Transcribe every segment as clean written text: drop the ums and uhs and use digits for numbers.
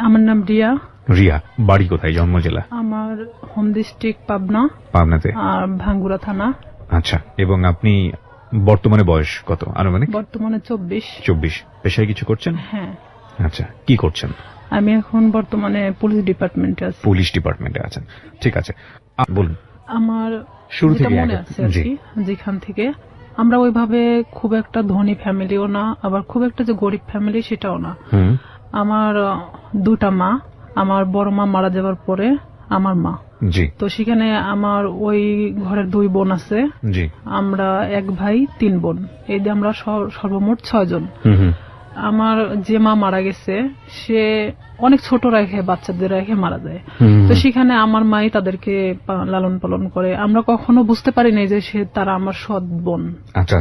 আমার নাম রিয়া। রিয়া, বাড়ি কোথায়, জন্ম জেলা? আমার হোম ডিস্ট্রিক্ট পাবনা। পাবনাতে। আর ভাঙ্গুড়া থানা। আচ্ছা, এবং আপনি বর্তমানে বয়স কত আনুমানিক? বর্তমানে 24। 24। পেশায় কিছু করছেন? হ্যাঁ। আচ্ছা, কি করছেন? আমি এখন বর্তমানে পুলিশ ডিপার্টমেন্টে আছি। পুলিশ ডিপার্টমেন্টে আছেন, ঠিক আছে, বলুন। আমার শুরু থেকে মনে আছে আর কি, যেখান থেকে আমরা ওইভাবে খুব একটা ধনী ফ্যামিলিও না, আবার খুব একটা যে গরিব ফ্যামিলি সেটাও না। আমার দুটা মা, আমার বড় মা মারা যাওয়ার পরে আমার মা। জি। তো সেখানে আমার ওই ঘরের 2 বোন আছে। জি। আমরা 1 ভাই 3 বোন, এই যে আমরা সর্বমোট 6 জন। আমার যে মা মারা গেছে সে অনেক ছোট রেখে, বাচ্চাদের রেখে মারা যায়। তো সেখানে আমার মাই তাদেরকে লালন পালন করে। আমরা কখনো বুঝতে পারি নাই যে তারা আমার সৎ বোন।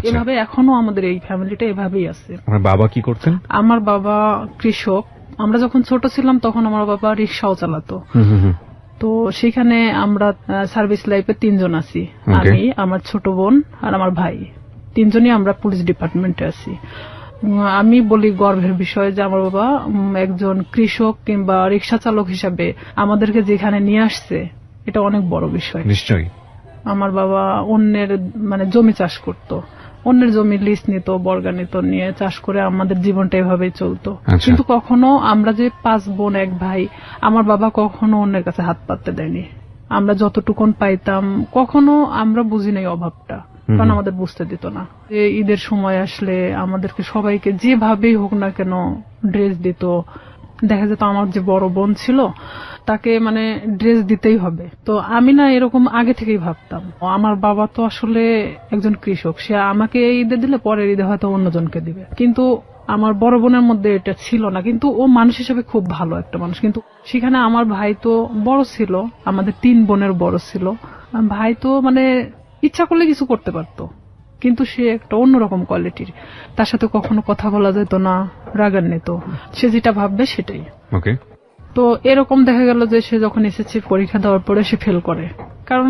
এভাবে এখনো আমাদের এই ফ্যামিলিটা এভাবেই আছে। আমার বাবা কি করতেন? আমার বাবা কৃষক। আমরা যখন ছোট ছিলাম তখন আমার বাবা রিক্সাও চালাতো। তো সেখানে আমরা সার্ভিস লাইফে 3 জন আছি, আমি, আমার ছোট বোন আর আমার ভাই। 3 জনই আমরা পুলিশ ডিপার্টমেন্টে আছি। আমি বলি গর্বের বিষয় যে আমার বাবা একজন কৃষক কিংবা রিক্সা চালক হিসাবে আমাদেরকে যেখানে নিয়ে আসছে, এটা অনেক বড় বিষয়। নিশ্চয়ই। আমার বাবা অন্যের জমি চাষ করত, অন্যের জমি লিজ নিত, বর্গা নিত, নিয়ে চাষ করে আমাদের জীবনটা এভাবেই চলতো। কিন্তু কখনো আমরা যে 5 বোন 1 ভাই, আমার বাবা কখনো অন্যের কাছে হাত পাততে দেয়নি। আমরা যতটুকুন পাইতাম কখনো আমরা বুঝি নাই অভাবটা, কারণ আমাদের বুঝতে দিত না। ঈদের সময় আসলে আমাদেরকে সবাইকে যেভাবেই হোক না কেন ড্রেস দিত। দেখা যেত আমার যে বড় বোন ছিল তাকে ড্রেস দিতেই হবে। তো আমি না এরকম আগে থেকেই ভাবতাম, আমার বাবা তো আসলে একজন কৃষক, সে আমাকে ঈদে দিলে পরের ঈদে হয়তো অন্যজনকে দিবে। কিন্তু আমার বড় বোনের মধ্যে এটা ছিল না। কিন্তু ও মানুষ হিসেবে খুব ভালো একটা মানুষ। কিন্তু সেখানে আমার ভাই তো বড় ছিল, আমাদের 3 বোনের বড় ছিল। ভাই তো ইচ্ছা করলে কিছু করতে পারতো, কিন্তু সে একটা অন্যরকম কোয়ালিটির। তার সাথে কখনো কথা বলা যেত না, রাগান্বিত, সে যেটা ভাববে সেটাই। তো এরকম দেখা গেল যে সে যখন এসএসসি পরীক্ষা দেওয়ার পরে সে ফেল করে, কারণ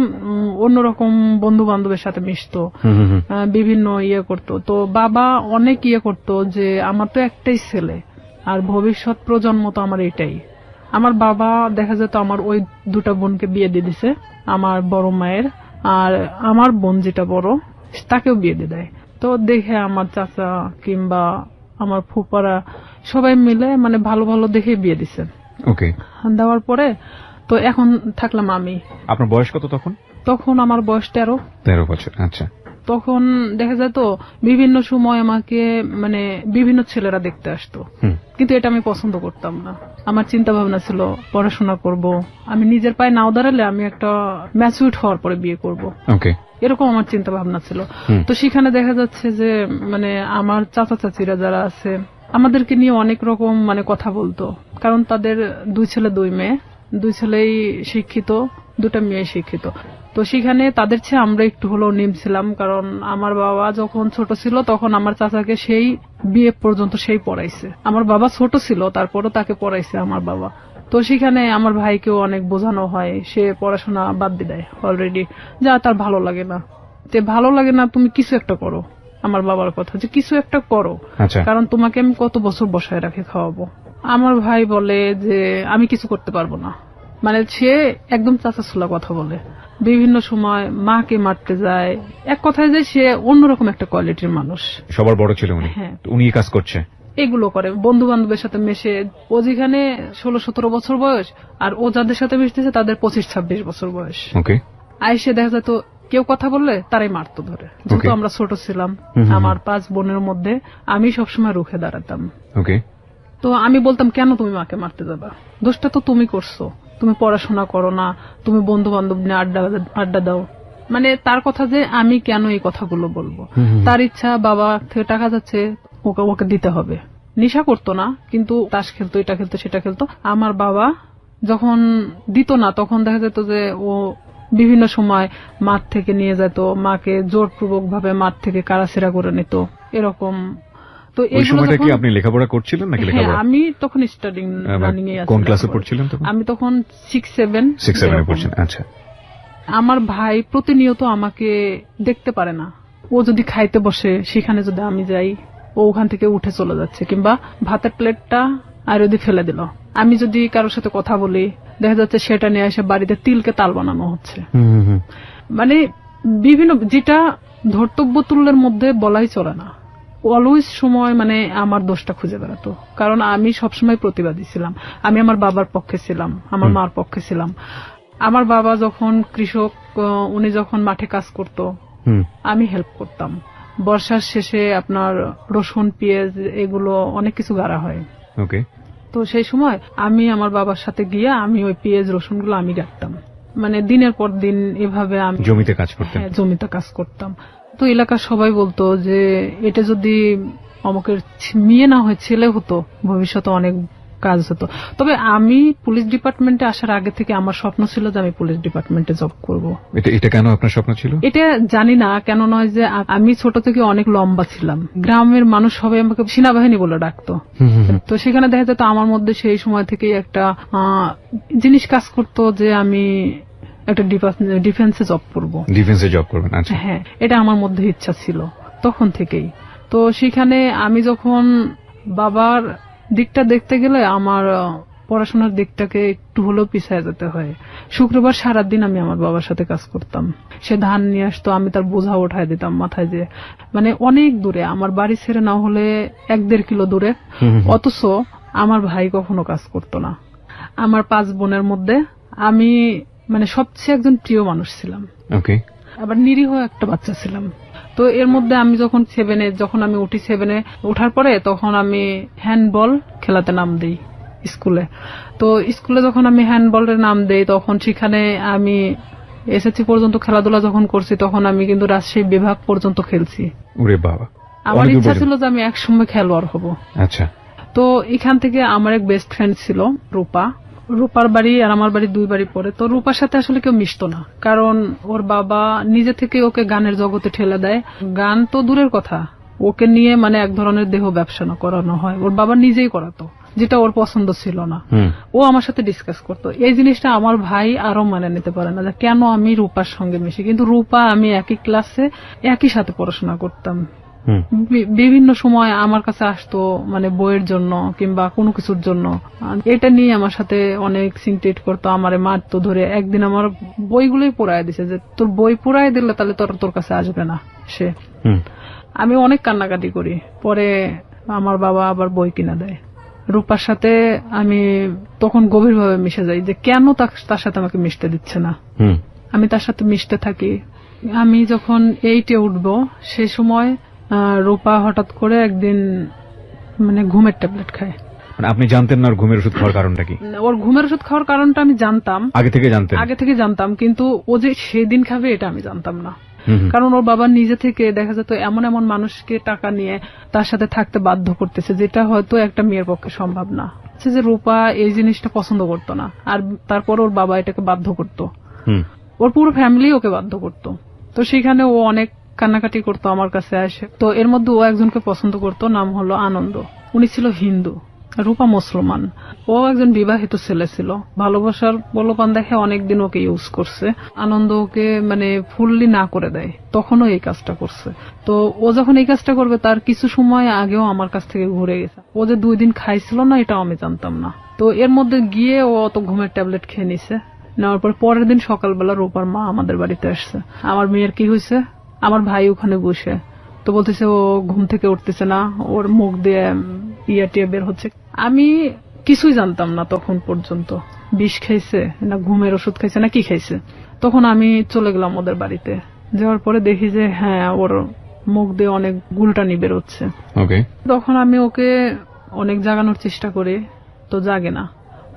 অন্যরকম বন্ধু বান্ধবের সাথে মিশতো, বিভিন্ন করতো। তো বাবা অনেক করতো যে আমার তো একটাই ছেলে আর ভবিষ্যৎ প্রজন্ম তো আমার এটাই। আমার বাবা দেখা যেত আমার ওই 2টা বোনকে বিয়ে দিয়ে দিছে, আমার বড় মায়ের, আর আমার বোন যেটা বড় তাকেও বিয়ে দিয়ে দেয়। তো দেখে আমার চাচা কিংবা আমার ফুপারা সবাই মিলে ভালো ভালো দেখে বিয়ে দিছে। দেওয়ার পরে তো এখন থাকলাম আমি। আপনার বয়স কত তখন? তখন আমার বয়স 13 বছর। আচ্ছা। তখন দেখা যেত বিভিন্ন সময় আমাকে বিভিন্ন ছেলেরা দেখতে আসতো, কিন্তু এটা আমি পছন্দ করতাম না। আমার চিন্তা ভাবনা ছিল পড়াশোনা করব, আমি নিজের পায়ে নাও দাঁড়ালে আমি একটা ম্যাচিউরড হওয়ার পরে বিয়ে করব, এরকম আমার চিন্তা ভাবনা ছিল। তো সেখানে দেখা যাচ্ছে যে আমার চাচা চাচিরা যারা আছে আমাদেরকে নিয়ে অনেক রকম কথা বলতো, কারণ তাদের 2 ছেলে 2 মেয়ে, 2 ছেলেই শিক্ষিত, 2টা মেয়ে শিক্ষিত। তো সেখানে তাদের চেয়ে আমরা একটু হলেও নিমছিলাম, কারণ আমার বাবা যখন ছোট ছিল তখন আমার চাচাকে সেই বিয়ে পর্যন্ত সেই পড়াইছে। আমার বাবা ছোট ছিল তারপরও তাকে পড়াইছে আমার বাবা। তো সেখানে আমার ভাইকেও অনেক বোঝানো হয়, সে পড়াশোনা বাদ দিয়ে দেয় অলরেডি, যা তার ভালো লাগে না। যে ভালো লাগে না তুমি কিছু একটা করো, আমার বাবার কথা যে কিছু একটা করো, কারণ তোমাকে আমি কত বছর বসায় রাখে খাওয়াবো। আমার ভাই বলে যে আমি কিছু করতে পারবো না, সে একদম চাচাছোলা কথা বলে, বিভিন্ন সময় মাকে মারতে যায়। এক কথায় যে সে অন্যরকম একটা কোয়ালিটির মানুষ। সবার বড় ছিল উনি। উনি কাজ করছে, এগুলো করে, বন্ধু বান্ধবের সাথে মেশে। ও যেখানে 16-17 বছর বয়স, আর ও যাদের সাথে মিশতেছে তাদের 25-26 বছর বয়স। আইসে দেখা যেত কেউ কথা বললে তারাই মারতো ধরে। যেহেতু আমরা ছোট ছিলাম, আমার 5 বোনের মধ্যে আমি সবসময় রুখে দাঁড়াতাম। তো আমি বলতাম কেন তুমি মাকে মারতে যাবা, দোষটা তো তুমি করছো, তুমি পড়াশোনা করো না, তুমি বন্ধু বান্ধব নিয়ে আড্ডা দাও। তার কথা যে আমি কেন এই কথাগুলো বলবো, তার ইচ্ছা বাবা থেকে টাকা যাচ্ছে ওকে দিতে হবে। নেশা করতো না, কিন্তু তাস খেলতো, এটা খেলতো, সেটা খেলতো। আমার বাবা যখন দিত না তখন দেখা যেত যে ও বিভিন্ন সময় মাঠ থেকে নিয়ে যেত, মাকে জোরপূর্বক ভাবে মাঠ থেকে কারাছেড়া করে নিত, এরকম। তো এই সময়টা কি আপনি লেখাপড়া করছিলেন নাকি? আমি তখন স্টাডিং রানিং এ আছি। কোন ক্লাসে পড়ছিলেন তখন? আমি তখন 6-7 এ পড়ছেন। আচ্ছা। আমার ভাই প্রতিনিয়ত আমাকে দেখতে পারে না। ও যদি খাইতে বসে সেখানে যদি আমি যাই, ও ওখান থেকে উঠে চলে যাচ্ছে, কিংবা ভাতের প্লেটটা আর যদি ফেলে দিল। আমি যদি কারোর সাথে কথা বলি, দেখা যাচ্ছে সেটা নিয়ে এসে বাড়িতে তিলকে তাল বানানো হচ্ছে। মানে বিভিন্ন, যেটা ধর্তব্য তুল্যের মধ্যে বলাই চলে না। অলওয়েজ সময় মানে আমার দোষটা খুঁজে বেড়াতো, কারণ আমি সবসময় প্রতিবাদী ছিলাম। আমি আমার বাবার পক্ষে ছিলাম, আমার মার পক্ষে ছিলাম। আমার বাবা যখন কৃষক, উনি যখন মাঠে কাজ করত, আমি হেল্প করতাম। বর্ষার শেষে আপনার রসুন, পেঁয়াজ এগুলো অনেক কিছু গাড়া হয়। ওকে। তো সেই সময় আমি আমার বাবার সাথে গিয়ে আমি ওই পেঁয়াজ রসুন গুলো আমি গাড়তাম। মানে দিনের পর দিন এভাবে আমি জমিতে কাজ করতাম। হ্যাঁ, জমিতে কাজ করতাম। তো এলাকার সবাই বলতো যে এটা যদি অমুকের মেয়ে না হয় ছেলে হতো, ভবিষ্যতে অনেক কাজ হতো। তবে আমি পুলিশ ডিপার্টমেন্টে আসার আগে থেকে আমার স্বপ্ন ছিল যে আমি পুলিশ ডিপার্টমেন্টে জব করব। এটা কেন আপনার স্বপ্ন ছিল? এটা জানি না কেন, নয় যে আমি ছোট থেকে অনেক লম্বা ছিলাম। গ্রামের মানুষ সবাই আমাকে সেনাবাহিনী বলে ডাকতো। তো সেখানে দেখা যেত আমার মধ্যে সেই সময় থেকেই একটা জিনিস কাজ করতো যে আমি একটা ডিফেন্সে জব করবো। ডিফেন্সে জব করবেন? আচ্ছা। হ্যাঁ, এটা আমার মধ্যে ইচ্ছা ছিল তখন থেকেই। তো সেখানে আমি যখন বাবার দিকটা দেখতে গেলে আমার পড়াশোনার দিকটাকে একটু হলেও পিছিয়ে যেতে হয়। শুক্রবার সারাদিন আমি আমার বাবার সাথে কাজ করতাম। সে ধান নিয়ে আসতো, আমি তার বোঝা উঠায় দিতাম মাথায়, যে মানে অনেক দূরে, আমার বাড়ি ছেড়ে না হলে 1-1.5 কিলো দূরে। অথচ আমার ভাই কখনো কাজ করতো না। আমার 5 বোনের মধ্যে আমি মানে সবচেয়ে একজন প্রিয় মানুষ ছিলাম। ওকে। আবার নিরীহ একটা বাচ্চা ছিলাম। তো এর মধ্যে আমি যখন 7-এ, যখন আমি উঠি 7-এ ওঠার পরে, তখন আমি হ্যান্ডবল খেলাতে নাম দিই স্কুলে। তো স্কুলে যখন আমি হ্যান্ডবলের নাম দেই, তখন সেখানে আমি এসএসসি পর্যন্ত খেলাধুলা যখন করছি, তখন আমি কিন্তু রাজশাহী বিভাগ পর্যন্ত খেলছি। ওরে বাবা! আমার ইচ্ছা ছিল যে আমি একসময় খেলোয়াড় হব। আচ্ছা। তো এখান থেকে আমার এক বেস্ট ফ্রেন্ড ছিল রূপা। রূপার বাড়ি আর আমার বাড়ি 2 বাড়ি পরে। তো রূপার সাথে আসলে কেউ মিশতো না, কারণ ওর বাবা নিজে থেকে ওকে গানের জগতে ঠেলে দেয়। গান তো দূরের কথা, ওকে নিয়ে মানে এক ধরনের দেহ ব্যবসা করানো হয়। ওর বাবা নিজেই করাতো, যেটা ওর পছন্দ ছিল না। ও আমার সাথে ডিসকাস করতো। এই জিনিসটা আমার ভাই আরো মানে নিতে পারে না, যে কেন আমি রূপার সঙ্গে মিশি। কিন্তু রূপা আমি একই ক্লাসে একই সাথে পড়াশোনা করতাম। বিভিন্ন সময় আমার কাছে আসতো, মানে বইয়ের জন্য কিংবা কোনো কিছুর জন্য। এটা নিয়ে আমার সাথে অনেক সিনক্রেট করতো, আমারে মারতো ধরে। একদিন আমার বইগুলোই পোড়ায় দিছে, যে তোর বই পোড়ায় দিলে তাহলে তোর কাছে আসবে না সে। আমি অনেক কান্নাকাটি করি। পরে আমার বাবা আবার বই কিনা দেয়। রূপার সাথে আমি তখন গভীরভাবে মিশে যাই, যে কেন তার সাথে আমাকে মিশতে দিচ্ছে না। আমি তার সাথে মিশতে থাকি। আমি যখন 8-এ উঠবো, সেই সময় রূপা হঠাৎ করে একদিন মানে ঘুমের ট্যাবলেট খায়। মানে আপনি জানতেন না ওর ঘুমের ওষুধ খাওয়ার কারণটা কি? ওর ঘুমের ওষুধ খাওয়ার কারণটা আমি জানতাম, আগে থেকে জানতাম, কিন্তু ও যে সেদিন খাবে এটা আমি জানতাম না। কারণ ওর বাবা নিজে থেকে দেখা যেত এমন এমন মানুষকে টাকা নিয়ে তার সাথে থাকতে বাধ্য করতেছে, যেটা হয়তো একটা মেয়ের পক্ষে সম্ভব না। যে রূপা এই জিনিসটা পছন্দ করতো না, আর তারপর ওর বাবা এটাকে বাধ্য করতো। ওর পুরো ফ্যামিলি ওকে বাধ্য করতো। তো সেখানে ও অনেক কান্নাকাটি করতো আমার কাছে আসে। তো এর মধ্যে ও একজনকে পছন্দ করতো, নাম হলো আনন্দ। উনি ছিল হিন্দু, রূপা মুসলমান। ও একজন বিবাহিত ছেলে ছিল। ভালোবাসার প্রলোভন দেখে অনেকদিন ওকে ইউজ করছে। আনন্দ ওকে মানে ফুললি না করে দেয়, তখনও এই কাজটা করছে। তো ও যখন এই কাজটা করবে, তার কিছু সময় আগেও আমার কাছ থেকে ঘুরে গেছে। ও যে 2 দিন খাইছিল না, এটাও আমি জানতাম না। তো এর মধ্যে গিয়ে ও অত ঘুমের ট্যাবলেট খেয়ে নিছে। নেওয়ার পর পরের দিন সকালবেলা রূপার মা আমাদের বাড়িতে আসছে। আমার মেয়ের কি হয়েছে, আমার ভাই ওখানে বসে। তো বলতেছে ও ঘুম থেকে উঠতেছে না, ওর মুখ দিয়ে টিয়া বের হচ্ছে। আমি কিছুই জানতাম না তখন পর্যন্ত, বিষ খাইছে না ঘুমের ওষুধ খাইছে না কি খাইছে। তখন আমি চলে গেলাম ওদের বাড়িতে। যাওয়ার পরে দেখি যে হ্যাঁ, ওর মুখ দিয়ে অনেক গুলটানি বের হচ্ছে। তখন আমি ওকে অনেক জাগানোর চেষ্টা করি, তো জাগে না।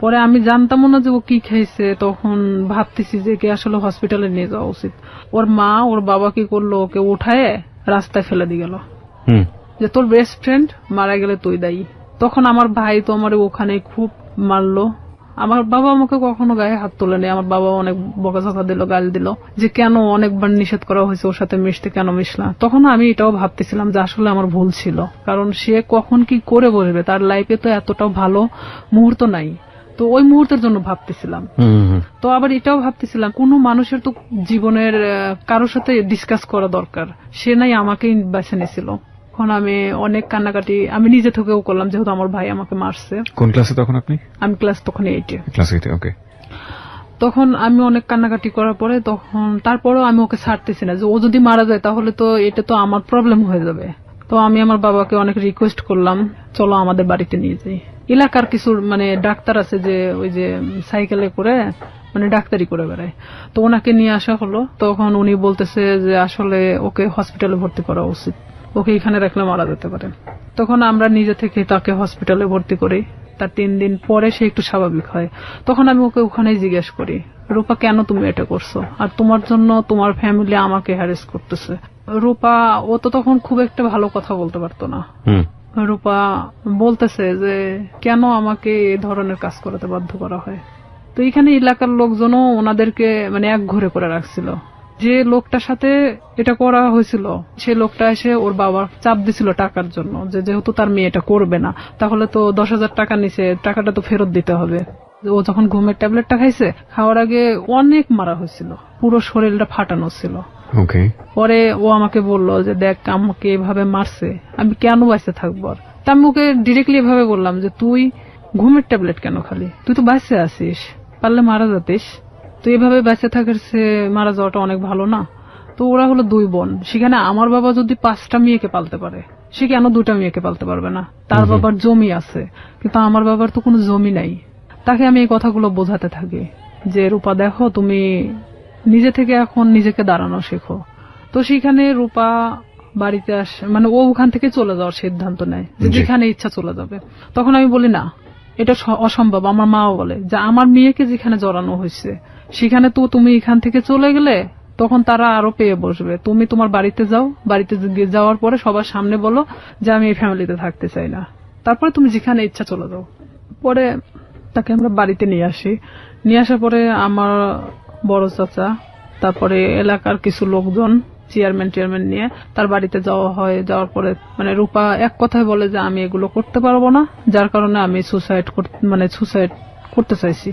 পরে আমি জানতাম না যে ও কি খাইছে। তখন ভাবতেছি যে কে আসলে হসপিটালে নিয়ে যাওয়া উচিত। ওর মা ওর বাবা কি করলো, ওকে উঠায় রাস্তায় ফেলে দিয়ে গেল, যে তোর বেস্ট ফ্রেন্ড মারা গেলে তুই দায়ী। তখন আমার ভাই তো আমার ওখানে খুব মারলো। আমার বাবা আমাকে কখনো গায়ে হাত তোলেনি। আমার বাবা অনেক বকাঝকা দিল, গাল দিল, যে কেন অনেকবার নিষেধ করা হয়েছে ওর সাথে মিশতে, কেন মিশলা। তখন আমি এটাও ভাবতেছিলাম যে আসলে আমার ভুল ছিল, কারণ সে কখন কি করে বসবে, তার লাইফে তো এতটাও ভালো মুহূর্ত নাই। তো ওই মুহূর্তের জন্য ভাবতেছিলাম। তো আবার এটাও ভাবতেছিলাম কোন মানুষের তো জীবনের কারোর সাথে ডিসকাস করা দরকার, সে নাই আমাকেই বেছে নিয়েছিল তখন আমি অনেক কান্নাকাটি আমি নিজে থেকেও করলাম, যেহেতু আমার ভাই আমাকে মারছে। কোন ক্লাসে তখন আপনি? আমি ক্লাস তখন 8-এ। ক্লাস 8-এ, ওকে। তখন আমি অনেক কান্নাকাটি করার পরে তখন তারপরেও আমি ওকে ছাড়তেছি না, যে ও যদি মারা যায় তাহলে তো এটা তো আমার প্রবলেম হয়ে যাবে। তো আমি আমার বাবাকে অনেক রিকোয়েস্ট করলাম, চলো আমাদের বাড়িতে নিয়ে যাই। এলাকার কিছু মানে ডাক্তার আছে যে ওই যে সাইকেলে করে মানে ডাক্তারি করে বেড়ায়, তো ওনাকে নিয়ে আসা হলো। তখন উনি বলতেছে যে আসলে ওকে হসপিটালে ভর্তি করা উচিত, ওকে এখানে রাখলে মারা যেতে পারে। তখন আমরা নিজে থেকে তাকে হসপিটালে ভর্তি করি। তার 3 দিন পরে সে একটু স্বাভাবিক হয়। তখন আমি ওকে ওখানেই জিজ্ঞেস করি, রূপা কেন তুমি এটা করছো, আর তোমার জন্য তোমার ফ্যামিলি আমাকে হ্যারেস করতেছে। রূপা ও তো তখন খুব একটা ভালো কথা বলতে পারতো না। রূপা বলতেছে যে কেন আমাকে এই ধরনের কাজ করাতে বাধ্য করা হয়। তো এখানে এলাকার লোকজনও ওনাদেরকে মানে এক ঘরে করে রাখছিল। যে লোকটার সাথে এটা করা হয়েছিল সে লোকটা এসে ওর বাবার চাপ দিছিল টাকার জন্য, যে যেহেতু তার মেয়ে এটা করবে না তাহলে তো 10,000 টাকা নিছে, টাকাটা তো ফেরত দিতে হবে। ও যখন ঘুমের ট্যাবলেটটা খাইছে, খাওয়ার আগে অনেক মারা হয়েছিল, পুরো শরীরটা ফাটানো ছিল। পরে ও আমাকে বললো যে দেখ আমাকে এভাবে মারছে, আমি কেন বাইসে থাকবো। আর তা আমি ওকে ডিরেক্টলি এভাবে বললাম যে তুই ঘুমের ট্যাবলেট কেন খালি, তুই তো বাইসে আছিস, পারলে মারা যাতিস, তো এভাবে বেঁচে থাকার সে মারা যাওয়াটা অনেক ভালো না। তো ওরা হলো 2 বোন, সেখানে আমার বাবা যদি 5টা মেয়েকে পালতে পারে সে কেন 2টা মেয়েকে পালতে পারবে না। তার বাবার জমি আছে কিন্তু আমার বাবার তো কোনো জমি নাই। তাকে আমি এই কথাগুলো বোঝাতে থাকি যে রূপা দেখো তুমি নিজে থেকে এখন নিজেকে দাঁড়ানো শেখো। তো সেখানে রূপা বাড়িতে আসে, মানে ও ওখান থেকে চলে যাওয়ার সিদ্ধান্ত নেয় যে যেখানে ইচ্ছা চলে যাবে। তখন আমি বলি না এটা অসম্ভব। আমার মাও বলে যে আমার মেয়েকে যেখানে জড়ানো হয়েছে সেখানে তো তুমি এখান থেকে চলে গেলে তখন তারা আরো পেয়ে বসবে। তুমি তোমার বাড়িতে যাও, বাড়িতে যাওয়ার পরে সবার সামনে বলো যে আমি এই ফ্যামিলিতে থাকতে চাই না, তারপরে তুমি যেখানে ইচ্ছা চলে যাও। পরে তাকে আমরা বাড়িতে নিয়ে আসি। নিয়ে আসার পরে আমার বড় চাচা, তারপরে এলাকার কিছু লোকজন, চেয়ারম্যান নিয়ে তার বাড়িতে যাওয়া হয়। যাওয়ার পরে মানে রূপা এক কথায় বলে যে আমি এগুলো করতে পারবো না, যার কারণে আমি সুসাইড করতে চাইছি।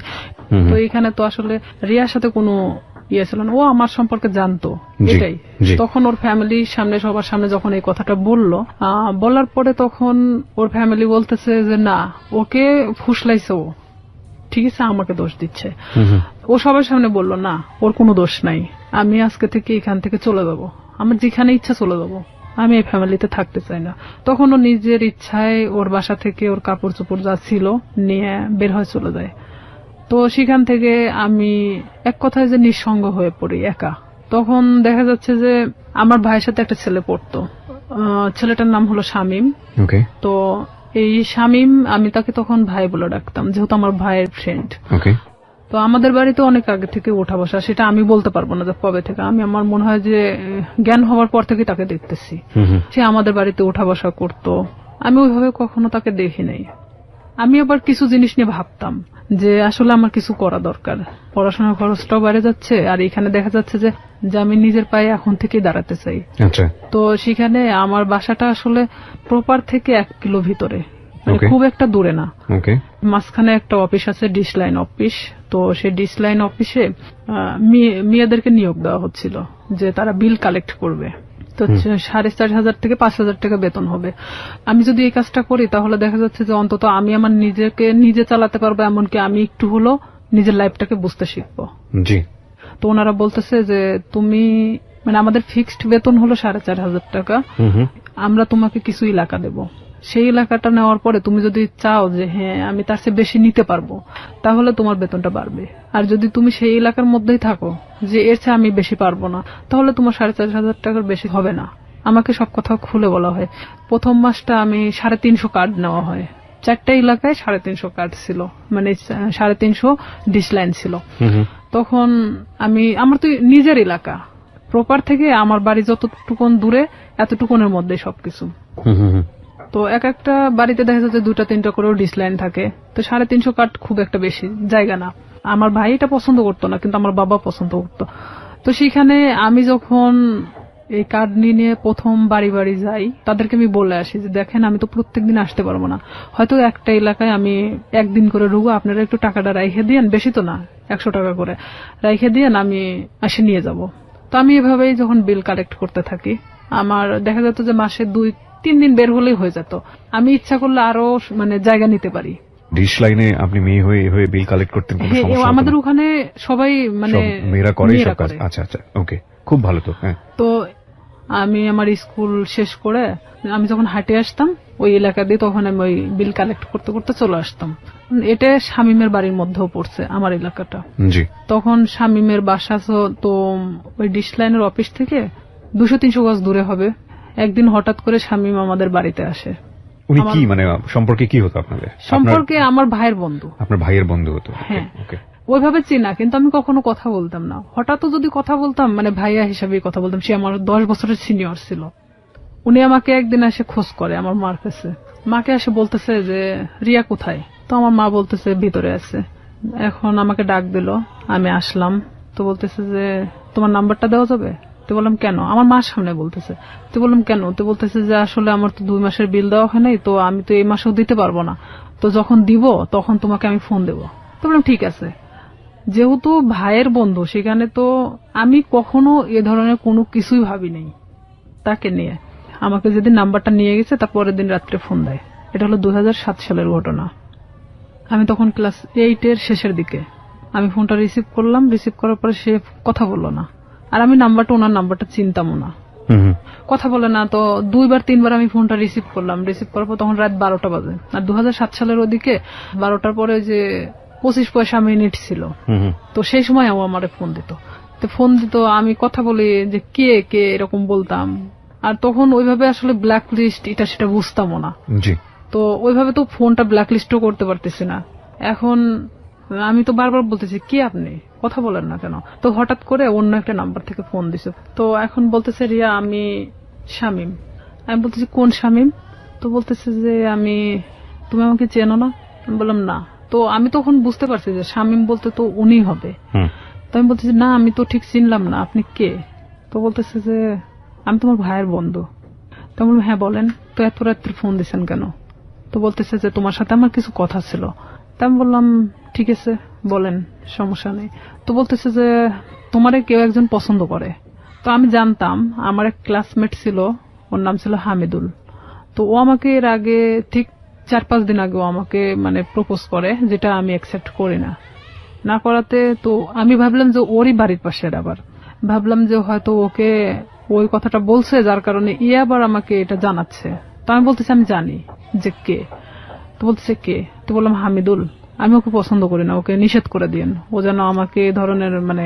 তো এখানে তো আসলে রিয়ার সাথে কোনো ইয়ে ছিল না, ও আমার সম্পর্কে জানতো এটাই। তখন ওর ফ্যামিলির সামনে সবার সামনে যখন এই কথাটা বলার পরে তখন ওর ফ্যামিলি বলতেছে যে না ওকে ফুসলাইছে, ও ঠিক আছে আমাকে দোষ দিচ্ছে। ও সবার সামনে বলল না ওর কোনো দোষ নাই, আমি আজকে থেকে এখান থেকে চলে যাব, আমার যেখানে ইচ্ছা চলে যাব, আমি এই ফ্যামিলিতে থাকতে চাই না। তখন ও নিজের ইচ্ছায় ওর বাসা থেকে ওর কাপড় চোপড় যা ছিল নিয়ে বের হয়ে চলে যায়। তো সেখান থেকে আমি এক কথায় যে নিঃসঙ্গ হয়ে পড়ি, একা। তখন দেখা যাচ্ছে যে আমার ভাইয়ের সাথে একটা ছেলে পড়তো, ছেলেটার নাম হলো শামীম। তো এই শামীম আমি তাকে তখন ভাই বলে ডাকতাম, যেহেতু আমার ভাইয়ের ফ্রেন্ড। তো আমাদের বাড়িতে অনেক আগে থেকে ওঠা বসা, সেটা আমি বলতে পারবো না যে কবে থেকে। আমার মনে হয় যে জ্ঞান হওয়ার পর থেকে তাকে দেখতেছি। সে আমাদের বাড়িতে ওঠা বসা করতো, আমি ওইভাবে কখনো তাকে দেখি নাই। আমি আবার কিছু জিনিস নিয়ে ভাবতাম যে আসলে আমার কিছু করা দরকার, পড়াশোনার খরচটাও বেড়ে যাচ্ছে, আর এখানে দেখা যাচ্ছে যে আমি নিজের পায়ে এখন থেকেই দাঁড়াতে চাই। তো সেখানে আমার বাসাটা আসলে প্রপার থেকে 1 কিলো ভিতরে, খুব একটা দূরে না। মাঝখানে একটা অফিস আছে, ডিশ লাইন অফিস। তো সেই ডিশ লাইন অফিসে মেয়েদেরকে নিয়োগ দেওয়া হচ্ছিল যে তারা বিল কালেক্ট করবে। তো 4,500 থেকে 5,000 টাকা বেতন হবে। আমি যদি এই কাজটা করি তাহলে দেখা যাচ্ছে যে অন্তত আমি আমার নিজেকে নিজে চালাতে পারবো, এমনকি আমি একটু হলো নিজের লাইফটাকে বুঝতে শিখবো। তো ওনারা বলতেছে যে তুমি মানে আমাদের ফিক্সড বেতন হলো 4,500 টাকা, আমরা তোমাকে কিছু এলাকা দেব, সেই এলাকাটা নেওয়ার পরে তুমি যদি চাও যে হ্যাঁ আমি তার চেয়ে বেশি নিতে পারবো তাহলে তোমার বেতনটা বাড়বে। আর যদি তুমি সেই এলাকার মধ্যেই থাকো যে এর চেয়ে আমি বেশি পারবো না তাহলে তোমার 4,500 টাকার বেশি হবে না। আমাকে সব কথা খুলে বলা হয়। প্রথম মাসটা আমি 350 কার্ড নেওয়া হয়, 4টা এলাকায় 350 কার্ড ছিল, মানে 350 ডিশ লাইন ছিল। তখন আমার তো নিজের এলাকা, প্রপার থেকে আমার বাড়ি যতটুকুন দূরে এতটুকুনের মধ্যে সবকিছু। তো এক একটা বাড়িতে দেখা যাচ্ছে 2টা-3টা করেও ডিশ লাইন থাকে। তো 350 কার্ড খুব একটা বেশি জায়গা না। আমার ভাই এটা পছন্দ করতো না, কিন্তু আমার বাবা পছন্দ করতো। তো সেখানে আমি যখন এই কার্ড নিয়ে প্রথম বাড়ি বাড়ি যাই, তাদেরকে আমি বলে আসি যে দেখেন আমি তো প্রত্যেকদিন আসতে পারবো না, হয়তো একটা এলাকায় আমি একদিন করে ঢুকবো, আপনারা একটু টাকাটা রাইখে দিয়েন, বেশি তো না 100 টাকা করে রাইখে দিয়েন, আমি এসে নিয়ে যাব। তো আমি এভাবেই যখন বিল কালেক্ট করতে থাকি, আমার দেখা যেত যে মাসে 2-3 3 দিন বের হলেই হয়ে যেত। আমি ইচ্ছা করলে আরো মানে জায়গা নিতে পারি। ডিশ লাইনে আপনি মেয়ে হয়ে হয়ে বিল কালেক্ট করতেন, কোনো সমস্যা হতো আমাদের না? ওখানে সবাই মানে সব মেয়েরা করে সব কাজ। আচ্ছা আচ্ছা, ওকে, খুব ভালো তো। হ্যাঁ, তো আমি আমার স্কুল শেষ করে আমি যখন হাঁটে আসতাম ওই এলাকা দিয়ে, তখন আমি ওই বিল কালেক্ট করতে করতে চলে আসতাম। এটা শামীমের বাড়ির মধ্যেও পড়ছে আমার এলাকাটা। জি। তখন শামীমের বাসা তো ওই ডিশ লাইনের অফিস থেকে 200-300 গজ দূরে হবে। একদিন হঠাৎ করে শামীম আমাদের বাড়িতে আসে। উনি কি মানে সম্পর্কে কি হতো আপনাদের? সম্পর্কে আমার ভাইয়ের বন্ধু। আপনার ভাইয়ের বন্ধু হতো? হ্যাঁ, ওকে। ওইভাবে চিনা, কিন্তু আমি কখনো কথা বলতাম না। হঠাৎ যদি কথা বলতাম মানে ভাইয়া হিসাবে কথা বলতাম। সে আমার 10 বছরের সিনিয়র ছিল। উনি আমাকে একদিন এসে খোঁজ করে আমার মার কাছে। মাকে এসে বলতেছে যে রিয়া কোথায়? তো আমার মা বলতেছে ভিতরে আছে। এখন আমাকে ডাক দিল, আমি আসলাম। তো বলতেছে যে তোমার নাম্বারটা দেওয়া যাবে? তো বললাম কেন? আমার মার সামনে বলতেছে। তো বললাম কেন? তো বলতেছে যে আসলে আমার তো 2 মাসের বিল দেওয়া হয় নাই, তো আমি তো এই মাসেও দিতে পারবো না, তো যখন দিব তখন তোমাকে আমি ফোন দেবো। তো বললাম ঠিক আছে। যেহেতু ভাইয়ের বন্ধু, সেখানে তো আমি কখনো এ ধরনের কোনো কিছুই ভাবি নাই তাকে নিয়ে। আমাকে যেদিন নাম্বারটা নিয়ে গেছে তার পরের দিন রাত্রে ফোন দেয়। এটা হলো 2007 সালের ঘটনা। আমি তখন ক্লাস 8 শেষের দিকে। আমি ফোনটা রিসিভ করলাম। রিসিভ করার পরে সে কথা বললো না। আর আমি ওনার নাম্বারটা চিনতামও না। কথা বলে না। তো 2-3 বার আমি ফোনটা রিসিভ করলাম। রিসিভ করার পর তখন রাত 12টা বাজে। আর 2007 সালের ওদিকে 12টার পরে যে 25 পয়সা মিনিট ছিল, তো সেই সময় আমার ফোন দিত। তো ফোন দিত, আমি কথা বলি যে কে কে এরকম বলতাম। আর তখন ওইভাবে আসলে ব্ল্যাক লিস্ট এটা সেটা বুঝতামও না। তো ওইভাবে তো ফোনটা ব্ল্যাক লিস্টও করতে পারতেছি না। এখন আমি তো বারবার বলতেছি কে আপনি, কথা বলেন না কেন? তো হঠাৎ করে অন্য একটা নাম্বার থেকে ফোন দিছে। তো এখন বলতেছে রিয়া আমি শামীম। আমি বলতেছি কোন শামীম? তো বলতেছে যে তুমি আমাকে চেনো না? আমি বললাম না। তো আমি তখন বুঝতে পারছি যে শামীম বলতে তো উনি হবে। তো আমি বলতেছি না, আমি তো ঠিক চিনলাম না, আপনি কে? তো বলতেছে যে আমি তোমার ভাইয়ের বন্ধু। তো আমি বললাম হ্যাঁ বলেন। তো এত রাত্রে ফোন দিচ্ছেন কেন? তো বলতেছে যে তোমার সাথে আমার কিছু কথা ছিল। তা আমি বললাম ঠিক আছে বলেন, সমস্যা নেই। তো বলতেছে যে তোমারে কেউ একজন পছন্দ করে। তো আমি জানতাম, আমার এক ক্লাসমেট ছিল, ওর নাম ছিল হামিদুল। তো ও আমাকে এর আগে ঠিক 4-5 দিন আগে আমাকে মানে প্রপোজ করে, যেটা আমি অ্যাকসেপ্ট করি না। না করাতে তো আমি ভাবলাম যে ওরই বাড়ির পাশের, আবার ভাবলাম যে হয়তো ওকে ওই কথাটা বলছে যার কারণে আবার আমাকে এটা জানাচ্ছে। তো আমি বলতেছি আমি জানি যে কে। তো বলতেছে কে? তো বললাম হামিদুল। আমি ওকে পছন্দ করি না, ওকে নিষেধ করে দিয়েন, ও যেন আমাকে এ ধরনের মানে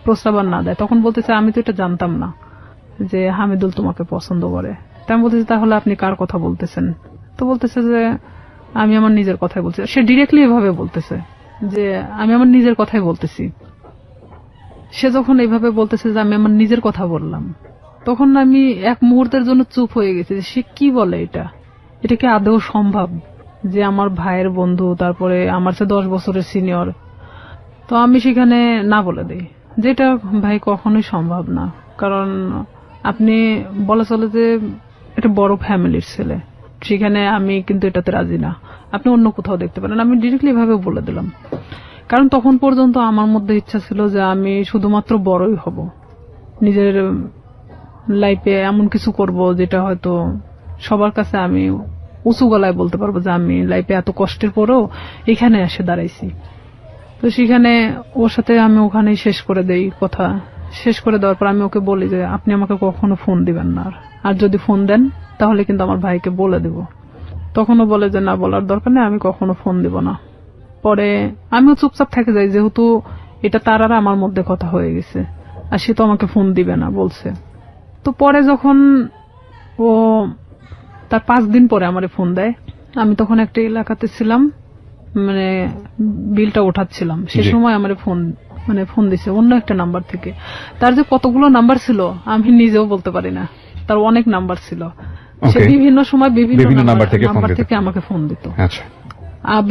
প্রস্তাবনা না দেয়। তখন বলতেছে আমি তো এটা জানতাম না যে হামিদুল তোমাকে পছন্দ করে। তাই আমি বলতেছি তাহলে আপনি কার কথা বলতেছেন? তো বলতেছে যে আমি আমার নিজের কথাই বলছি। সে ডিরেক্টলি এভাবে বলতেছে যে আমি আমার নিজের কথাই বলতেছি। সে যখন এইভাবে বলতেছে যে আমি আমার নিজের কথা বললাম, তখন আমি এক মুহূর্তের জন্য চুপ হয়ে গেছি যে সে কি বলে, এটা কি আদৌ সম্ভব যে আমার ভাইয়ের বন্ধু, তারপরে আমার চেয়ে 10 বছরের সিনিয়র। তো আমি সেখানে না বলে দিই, যেটা ভাই কখনোই সম্ভব না। কারণ আপনি বলা চলে যে এটা বড় ফ্যামিলির ছেলে, সেখানে আমি কিন্তু এটাতে রাজি না, আপনি অন্য কোথাও দেখতে পারেন। আমি ডিরেক্টলি এভাবে বলে দিলাম। কারণ তখন পর্যন্ত আমার মধ্যে ইচ্ছা ছিল যে আমি শুধুমাত্র বড়ই হব, নিজের লাইফে এমন কিছু করব যেটা হয়তো সবার কাছে আমি উঁচু গলায় বলতে পারবো যে আমি লাইফে এত কষ্টের পরেও এখানে এসে দাঁড়াইছি। তো সেখানে ওর সাথে আমি ওখানেই শেষ করে দেই কথা। শেষ করে দেওয়ার পর আমি ওকে বলি যে আপনি আমাকে কখনো ফোন দিবেন না, আর যদি ফোন দেন তাহলে কিন্তু আমার ভাইকে বলে দেব। তখনও বলে যে না, বলার দরকার নেই, আমি কখনো ফোন দিব না। পরে আমিও চুপচাপ থেকে যাই, যেহেতু এটা তার আর আমার মধ্যে কথা হয়ে গেছে, আর সে তো আমাকে ফোন দিবে না বলছে। তো পরে যখন ও তার 5 দিন পরে আমারে ফোন দেয়, আমি তখন একটা এলাকাতে ছিলাম, মানে বিলটা ওঠাচ্ছিলাম, সে সময় আমার ফোন দিছে অন্য একটা নাম্বার থেকে। তার যে কতগুলো নাম্বার ছিল আমি নিজেও বলতে পারি না, তার অনেক নাম্বার ছিল। সে বিভিন্ন সময় বিভিন্ন নাম্বার থেকে আমাকে ফোন দিত।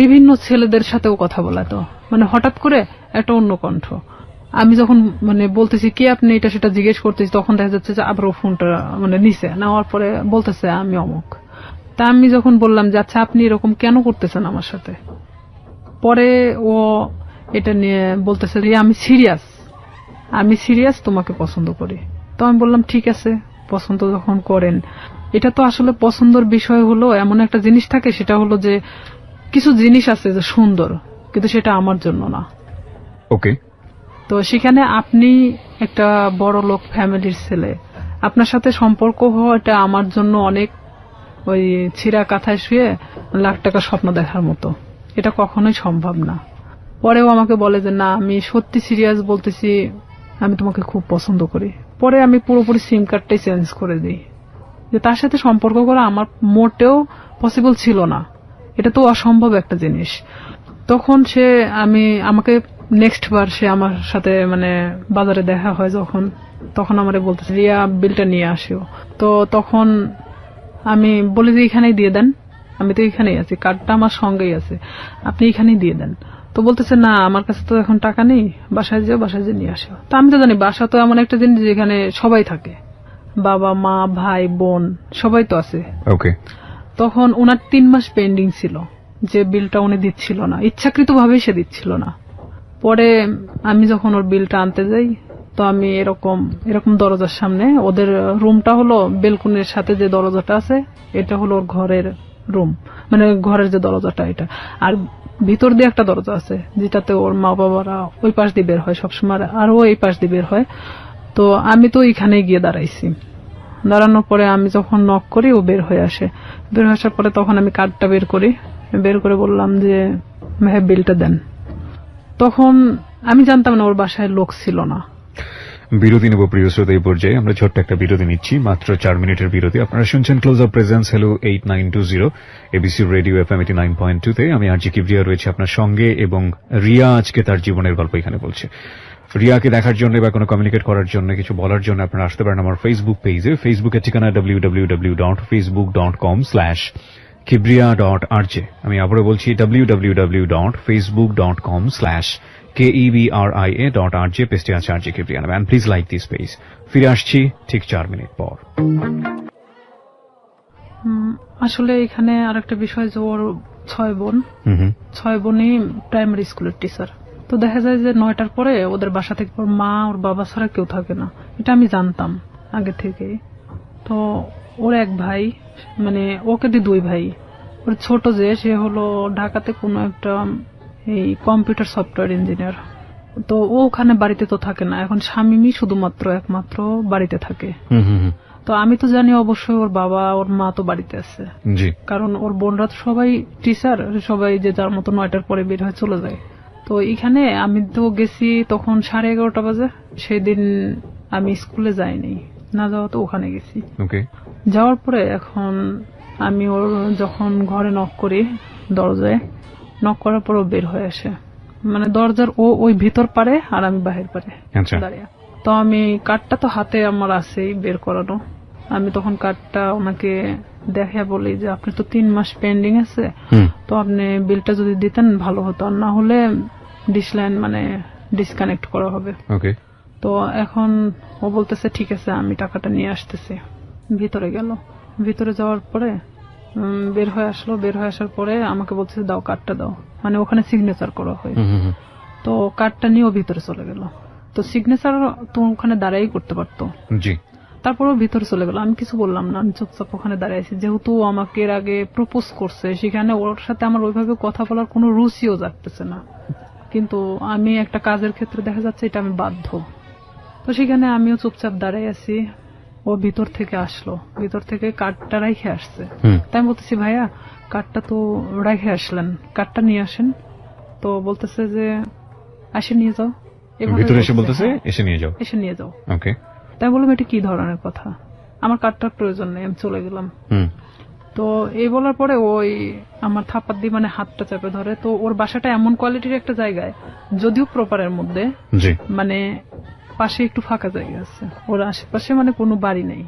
বিভিন্ন ছেলেদের সাথেও কথা বলাতো, মানে হঠাৎ করে একটা অন্য কণ্ঠ। আমি যখন মানে বলতেছি কে আপনি, এটা সেটা জিজ্ঞেস করতেছি, তখন দেখা যাচ্ছে যে আবার ফোনটা মানে নিচে নেওয়ার পরে বলতেছে আমি অমুক। তা আমি যখন বললাম যে আচ্ছা আপনি এরকম কেন করতেছেন আমার সাথে, পরে ও এটা নিয়ে বলতেছে যে আমি সিরিয়াস, তোমাকে পছন্দ করি। তো আমি বললাম ঠিক আছে, পছন্দ যখন করেন এটা তো আসলে পছন্দের বিষয় হলো এমন একটা জিনিস থাকে, সেটা হলো যে কিছু জিনিস আছে যে সুন্দর, কিন্তু সেটা আমার জন্য না। ওকে। তো সেখানে আপনি একটা বড় লোক ফ্যামিলির ছেলে, আপনার সাথে সম্পর্ক হওয়াটা আমার জন্য অনেক ওই ছিঁড়া কাঁথায় শুয়ে লাখ টাকা স্বপ্ন দেখার মতো, এটা কখনোই সম্ভব না। পরেও আমাকে বলে যে না, আমি সত্যি সিরিয়াস বলতেছি, আমি তোমাকে খুব পছন্দ করি। পরে আমি পুরোপুরি সিম কার্ডটাই চেঞ্জ করে দিই, যে তার সাথে সম্পর্ক করা আমার মোটেও পসিবল ছিল না, এটা তো অসম্ভব একটা জিনিস। তখন সে আমাকে নেক্সট বার সে আমার সাথে মানে বাজারে দেখা হয় যখন, তখন আমারে বলতেছে রিয়া বিলটা নিয়ে আসিও। তো তখন আমি বলি যে এখানেই দিয়ে দেন, আমি তো এখানেই আছি, কার্ডটা আমার সঙ্গেই আছে, আপনি এখানেই দিয়ে দেন। তো বলতেছে না, আমার কাছে তো এখন টাকা নেই, বাসায় যেও, বাসায় যে নিয়ে আসো। তো আমি তো জানি বাসা তো এমন একটা জিনিস যেখানে সবাই থাকে, বাবা মা ভাই বোন সবাই তো আছে। ওকে। তখন ওনার 3 মাস পেন্ডিং ছিল, যে বিলটা উনি দিচ্ছিল না, ইচ্ছাকৃতভাবেই সে দিচ্ছিল না। পরে আমি যখন ওর বিলটা আনতে যাই, তো আমি এরকম দরজার সামনে, ওদের রুমটা হলো বেলকুনির সাথে যে দরজাটা আছে, এটা হলো ওর ঘরের রুম, মানে ঘরের যে দরজাটা এটা, আর ভিতর দিয়ে একটা দরজা আছে যেটাতে ওর মা বাবারা ওই পাশ দিয়ে বের হয় সবসময়, আর ও এই পাশ দিয়ে বের হয়। তো আমি তো এখানে গিয়ে দাঁড়াইছি, দাঁড়ানোর পরে আমি যখন নক করি ও বের হয়ে আসে। বের হয়ে আসার পরে তখন আমি কার্ডটা বের করে বললাম যে ভাই বিলটা দেন। তখন আমি জানতাম না ওর বাসায় লোক ছিল না। বিরতি নেব প্রিয় শ্রোতা, এই পর্যায়ে আমরা ছোট্ট একটা বিরতি নিচ্ছি, মাত্র 4 মিনিটের বিরতি। আপনারা শুনছেন close up presence hello 8920 ABC radio FM 89.2 তে। আমি আরজি কিবরিয়া রয়েছে আপনার সঙ্গে, এবং রিয়া আজকে তার জীবনের গল্প এখানে বলছে। রিয়াকে দেখার জন্য বা কোনো কমিউনিকেট করার জন্য, কিছু বলার জন্য আপনারা আসতে পারেন আমার ফেসবুক পেজে। ফেসবুকের ঠিকানা www.facebook.com/kibria.rj। আমি আবারও বলছি www.facebook.com/KEBRIA.RJ, পেজটি আছে আরজে কিবরিয়া নামে। Please like this page. ফিরে আসছি ঠিক 4 মিনিট পর। আসলে এখানে আরেকটা বিষয় যে ওর 6 বোন, 6 বোনই প্রাইমারি স্কুলের টিচার। তো দেখা যায় যে 9টার পরে ওদের বাসা থেকে ওর মা ওর বাবা ছাড়া কেউ থাকে না, এটা আমি জানতাম আগে থেকে। তো ওর এক ভাই, মানে ওকে 2 ভাই, ওর ছোট যে সে হলো ঢাকাতে কোনো একটা এই কম্পিউটার সফটওয়্যার ইঞ্জিনিয়ার। তো ও ওখানে বাড়িতে তো থাকে না, এখন স্বামী শুধুমাত্র একমাত্র বাড়িতে থাকে। তো আমি তো জানি অবশ্যই ওর বাবা ওর মা তো বাড়িতে আছে, কারণ ওর বোনরা তো সবাই টিচার, সবাই যে যার মতো 9টার পরে বের হয়ে চলে যায়। তো এখানে আমি তো গেছি তখন 11:30 বাজে, সেদিন আমি স্কুলে যাইনি, না যাওয়া তো ওখানে গেছি। যাওয়ার পরে এখন আমি ওর যখন ঘরে নক করি, দরজায় নক করার পর ও বের হয়ে আসে, মানে দরজার ওই ভিতর পারে আর আমি বাহির পারে দাঁড়িয়ে। তো আমি কার্ডটা তো হাতে আমার আছেই বের করানো, আমি তখন কার্ডটা ওনাকে দেখে বলি যে আপনি তো 3 মাস পেন্ডিং আছে, তো আপনি বিলটা যদি দিতেন ভালো হতো, না হলে ডিসলাইন মানে ডিসকানেক্ট করা হবে। তো এখন ও বলতেছে ঠিক আছে আমি টাকাটা নিয়ে আসতেছি। ভিতরে গেল, ভিতরে যাওয়ার পরে বের হয়ে আসলো, বের হয়ে আসার পরে আমাকে বলতেছে দাও কার্ডটা দাও, মানে ওখানে সিগনেচার করা হয়। তো কার্ডটা নিয়ে ও ভিতরে চলে গেল। তো সিগনেচার তো ওখানে দাঁড়াই করতে পারতো, তারপরও ভিতরে চলে গেল। আমি কিছু বললাম না, আমি চুপচাপ ওখানে দাঁড়িয়ে আছি। যেহেতু আমাকে এর আগে প্রপোজ করছে, সেখানে ওর সাথে আমার ওইভাবে কথা বলার কোনো রুচিও জাগতেছে না, কিন্তু আমি একটা কাজের ক্ষেত্রে দেখা যাচ্ছে এটা আমি বাধ্য। তো সেখানে আমিও চুপচাপ দাঁড়াই আছি। ও ভিতর থেকে আসলো, ভিতর থেকে কার্ডটা রেখে আসছে। তাই আমি বলতেছি ভাইয়া কার্ডটা তো রেখে আসলেন, কার্ডটা নিয়ে আসেন। তো বলতেছে যে আসে নিয়ে যাও, এসে নিয়ে যাও। তাই বললাম এটা কি ধরনের কথা, আমার কার্ডটার প্রয়োজন নেই, আমি চলে গেলাম। তো এই বলার পরে ওই আমার থাপ্পড় দিয়ে মানে হাতটা চেপে ধরে। তো ওর বাসাটা এমন কোয়ালিটির একটা জায়গায়, যদিও প্রপারের মধ্যে, মানে পাশে একটু ফাঁকা জায়গা আছে, ওর আশেপাশে মানে কোনো বাড়ি নেই।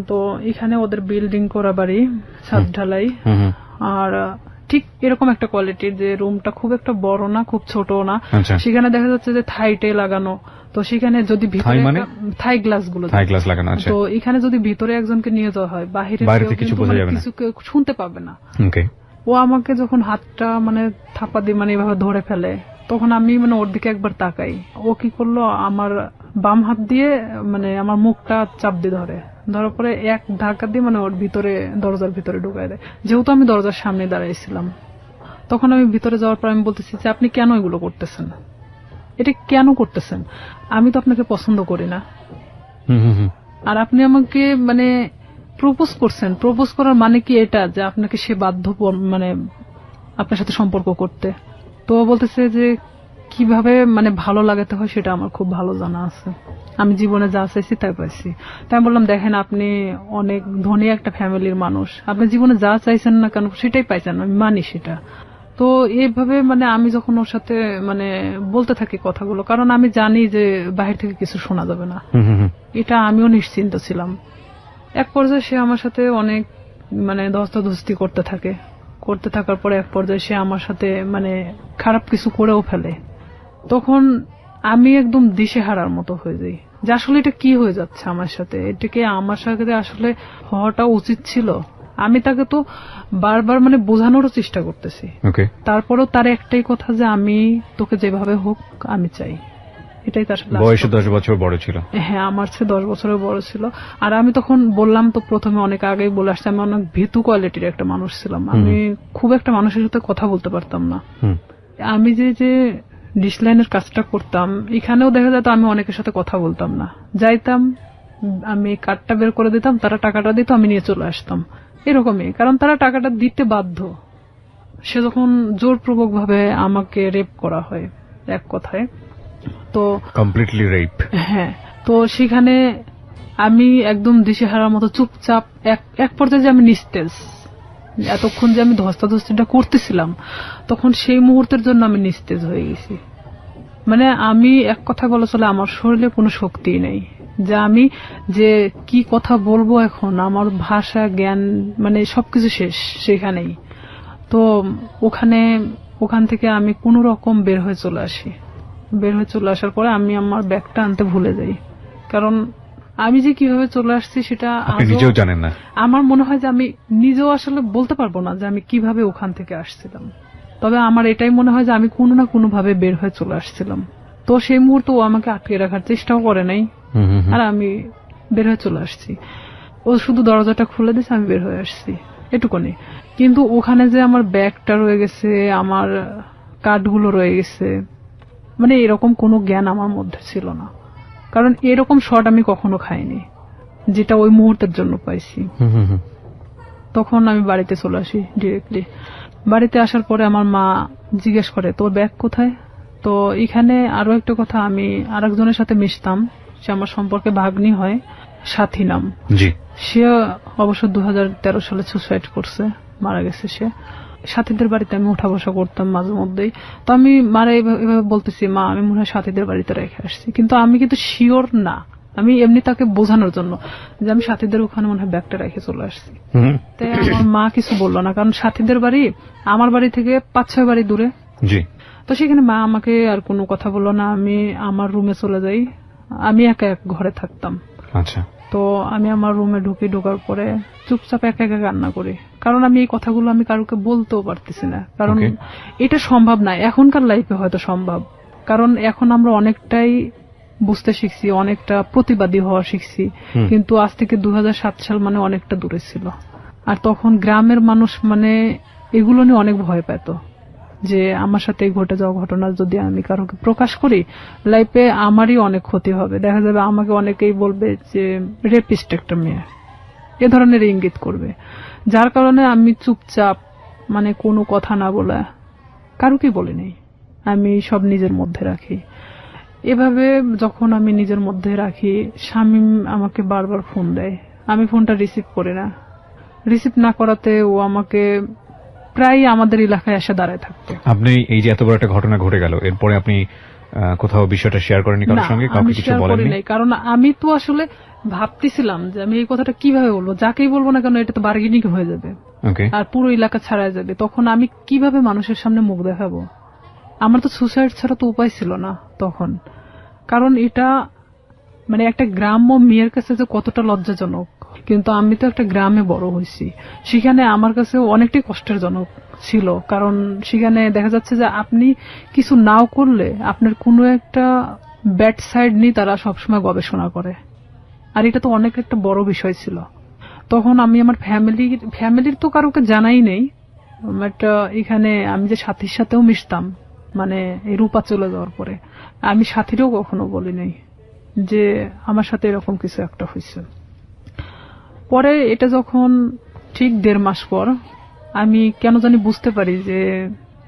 তো এখানে ওদের বিল্ডিং করা বাড়ি, ছাদ ঢালাই, আর ঠিক এরকম একটা কোয়ালিটির যে রুমটা খুব একটা বড় না খুব ছোট না। সেখানে দেখা যাচ্ছে যে থাইটে লাগানো। তো সেখানে যদি ভিতরে থাই গ্লাস গুলো লাগানো, তো এখানে যদি ভিতরে একজনকে নিয়ে যাওয়া হয়, বাহিরে কিছু শুনতে পাবে না। ও আমাকে যখন হাতটা মানে থাপ্পা দিয়ে মানে এভাবে ধরে ফেলে, তখন আমি মানে ওর দিকে একবার তাকাই। ও কি করলো, আমার বাম হাত দিয়ে মানে আমার মুখটা চাপ দিয়ে ধরার পরে এক ধাক্কা দিয়ে মানে ওর ভিতরে দরজার ভিতরে ঢুকায় দেয়। যেহেতু আমি দরজার সামনে দাঁড়াইছিলাম, তখন আমি ভিতরে যাওয়ার পর আমি বলতেছি যে আপনি কেন এগুলো করতেছেন, এটা কেন করতেছেন? আমি তো আপনাকে পছন্দ করি না, আর আপনি আমাকে মানে প্রপোজ করছেন। প্রপোজ করার মানে কি এটা যে আপনাকে সে বাধ্য মানে আপনার সাথে সম্পর্ক করতে? তো বলতেছে যে কিভাবে মানে ভালো লাগাতে হয় সেটা আমার খুব ভালো জানা আছে, আমি জীবনে যা চাইছি তাই পাইছি। তাই আমি বললাম, দেখেন আপনি অনেক ধনী একটা ফ্যামিলির মানুষ, আপনি জীবনে যা চাইছেন না কেন সেটাই পাইছেন, আমি মানি সেটা। তো এইভাবে মানে আমি যখন ওর সাথে মানে বলতে থাকি কথাগুলো, কারণ আমি জানি যে বাহির থেকে কিছু শোনা যাবে না, এটা আমিও নিশ্চিন্ত ছিলাম। এক পর্যায়ে সে আমার সাথে অনেক মানে ধস্তাধস্তি করতে থাকার পরে এক পর্যায়ে সে আমার সাথে মানে খারাপ কিছু করেও ফেলে। তখন আমি একদম দিশেহারার মতো হয়ে যাই যে আসলে এটা কি হয়ে যাচ্ছে আমার সাথে, এটাকে আমার সাথে আসলে হওয়াটা উচিত ছিল। আমি তাকে তো বারবার মানে বোঝানোরও চেষ্টা করতেছি, তারপরেও তার একটাই কথা যে আমি তোকে যেভাবে হোক আমি চাই, এটাই তার সাথে। বয়সে 10 বছর বড় ছিল। হ্যাঁ, আমার চেয়ে 10 বছরের বড় ছিল। আর আমি তখন বললাম তো প্রথমে অনেক আগেই বলে আসছি, আমি অনেক ভীতু কোয়ালিটির একটা মানুষ ছিলাম, আমি খুব একটা মানুষের সাথে কথা বলতে পারতাম না। আমি যে ডিসলাইনের কাজটা করতাম, এখানেও দেখা যেত আমি অনেকের সাথে কথা বলতাম না, যাইতাম আমি কার্ডটা বের করে দিতাম, তারা টাকাটা দিত, আমি নিয়ে চলে আসতাম, এরকমই। কারণ তারা টাকাটা দিতে বাধ্য। সে যখন জোরপূর্বক ভাবে আমাকে রেপ করা হয় এক কথায়, তো কমপ্লিটলি রেপ। হ্যাঁ, তো সেখানে আমি একদম দিশেহারার মতো চুপচাপ, এক পর্যায়ে যে আমি নিস্তেজ, এতক্ষণ যে আমি ধস্তাধস্তিটা করতেছিলাম তখন সেই মুহূর্তের জন্য আমি নিস্তেজ হয়ে গেছি। মানে আমি এক কথা বলা চলে আমার শরীরে কোনো শক্তি নেই, যে আমি যে কি কথা বলবো এখন, আমার ভাষা জ্ঞান মানে সবকিছু শেষ সেখানেই। তো ওখান থেকে আমি কোনো রকম বের হয়ে চলে আসি। বের হয়ে চলে আসার পরে আমি আমার ব্যাগটা আনতে ভুলে যাই, কারণ আমি যে কিভাবে চলে আসছি সেটা নিজেও জানেন না। আমার মনে হয় যে আমি নিজেও আসলে বলতে পারবো না যে আমি কিভাবে ওখান থেকে আসছিলাম, তবে আমার এটাই মনে হয় যে আমি কোনো না কোনো ভাবে বের হয়ে চলে আসছিলাম। তো সেই মুহূর্তে ও আমাকে আটকে রাখার চেষ্টাও করে নাই, আর আমি বের হয়ে চলে আসছি। ও শুধু দরজাটা খুলে দিয়েছে, আমি বের হয়ে আসছি, এটুকুনি। কিন্তু ওখানে যে আমার ব্যাগটা রয়ে গেছে, আমার কার্ডগুলো রয়ে গেছে, মানে এরকম কোনো জ্ঞান আমার মধ্যে ছিল না, কারণ এরকম শট আমি কখনো খাইনি যেটা ওই মুহূর্তের জন্য পাইছি। তখন আমি বাড়িতে চলে আসি ডিরেক্টলি। বাড়িতে আসার পরে আমার মা জিজ্ঞেস করে তোর ব্যাগ কোথায়। তো এখানে আরো একটা কথা, আমি আরেকজনের সাথে মিশতাম, সে আমার সম্পর্কে ভাগ্নি হয়, সাথী নাম। সে অবশ্য 2013 সালে সুসাইড করছে, মারা গেছে সে। সাথীদের বাড়িতে আমি উঠা বসা করতাম মাঝে মধ্যেই। তো আমি মারা এভাবে বলতেছি, মা আমি মনে হয় সাথীদের বাড়িতে রেখে আসছি, কিন্তু আমি কিন্তু শিওর না, আমি এমনি তাকে বোঝানোর জন্য যে আমি সাথীদের ওখানে মনে হয় ব্যাগটা রেখে চলে আসছি। তাই আমার মা কিছু বললো না, কারণ সাথীদের বাড়ি আমার বাড়ি থেকে 5-6 বাড়ি দূরে। তো সেখানে মা আমাকে আর কোনো কথা বললো না, আমি আমার রুমে চলে যাই। আমি একা এক ঘরে থাকতাম। আচ্ছা। তো আমি আমার রুমে ঢোকার পরে চুপচাপ একা একা কান্না করি, কারণ আমি এই কথাগুলো আমি কারোকে বলতেও পারতেছি না, কারণ এটা সম্ভব না। এখনকার লাইফে হয়তো সম্ভব, কারণ এখন আমরা অনেকটাই বুঝতে শিখছি, অনেকটা প্রতিবাদী হওয়া শিখছি, কিন্তু আজ থেকে 2007 সাল মানে অনেকটা দূরে ছিল। আর তখন গ্রামের মানুষ মানে এগুলো নিয়ে অনেক ভয় পেত, যে আমার সাথে ঘটে যাওয়া ঘটনা যদি আমি কারোকে প্রকাশ করি, লাইফে আমারই অনেক ক্ষতি হবে। দেখা যাবে আমাকে অনেকেই বলবে যে রেপিস্ট একটা মেয়ে, এ ধরনের ইঙ্গিত করবে। যার কারণে আমি চুপচাপ মানে কোনো কথা না বলে কারোকেই বলিনি, আমি সব নিজের মধ্যে রাখি। এভাবে যখন আমি নিজের মধ্যে রাখি, শামীম আমাকে বারবার ফোন দেয়, আমি ফোনটা রিসিভ করি না। রিসিভ না করাতে ও আমাকে প্রায় আমাদের এলাকায় এসে দাঁড়ায় থাকতো। আপনি এই যে এত বড় একটা ঘটনা ঘটে গেল, এরপরে আপনি কোথাও বিষয়টা শেয়ার করেননি কারোর সঙ্গে? কাউকে কিছু বলেননি? কারণ আমি তো আসলে ভাবতেছিলাম যে আমি এই কথাটা কিভাবে বলবো, যাকেই বলবো না কেন এটা তো বার্গেনিং হয়ে যাবে আর পুরো এলাকা ছাড়াই যাবে। তখন আমি কিভাবে মানুষের সামনে মুখ দেখাবো? আমার তো সুসাইড ছাড়া তো উপায় ছিল না তখন, কারণ এটা মানে একটা গ্রাম্য মেয়ের কাছে যে কতটা লজ্জাজনক। কিন্তু আমি তো একটা গ্রামে বড় হয়েছি, সেখানে আমার কাছে অনেকটাই কষ্টের জনক ছিল, কারণ সেখানে দেখা যাচ্ছে যে আপনি কিছু নাও করলে আপনার কোনো একটা ব্যাড সাইড নিয়ে তারা সবসময় গবেষণা করে, আর এটা তো অনেক একটা বড় বিষয় ছিল। তখন আমি আমার ফ্যামিলির তো কারোকে জানাই নেই, বাট এখানে আমি যে সাথীর সাথেও মিশতাম, মানে এই রূপা চলে যাওয়ার পরে আমি সাথীরও কখনো বলি নাই যে আমার সাথে এরকম কিছু একটা হয়েছে। পরে এটা যখন ঠিক 1.5 মাস পর আমি কেন জানি বুঝতে পারি যে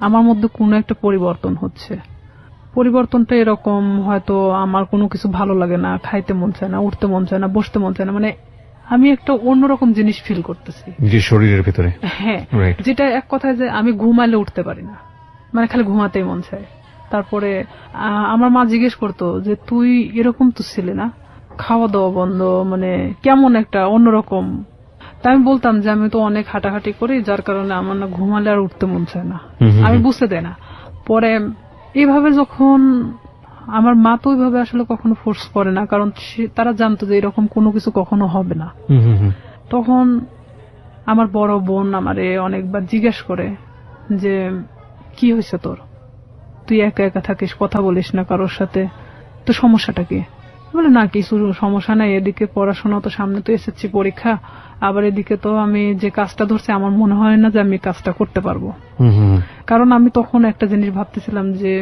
আমার মধ্যে কোনো একটা পরিবর্তন হচ্ছে। পরিবর্তনটা এরকম, হয়তো আমার কোনো কিছু ভালো লাগে না, খাইতে মন চায় না, উঠতে মন চায় না, বসতে মন চায় না, মানে আমি একটা অন্যরকম জিনিস ফিল করতেছি যে শরীরের ভিতরে। হ্যাঁ, যেটা এক কথায় যে আমি ঘুমাইলে উঠতে পারি না, মানে খালি ঘুমাতেই মন চায়। তারপরে আমার মা জিজ্ঞেস করতো যে তুই এরকম তো ছিলি না, খাওয়া দাওয়া বন্ধ, মানে কেমন একটা অন্যরকম। তাই আমি বলতাম যে আমি তো অনেক হাঁটাহাঁটি করি, যার কারণে আমার না ঘুমালে আর উঠতে মন চায় না, আমি বুঝতে দেয় না। পরে এইভাবে যখন আমার মা তো ওইভাবে আসলে কখনো ফোর্স করে না, কারণ তারা জানতো যে এরকম কোনো কিছু কখনো হবে না। তখন আমার বড় বোন আমারে অনেকবার জিজ্ঞেস করে যে কি হয়েছে তোর, তুই একা একা থাকিস, কথা বলিস না কারোর সাথে, তো সমস্যাটা কি? বলে না কিছু সমস্যা নাই, এদিকে পড়াশোনা তো সামনে, তো এসএসসি পরীক্ষা, আবার এদিকে তো আমি যে কাজটা ধরছি আমার মনে হয় না যে আমি কাজটা করতে পারবো। কারণ আমি তখন একটা জিনিস ভাবতেছিলাম যে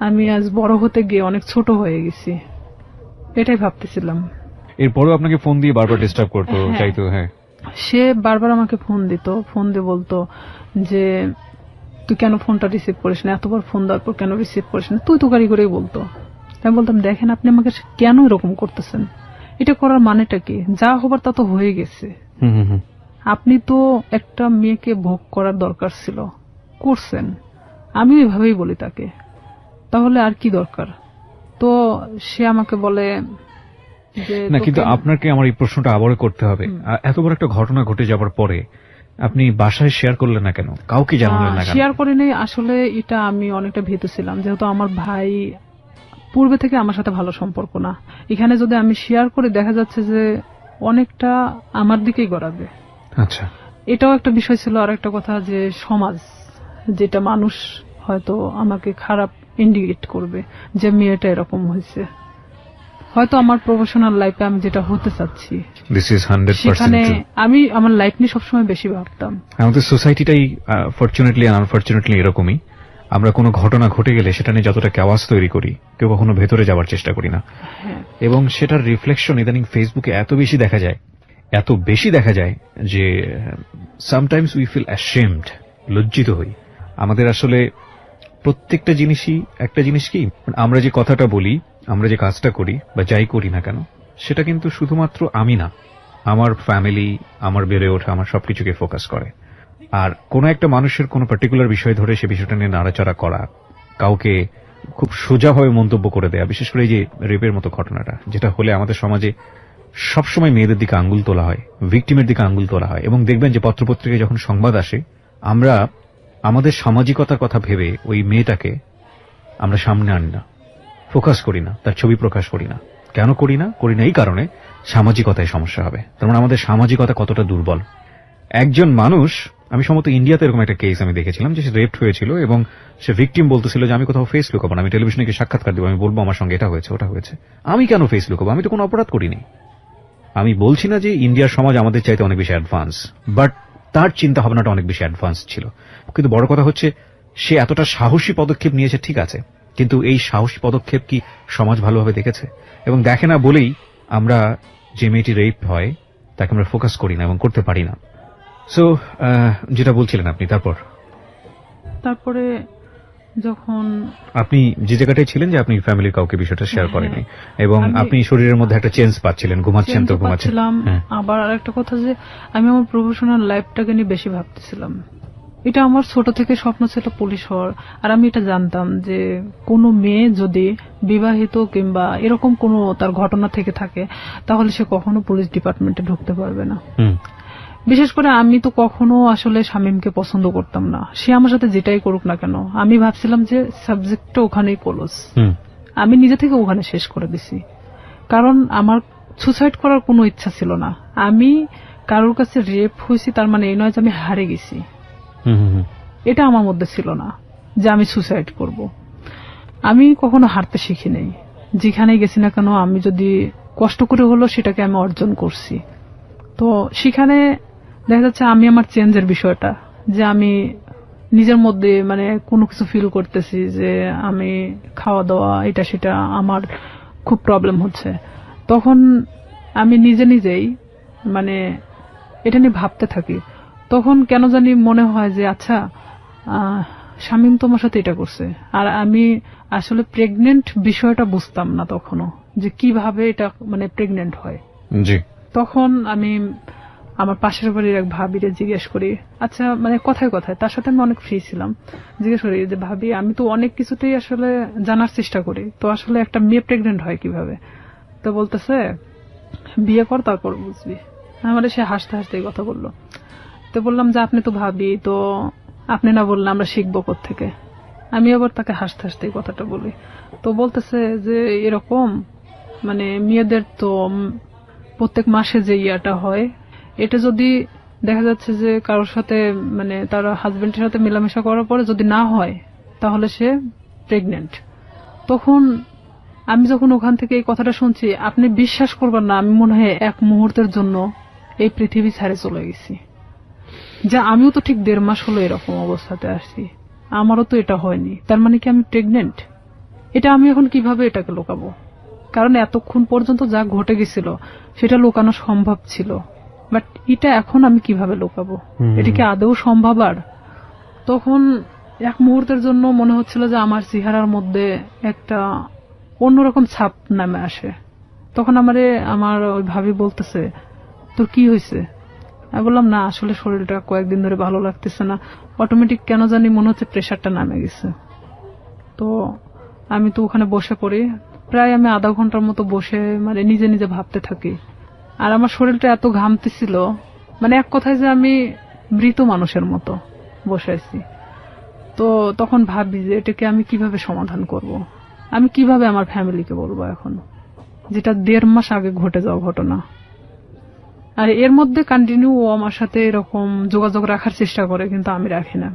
আমি আজ বড় হতে গিয়ে অনেক ছোট হয়ে গেছি, এটাই ভাবতেছিলাম। এরপরও আপনাকে ফোন দিয়ে বারবার ডিস্টার্ব করতো, চাইতো? হ্যাঁ, সে বারবার আমাকে ফোন দিত, ফোন দিয়ে বলতো যে তুই কেন ফোনটা রিসিভ করিস না, এতবার ফোন দেওয়ার পর কেন রিসিভ করিস না, তুই তো গাড়ি করেই বলতো। আমি বলতাম দেখেন আপনি আমাকে কেন এরকম করতেছেন, এটা করার মানেটা কি, যা হবার তা তো হয়ে গেছে, আপনি তো একটা মেয়েকে ভোগ করার দরকার ছিল, করছেন। আমি এভাবেই বলি তাকে, তাহলে আর কি দরকার? তো সে আমাকে বলে যে না, কিন্তু আপনাকে আমার এই প্রশ্নটা আবারও করতে হবে, এত বড় একটা ঘটনা ঘটে যাবার পরে আপনি বাসায় শেয়ার করলেন না কেন, কাউকে জানালেন না কেন? শেয়ার করিনি আসলে, এটা আমি অনেকটা ভীতু ছিলাম, যেহেতু আমার ভাই পূর্বে থেকে আমার সাথে ভালো সম্পর্ক না, এখানে যদি আমি শেয়ার করে দেখা যাচ্ছে যে অনেকটা আমার দিকেই গড়াবে। আচ্ছা, এটাও একটা বিষয় ছিল। আর একটা কথা যে সমাজ, যেটা মানুষ হয়তো আমাকে খারাপ ইন্ডিকেট করবে যে মেয়েটা এরকম হয়েছে, হয়তো আমার প্রফেশনাল লাইফে আমি যেটা হতে চাচ্ছি সেখানে আমি আমার লাইফ নিয়ে সবসময় বেশি ভাবতাম। আমাদের সোসাইটিটাই ফরচুনেটলি আনফরচুনেটলি এরকমই, আমরা কোনো ঘটনা ঘটে গেলে সেটা নিয়ে যতটা কেওয়াস তৈরি করি, কেউ কখনো ভেতরে যাওয়ার চেষ্টা করি না। এবং সেটার রিফ্লেকশন ইদানিং ফেসবুকে এত বেশি দেখা যায় যে সামটাইমস উই ফিল অ্যাশেমড, লজ্জিত হই। আমাদের আসলে প্রত্যেকটা জিনিসই একটা জিনিস কি, আমরা যে কথাটা বলি, আমরা যে কাজটা করি বা যাই করি না কেন, সেটা কিন্তু শুধুমাত্র আমি না, আমার ফ্যামিলি, আমার বেড়ে ওঠা, আমার সবকিছুকে ফোকাস করে। আর কোনো একটা মানুষের কোনো পার্টিকুলার বিষয় ধরে সে বিষয়টা নিয়ে নাড়াচাড়া করা, কাউকে খুব সোজাভাবে মন্তব্য করে দেয়া, বিশেষ করে এই যে রেপের মতো ঘটনাটা, যেটা হলে আমাদের সমাজে সবসময় মেয়েদের দিকে আঙ্গুল তোলা হয়, ভিকটিমের দিকে আঙ্গুল তোলা হয়। এবং দেখবেন যে পত্রপত্রিকায় যখন সংবাদ আসে, আমরা আমাদের সামাজিকতার কথা ভেবে ওই মেয়েটাকে আমরা সামনে আনি না, ফোকাস করি না, তার ছবি প্রকাশ করি না। কেন করি না এই কারণে সামাজিকতায় সমস্যা হবে। তার মানে আমাদের সামাজিকতা কতটা দুর্বল। একজন মানুষ, আমি সম্ভবত ইন্ডিয়াতে এরকম একটা কেস আমি দেখেছিলাম যে সে রেপড হয়েছিল এবং সে ভিকটিম বলতেছিল যে আমি কোথাও ফেস লুকাবো না, আমি টেলিভিশনে গিয়ে সাক্ষাৎকার দেবো, আমি বলবো আমার সঙ্গে এটা হয়েছে ওটা হয়েছে। আমি কেন ফেস লুকাবো, আমি তো কোনো অপরাধ করিনি। আমি বলছি না যে ইন্ডিয়ার সমাজ আমাদের চাইতে অনেক বেশি অ্যাডভান্স, বাট তার চিন্তা ভাবনাটা অনেক বেশি অ্যাডভান্স ছিল। কিন্তু বড় কথা হচ্ছে সে এতটা সাহসী পদক্ষেপ নিয়েছে, ঠিক আছে, কিন্তু এই সাহসী পদক্ষেপ কি সমাজ ভালোভাবে দেখেছে এবং দেখে না বলেই আমরা যে মেয়েটি রেপ হয় তাকে আমরা ফোকাস করি না এবং করতে পারি না। সো যেটা বলছিলেন আপনি, তারপরে যখন আপনি যে জায়গাটায় ছিলেন যে আপনি ফ্যামিলির কাউকে বিষয়টা শেয়ার করেনি এবং আপনি শরীরের মধ্যে একটা চেঞ্জ পাচ্ছিলেন, ঘুমাচ্ছেন তো ঘুমাচ্ছিলাম। আবার আরেকটা কথা যে আমি আমার প্রফেশনাল লাইফটাকে নিয়ে বেশি ভাবতেছিলাম। এটা আমার ছোট থেকে স্বপ্ন ছিল পুলিশ হওয়ার, আর আমি এটা জানতাম যে কোনো মেয়ে যদি বিবাহিত কিংবা এরকম কোনো তার ঘটনা থেকে থাকে তাহলে সে কখনো পুলিশ ডিপার্টমেন্টে ঢুকতে পারবে না। বিশেষ করে আমি তো কখনো আসলে শামীমকে পছন্দ করতাম না, সে আমার সাথে যেটাই করুক না কেন। আমি ভাবছিলাম যে সাবজেক্টটা ওখানেই ক্লোজ, আমি নিজে থেকে ওখানে শেষ করে দিছি, কারণ আমার সুসাইড করার কোনো ইচ্ছা ছিল না। আমি কারোর কাছে রেপ হয়েছি তার মানে এই নয় যে আমি হারে গেছি, এটা আমার মধ্যে ছিল না যে আমি সুসাইড করব। আমি কখনো হারতে শিখি নাই, যেখানে গেছি না কেন আমি যদি কষ্ট করে হলো সেটাকে আমি অর্জন করছি। তো সেখানে দেখা যাচ্ছে আমি আমার চেঞ্জের বিষয়টা, যে আমি নিজের মধ্যে মানে কোনো কিছু ফিল করতেছি যে আমি খাওয়া দাওয়া এটা সেটা আমার খুব প্রবলেম হচ্ছে, তখন আমি নিজেই মানে এটা নিয়ে ভাবতে থাকি। তখন কেন জানি মনে হয় যে আচ্ছা শামীম তোমার সাথে এটা করছে, আর আমি আসলে প্রেগনেন্ট বিষয়টা বুঝতাম না তখনও, যে কিভাবে এটা মানে প্রেগনেন্ট হয়। জি। তখন আমি আমার পাশের বাড়ির এক ভাবিরে জিজ্ঞেস করি, আচ্ছা মানে কথায় কথায়, তার সাথে আমি অনেক ফ্রি ছিলাম, জিজ্ঞেস করি যে ভাবি আমি তো অনেক কিছুতেই আসলে জানার চেষ্টা করি, তো আসলে একটা মেয়ে প্রেগনেন্ট হয় কিভাবে? তো বলতেছে বিয়ে কর তারপর বুঝবি। আমাদের সে হাসতে হাসতে এই কথা বললো। তো বললাম যে আপনি তো ভাবি, তো আপনি না বললে আমরা শিখবো কোত্থেকে? আমি আবার তাকে হাসতে হাসতে এই কথাটা বলি। তো বলতেছে যে এরকম মানে মেয়েদের তো প্রত্যেক মাসে যে ইয়াটা হয়, এটা যদি দেখা যাচ্ছে যে কারোর সাথে মানে তার হাজবেন্ডের সাথে মেলামেশা করার পরে যদি না হয় তাহলে সে প্রেগনেন্ট। তখন আমি যখন ওখান থেকে এই কথাটা শুনছি, আপনি বিশ্বাস করবেন না, আমি মনে হয় এক মুহূর্তের জন্য এই পৃথিবী ছেড়ে চলে গেছি। যে আমিও তো ঠিক 1.5 মাস হলো এরকম অবস্থাতে আসছি, আমারও তো এটা হয়নি, তার মানে কি আমি প্রেগনেন্ট? এটা আমি এখন কিভাবে এটাকে লুকাবো? কারণ এতক্ষণ পর্যন্ত যা ঘটে গেছিল সেটা লুকানো সম্ভব ছিল, বাট এটা এখন আমি কিভাবে লুকাবো? এটা কি আদৌ সম্ভব? আর তখন এক মুহূর্তের জন্য মনে হচ্ছিল যে আমার চেহারার মধ্যে একটা অন্যরকম ছাপ নামে আসে। তখন আমার ওই ভাবি বলতেছে তোর কি হয়েছে? আমি বললাম না আসলে শরীরটা কয়েকদিন ধরে ভালো লাগতেছে না, অটোমেটিক কেন জানি মনে হচ্ছে প্রেশারটা নামে গেছে। তো আমি তো ওখানে বসে পড়ি, প্রায় আমি আধা ঘন্টার মতো বসে মানে নিজে নিজে ভাবতে থাকি। আর আমার শরীরটা এত ঘামতেছিল, মানে এক কথায় যে আমি মৃত মানুষের মতো বসে আছি। তো তখন ভাবি যে এটাকে আমি কিভাবে সমাধান করব, আমি কিভাবে আমার ফ্যামিলিকে বলবো এখন, যেটা 1.5 মাস আগে ঘটে যাওয়া ঘটনা। আর এর মধ্যে কন্টিনিউ ও আমার সাথে এরকম যোগাযোগ রাখার চেষ্টা করে, কিন্তু আমি রাখি না।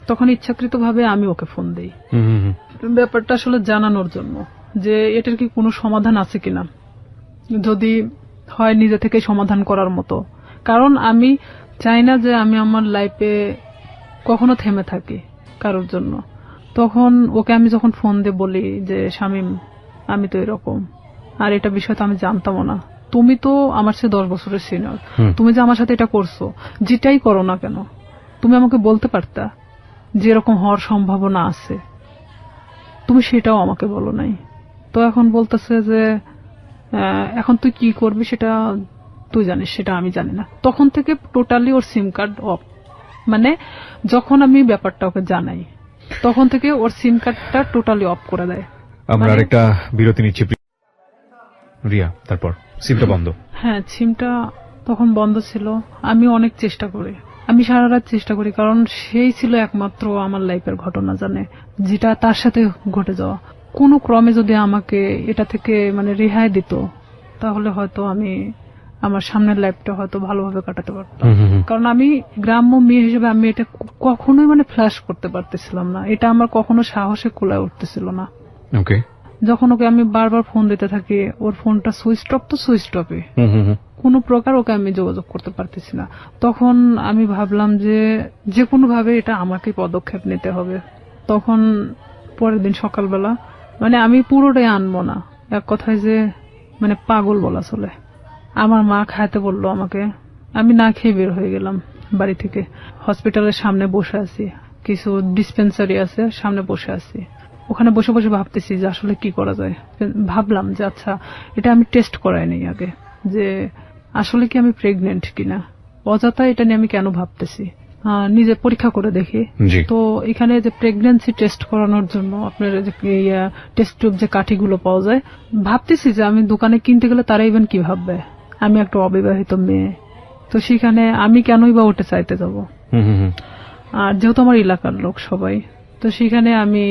তখন ইচ্ছাকৃতভাবে আমি ওকে ফোন দেই ব্যাপারটা আসলে জানানোর জন্য যে এটার কি কোনো সমাধান আছে কিনা, যদি হয় নিজে থেকে সমাধান করার মতো। কারণ আমি চাই না যে আমি আমার লাইফে কখনো থেমে থাকি কারোর জন্য। তখন ওকে আমি যখন ফোন দিয়ে বলি যে শামীম আমি তো এরকম, আর এটা বিষয় তো আমি জানতামও না, তুমি তো আমার চেয়ে 10 বছরের সিনিয়র, তুমি যে আমার সাথে এটা করছো, যেটাই করো না কেন তুমি আমাকে বলতে পারতা যে এরকম হওয়ার সম্ভাবনা আছে, তুমি সেটাও আমাকে বলো নাই। তো এখন বলতেছে যে এখন তুই কি করবি সেটা তুই জানিস, সেটা আমি জানি না। তখন থেকে totally or SIM card of, মানে যখন আমি ব্যাপারটা ওকে জানাই তখন থেকে ওর সিম কার্ডটা টোটালি অফ করে দেয়। আমরা আরেকটা বিরতি নিচ্ছি রিয়া, তারপর সিমটা বন্ধ। হ্যাঁ, সিমটা তখন বন্ধ ছিল। আমি অনেক চেষ্টা করি, আমি সারা রাত চেষ্টা করি, কারণ সেই ছিল একমাত্র আমার লাইফের ঘটনা জানে, যেটা তার সাথে ঘটে যাওয়া। কোনো ক্রমে যদি আমাকে এটা থেকে মানে রেহাই দিত তাহলে হয়তো আমি আমার সামনের লাইফটা হয়তো ভালোভাবে কাটাতে পারতাম। কারণ আমি গ্রাম্য মেয়ে হিসেবে আমি এটা কখনোই মানে ফ্ল্যাশ করতে পারতেছিলাম না, এটা আমার কখনো সাহসে কুলায় উঠতেছিল না। ওকে, যখন ওকে আমি বারবার ফোন দিতে থাকি, ওর ফোনটা সুইচ অফ তো সুইচ অফে, কোনো প্রকার ওকে আমি যোগাযোগ করতে পারতেছি না। তখন আমি ভাবলাম যে কোনো ভাবে এটা আমাকে পদক্ষেপ নিতে হবে। তখন পরের দিন সকালবেলা মানে আমি পুরোটাই আনবো না, এক কথায় যে মানে পাগল বলা চলে, আমার মা খাইতে বললো আমাকে, আমি না খেয়ে বের হয়ে গেলাম বাড়ি থেকে। হসপিটালের সামনে বসে আছি, কিছু ডিসপেন্সারি আছে সামনে বসে আছি, ওখানে বসে বসে ভাবতেছি যে আসলে কি করা যায়। ভাবলাম যে আচ্ছা এটা আমি টেস্ট করাই নেই আগে, যে আসলে কি আমি প্রেগনেন্ট কিনা, অযথা এটা নিয়ে আমি কেন ভাবতেছি, নিজে পরীক্ষা করে দেখি। তো এখানে যে প্রেগন্যান্সি টেস্ট করানোর জন্য আপনার টেস্ট টিউব যে কাঠিগুলো পাওয়া যায়, ভাবতেছি যে আমি দোকানে কিনতে গেলে তারা ইভেন কি ভাববে আমি একটা অবিবাহিত মেয়ে, তো সেখানে আমি কেনই বা ওটা চাইতে যাব। আর যেহেতু আমার এলাকার লোক সবাই, তো সেখানে আমি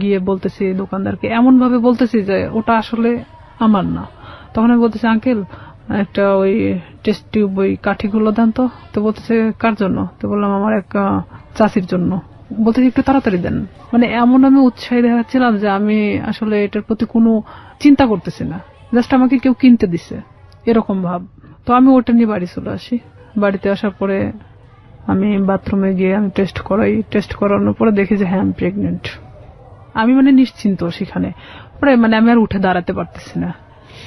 গিয়ে বলতেছি দোকানদারকে, এমন ভাবে বলতেছি যে ওটা আসলে আমার না। তখন আমি বলতেছি আঙ্কেল একটা ওই টেস্ট টিউব ওই কাঠিগুলো দেন তো। তো বলতেছে কার জন্য? তো বললাম আমার এক চাচির জন্য। বলতে একটু তাড়াতাড়ি দেন, মানে এমন আমি উৎসাহী দেখাচ্ছিলাম যে আমি আসলে এটার প্রতি কোনো চিন্তা করতেছি না, জাস্ট আমাকে কেউ কিনতে দিছে এরকম ভাব। তো আমি ওটা নিয়ে বাড়ি চলে আসি। বাড়িতে আসার পরে আমি বাথরুমে গিয়ে আমি টেস্ট করাই, টেস্ট করানোর পরে দেখি যে হ্যাঁ আমি প্রেগনেন্ট। আমি মানে নিশ্চিন্ত সেখানে, পরে মানে আমি আর উঠে দাঁড়াতে পারতেছি না।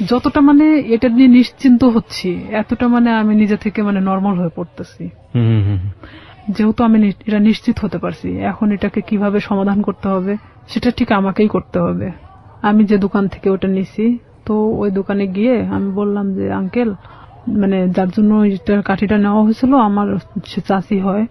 যতটা মানে এটা নিয়ে নিশ্চিন্ত হচ্ছি, এতটা মানে আমি নিজে থেকে মানে নর্মাল হয়ে পড়তেছি। যেহেতু আমি এটা নিশ্চিত হতে পারছি, এখন এটাকে কিভাবে সমাধান করতে হবে সেটা ঠিক আমাকেই করতে হবে। আমি যে দোকান থেকে ওটা নিছি, তো ওই দোকানে গিয়ে আমি বললাম যে আঙ্কেল, মানে যার জন্য কাঠিটা নেওয়া হয়েছিল আমার সে চাচি হয়,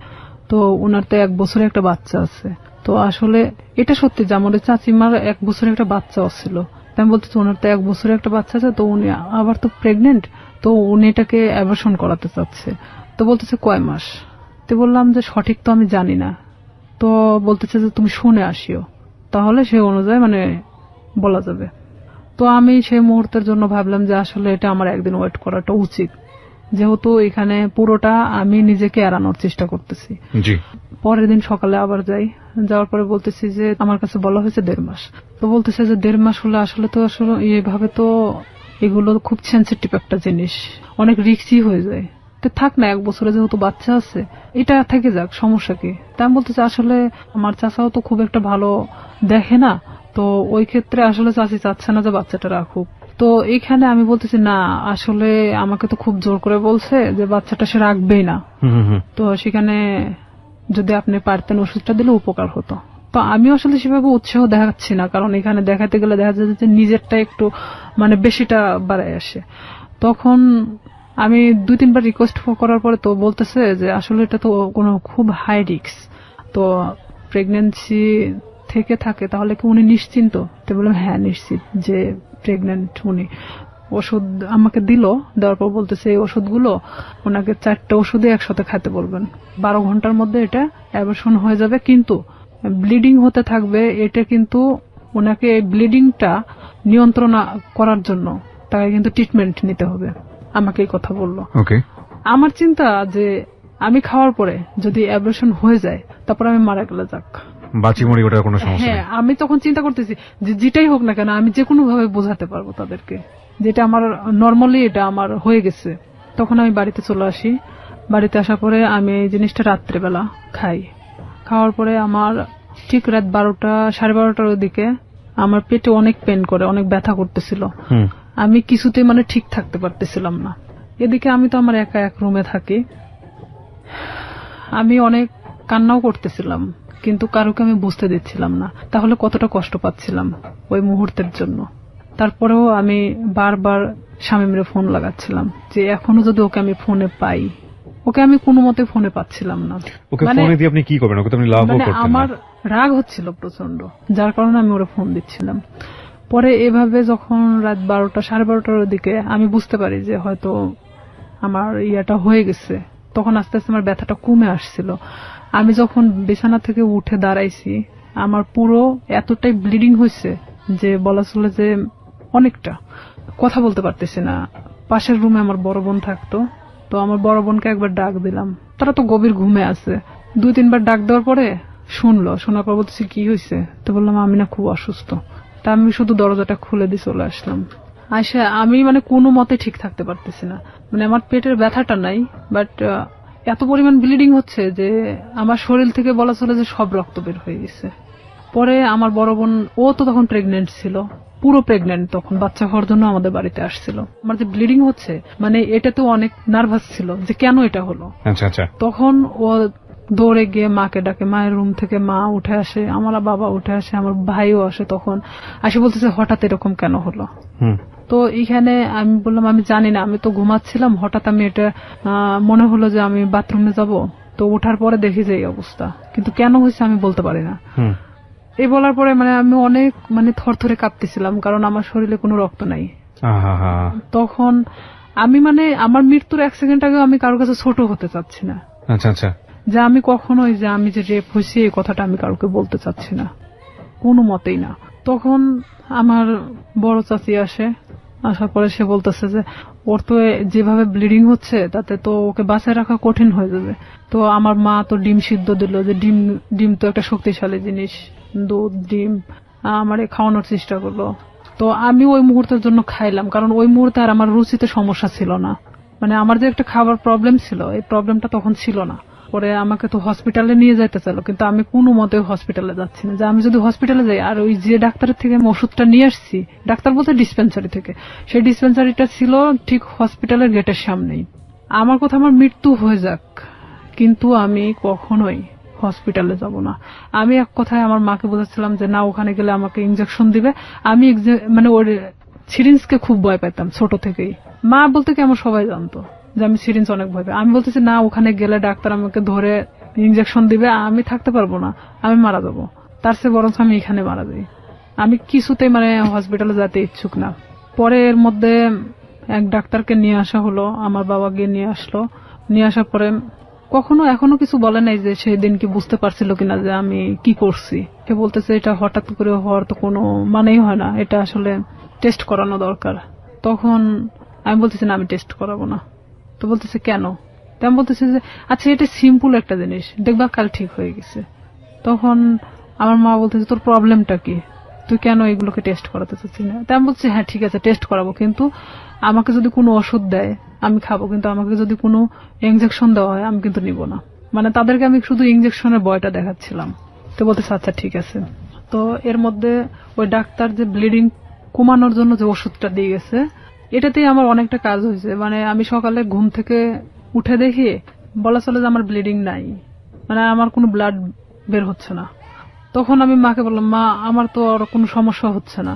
তো ওনার তো 1 বছরের একটা বাচ্চা আছে। তো আসলে এটা সত্যি যে আমাদের চাচিমার 1 বছরের একটা বাচ্চা ছিল। আমি বলতেছি ওনার তো 1 বছরের একটা বাচ্চা আছে, তো উনি আবার তো প্রেগনেন্ট, তো উনি এটাকে অ্যাবর্শন করাতে চাচ্ছে। তো বলতেছে কয় মাস? তো বললাম যে সঠিক তো আমি জানি না। তো বলতেছে যে তুমি শুনে আসিও, তাহলে সে অনুযায়ী মানে বলা যাবে। তো আমি সেই মুহূর্তের জন্য ভাবলাম যে আসলে এটা আমার একদিন ওয়েট করাটা উচিত, যেহেতু এখানে পুরোটা আমি নিজেকে এড়ানোর চেষ্টা করতেছি। পরের দিন সকালে আবার যাই, যাওয়ার পরে বলতেছি যে আমার কাছে বলা হয়েছে 1.5 মাস। তো বলতেছে যে 1.5 মাস হলে আসলে তো আসলে এইভাবে তো এগুলো খুব সেন্সিটিভ একটা জিনিস, অনেক রিস্কি হয়ে যায়। তো থাক না, 1 বছরে যেহেতু বাচ্চা আছে এটা থেকে যাক, সমস্যা কি? তা আমি বলতেছি আসলে আমার চাচাও তো খুব একটা ভালো দেখে না, তো ওই ক্ষেত্রে আসলে চাচি চাচ্ছে না যে বাচ্চাটা রাখুক। তো এখানে আমি বলতেছি না, আসলে আমাকে তো খুব জোর করে বলছে যে বাচ্চাটা সে রাখবেই না, তো সেখানে যদি আপনি পারতেন ওষুধটা দিলে উপকার হতো। তো আমি আসলে সেভাবে উৎসাহ দেখাচ্ছি না, কারণ এখানে দেখাতে গেলে দেখা যায় যে নিজেরটা একটু মানে বেশিটা বাড়ায় আসে। তখন আমি 2-3 বার রিকোয়েস্ট করার পরে তো বলতেছে যে আসলে এটা তো কোনো খুব হাই রিস্ক, তো প্রেগন্যান্সি থেকে থাকে তাহলে কি উনি নিশ্চিন্ত? তো বললাম হ্যাঁ নিশ্চিত যে প্রেগন্যান্ট উনি। ওষুধ আমাকে দিল, দেওয়ার পর বলতেছে এই ওষুধগুলো ওনাকে 4টা ওষুধই একসাথে খেতে বলবেন, 12 ঘন্টার মধ্যে এটা অ্যাবর্শন হয়ে যাবে, কিন্তু ব্লিডিং হতে থাকবে। এটা কিন্তু ওনাকে এই ব্লিডিংটা নিয়ন্ত্রণ করার জন্য তাকে কিন্তু ট্রিটমেন্ট নিতে হবে, আমাকে এই কথা বললো। আমার চিন্তা যে আমি খাওয়ার পরে যদি অ্যাবর্শন হয়ে যায় তারপর আমি মারা গেলে যাক, বাঁচি মরি, ওটা কোনো সমস্যা নেই। হ্যাঁ, আমি তখন চিন্তা করতেছি যে যেটাই হোক না কেন আমি যে কোনো ভাবে বোঝাতে পারবো তাদেরকে যেটা আমার নর্মালি এটা আমার হয়ে গেছে। তখন আমি বাড়িতে চলে আসি। বাড়িতে আসার পরে আমি এই জিনিসটা রাত্রেবেলা খাই। খাওয়ার পরে আমার ঠিক রাত 12টা 12:30টার দিকে আমার পেটে অনেক পেন করে, অনেক ব্যথা করতেছিল। আমি কিছুতে মানে ঠিক থাকতে পারতেছিলাম না। এদিকে আমি তো আমার একা এক রুমে থাকি, আমি অনেক কান্নাও করতেছিলাম, কিন্তু কারোকে আমি বুঝতে দিচ্ছিলাম না তাহলে কতটা কষ্ট পাচ্ছিলাম ওই মুহূর্তের জন্য। তারপরেও আমি বারবার শামীমরে ফোন লাগাচ্ছিলাম যে এখনো যদি ওকে আমি ফোনে পাই। ওকে আমি কোনো মতে ফোনে পাচ্ছিলাম না। ওকে ফোনে দিয়ে আপনি কি করবেন? ওকে তো আপনি লাভও করতেন না। আমার রাগ হচ্ছিল প্রচন্ড, যার কারণে আমি ওরে ফোন দিচ্ছিলাম। পরে এভাবে যখন রাত 12টা 12:30টার দিকে আমি বুঝতে পারি যে হয়তো আমার ইয়াটা হয়ে গেছে, তখন আস্তে আস্তে আমার ব্যথাটা কমে আসছিল। আমি যখন বিছানা থেকে উঠে দাঁড়াইছি আমার পুরো এতটাই ব্লিডিং হয়েছে যে বলা চলে যে অনেকটা, কথা বলতে পারতেছি না। পাশের রুমে আমার বড় বোন থাকতো, তো আমার বড় বোনকে একবার ডাক দিলাম, তারা তো গভীর ঘুমে আছে। 2-3 বার ডাক দেওয়ার পরে শুনলো, শোনার পর বলতেছি কি হয়েছে? তো বললাম আমি না খুব অসুস্থ। তা আমি শুধু দরজাটা খুলে দিয়ে চলে আসলাম। আয়শা, আমি মানে কোনো মতে ঠিক থাকতে পারতেছি না, মানে আমার পেটের ব্যথাটা নাই, বাট এত পরিমাণ ব্লিডিং হচ্ছে যে আমার শরীর থেকে বলা চলে যে সব রক্ত বের হয়ে গেছে। পরে আমার বড় বোন, ও তো তখন প্রেগনেন্ট ছিল, পুরো প্রেগনেন্ট, তখন বাচ্চা হওয়ার জন্য আমাদের বাড়িতে আসছিল। আমার যে ব্লিডিং হচ্ছে মানে এটা তো অনেক নার্ভাস ছিল যে কেন এটা হলো। তখন ও দৌড়ে গিয়ে মাকে ডাকে, মায়ের রুম থেকে মা উঠে আসে, আমার বাবা উঠে আসে, আমার ভাইও আসে। তখন আসে বলতেছে হঠাৎ এরকম কেন হলো। তো এইখানে আমি বললাম আমি জানি না, আমি তো ঘুমাচ্ছিলাম, হঠাৎ আমি এটা মনে হলো যে আমি বাথরুমে যাব, তো ওঠার পরে দেখি যে এই অবস্থা, কিন্তু কেন হয়েছে আমি বলতে পারি না। এই বলার পরে মানে আমি অনেক মানে থরথরে কাঁপতেছিলাম, কারণ আমার শরীরে কোনো রক্ত নাই। তখন আমি মানে আমার মৃত্যুর 1 সেকেন্ড আগে আমি কারোর কাছে ছোট হতে চাচ্ছি না। যে আমি কখনোই যে আমি যে রেপ হয়েছি এই কথাটা আমি কাউকে বলতে চাচ্ছি না, কোনো মতেই না। তখন আমার বড় চাচি আসে, আসার পরে সে বলতেছে যে ওর তো যেভাবে ব্লিডিং হচ্ছে তাতে তো ওকে বাঁচায় রাখা কঠিন হয়ে যাবে। তো আমার মা তো ডিম সিদ্ধ দিল, যে ডিম তো একটা শক্তিশালী জিনিস, দুধ ডিম আমারে খাওয়ানোর চেষ্টা করলো। তো আমি ওই মুহূর্তের জন্য খাইলাম, কারণ ওই মুহূর্তে আর আমার রুচিতে সমস্যা ছিল না, মানে আমার যে একটা খাবার প্রবলেম ছিল এই প্রবলেমটা তখন ছিল না। পরে আমাকে তো হসপিটালে নিয়ে যাইতে চাইলো, কিন্তু আমি কোনো মতে হসপিটালে যাচ্ছি না, যে আমি যদি হসপিটালে যাই আর ওই যে ডাক্তারের থেকে আমি ওষুধটা নিয়ে আসছি, ডাক্তার বলতে ডিসপেন্সারি থেকে, সেই ডিসপেন্সারিটা ছিল ঠিক হসপিটালের গেটের সামনেই। আমার কথা আমার মৃত্যু হয়ে যাক, কিন্তু আমি কখনোই হসপিটালে যাব না। আমি এক কথায় আমার মাকে বোঝাচ্ছিলাম যে না, ওখানে গেলে আমাকে ইনজেকশন দিবে। আমি মানে ওর সিরিঞ্জকে খুব ভয় পেতাম ছোট থেকেই। মা বলতে কি আমার সবাই জানতো যে আমি সিরিঞ্জ অনেক ভয় পাই। আমি বলতেছি না, ওখানে গেলে ডাক্তার আমাকে ধরে ইনজেকশন দিবে, আমি থাকতে পারবো না, আমি মারা যাবো, তার চেয়ে বরঞ্চ আমি এখানে মারা যাই। আমি কিছুতেই মানে হসপিটালে যেতে ইচ্ছুক না। পরে এর মধ্যে এক ডাক্তারকে নিয়ে আসা হলো, আমার বাবা গিয়ে নিয়ে আসলো। নিয়ে আসার পরে এখনো কিছু বলে নাই যে সেই দিন কি বুঝতে পারছিল কিনা যে আমি কি করছি। সে বলতেছে এটা হঠাৎ করে হওয়ার তো কোনো মানেই হয় না, এটা আসলে টেস্ট করানো দরকার। তখন আমি বলতেছি না, আমি টেস্ট করাবো না। তো বলতেছে কেন? তেমন বলতেছে যে আচ্ছা এটা সিম্পল একটা জিনিস, দেখবা কাল ঠিক হয়ে গেছে। তখন আমার মা বলতেছে তোর প্রবলেমটা কি, তুই কেন এগুলোকে টেস্ট করাতে চাচ্ছিস না? তেমন বলছে হ্যাঁ ঠিক আছে টেস্ট করাবো, কিন্তু আমাকে যদি কোনো ওষুধ দেয় আমি খাবো, কিন্তু আমাকে যদি কোনো ইনজেকশন দেওয়া হয় আমি কিন্তু নিব না। মানে তাদেরকে আমি শুধু ইনজেকশনের ভয়টা দেখাচ্ছিলাম। তো বলতেছে আচ্ছা ঠিক আছে। তো এর মধ্যে ওই ডাক্তার যে ব্লিডিং কমানোর জন্য যে ওষুধটা দিয়ে গেছে, এটাতেই আমার অনেকটা কাজ হয়েছে। মানে আমি সকালে ঘুম থেকে উঠে দেখি বলা চলে যে আমার ব্লিডিং নাই, মানে আমার কোনো ব্লাড বের হচ্ছে না। তখন আমি মাকে বললাম, মা আমার তো আর কোনো সমস্যা হচ্ছে না,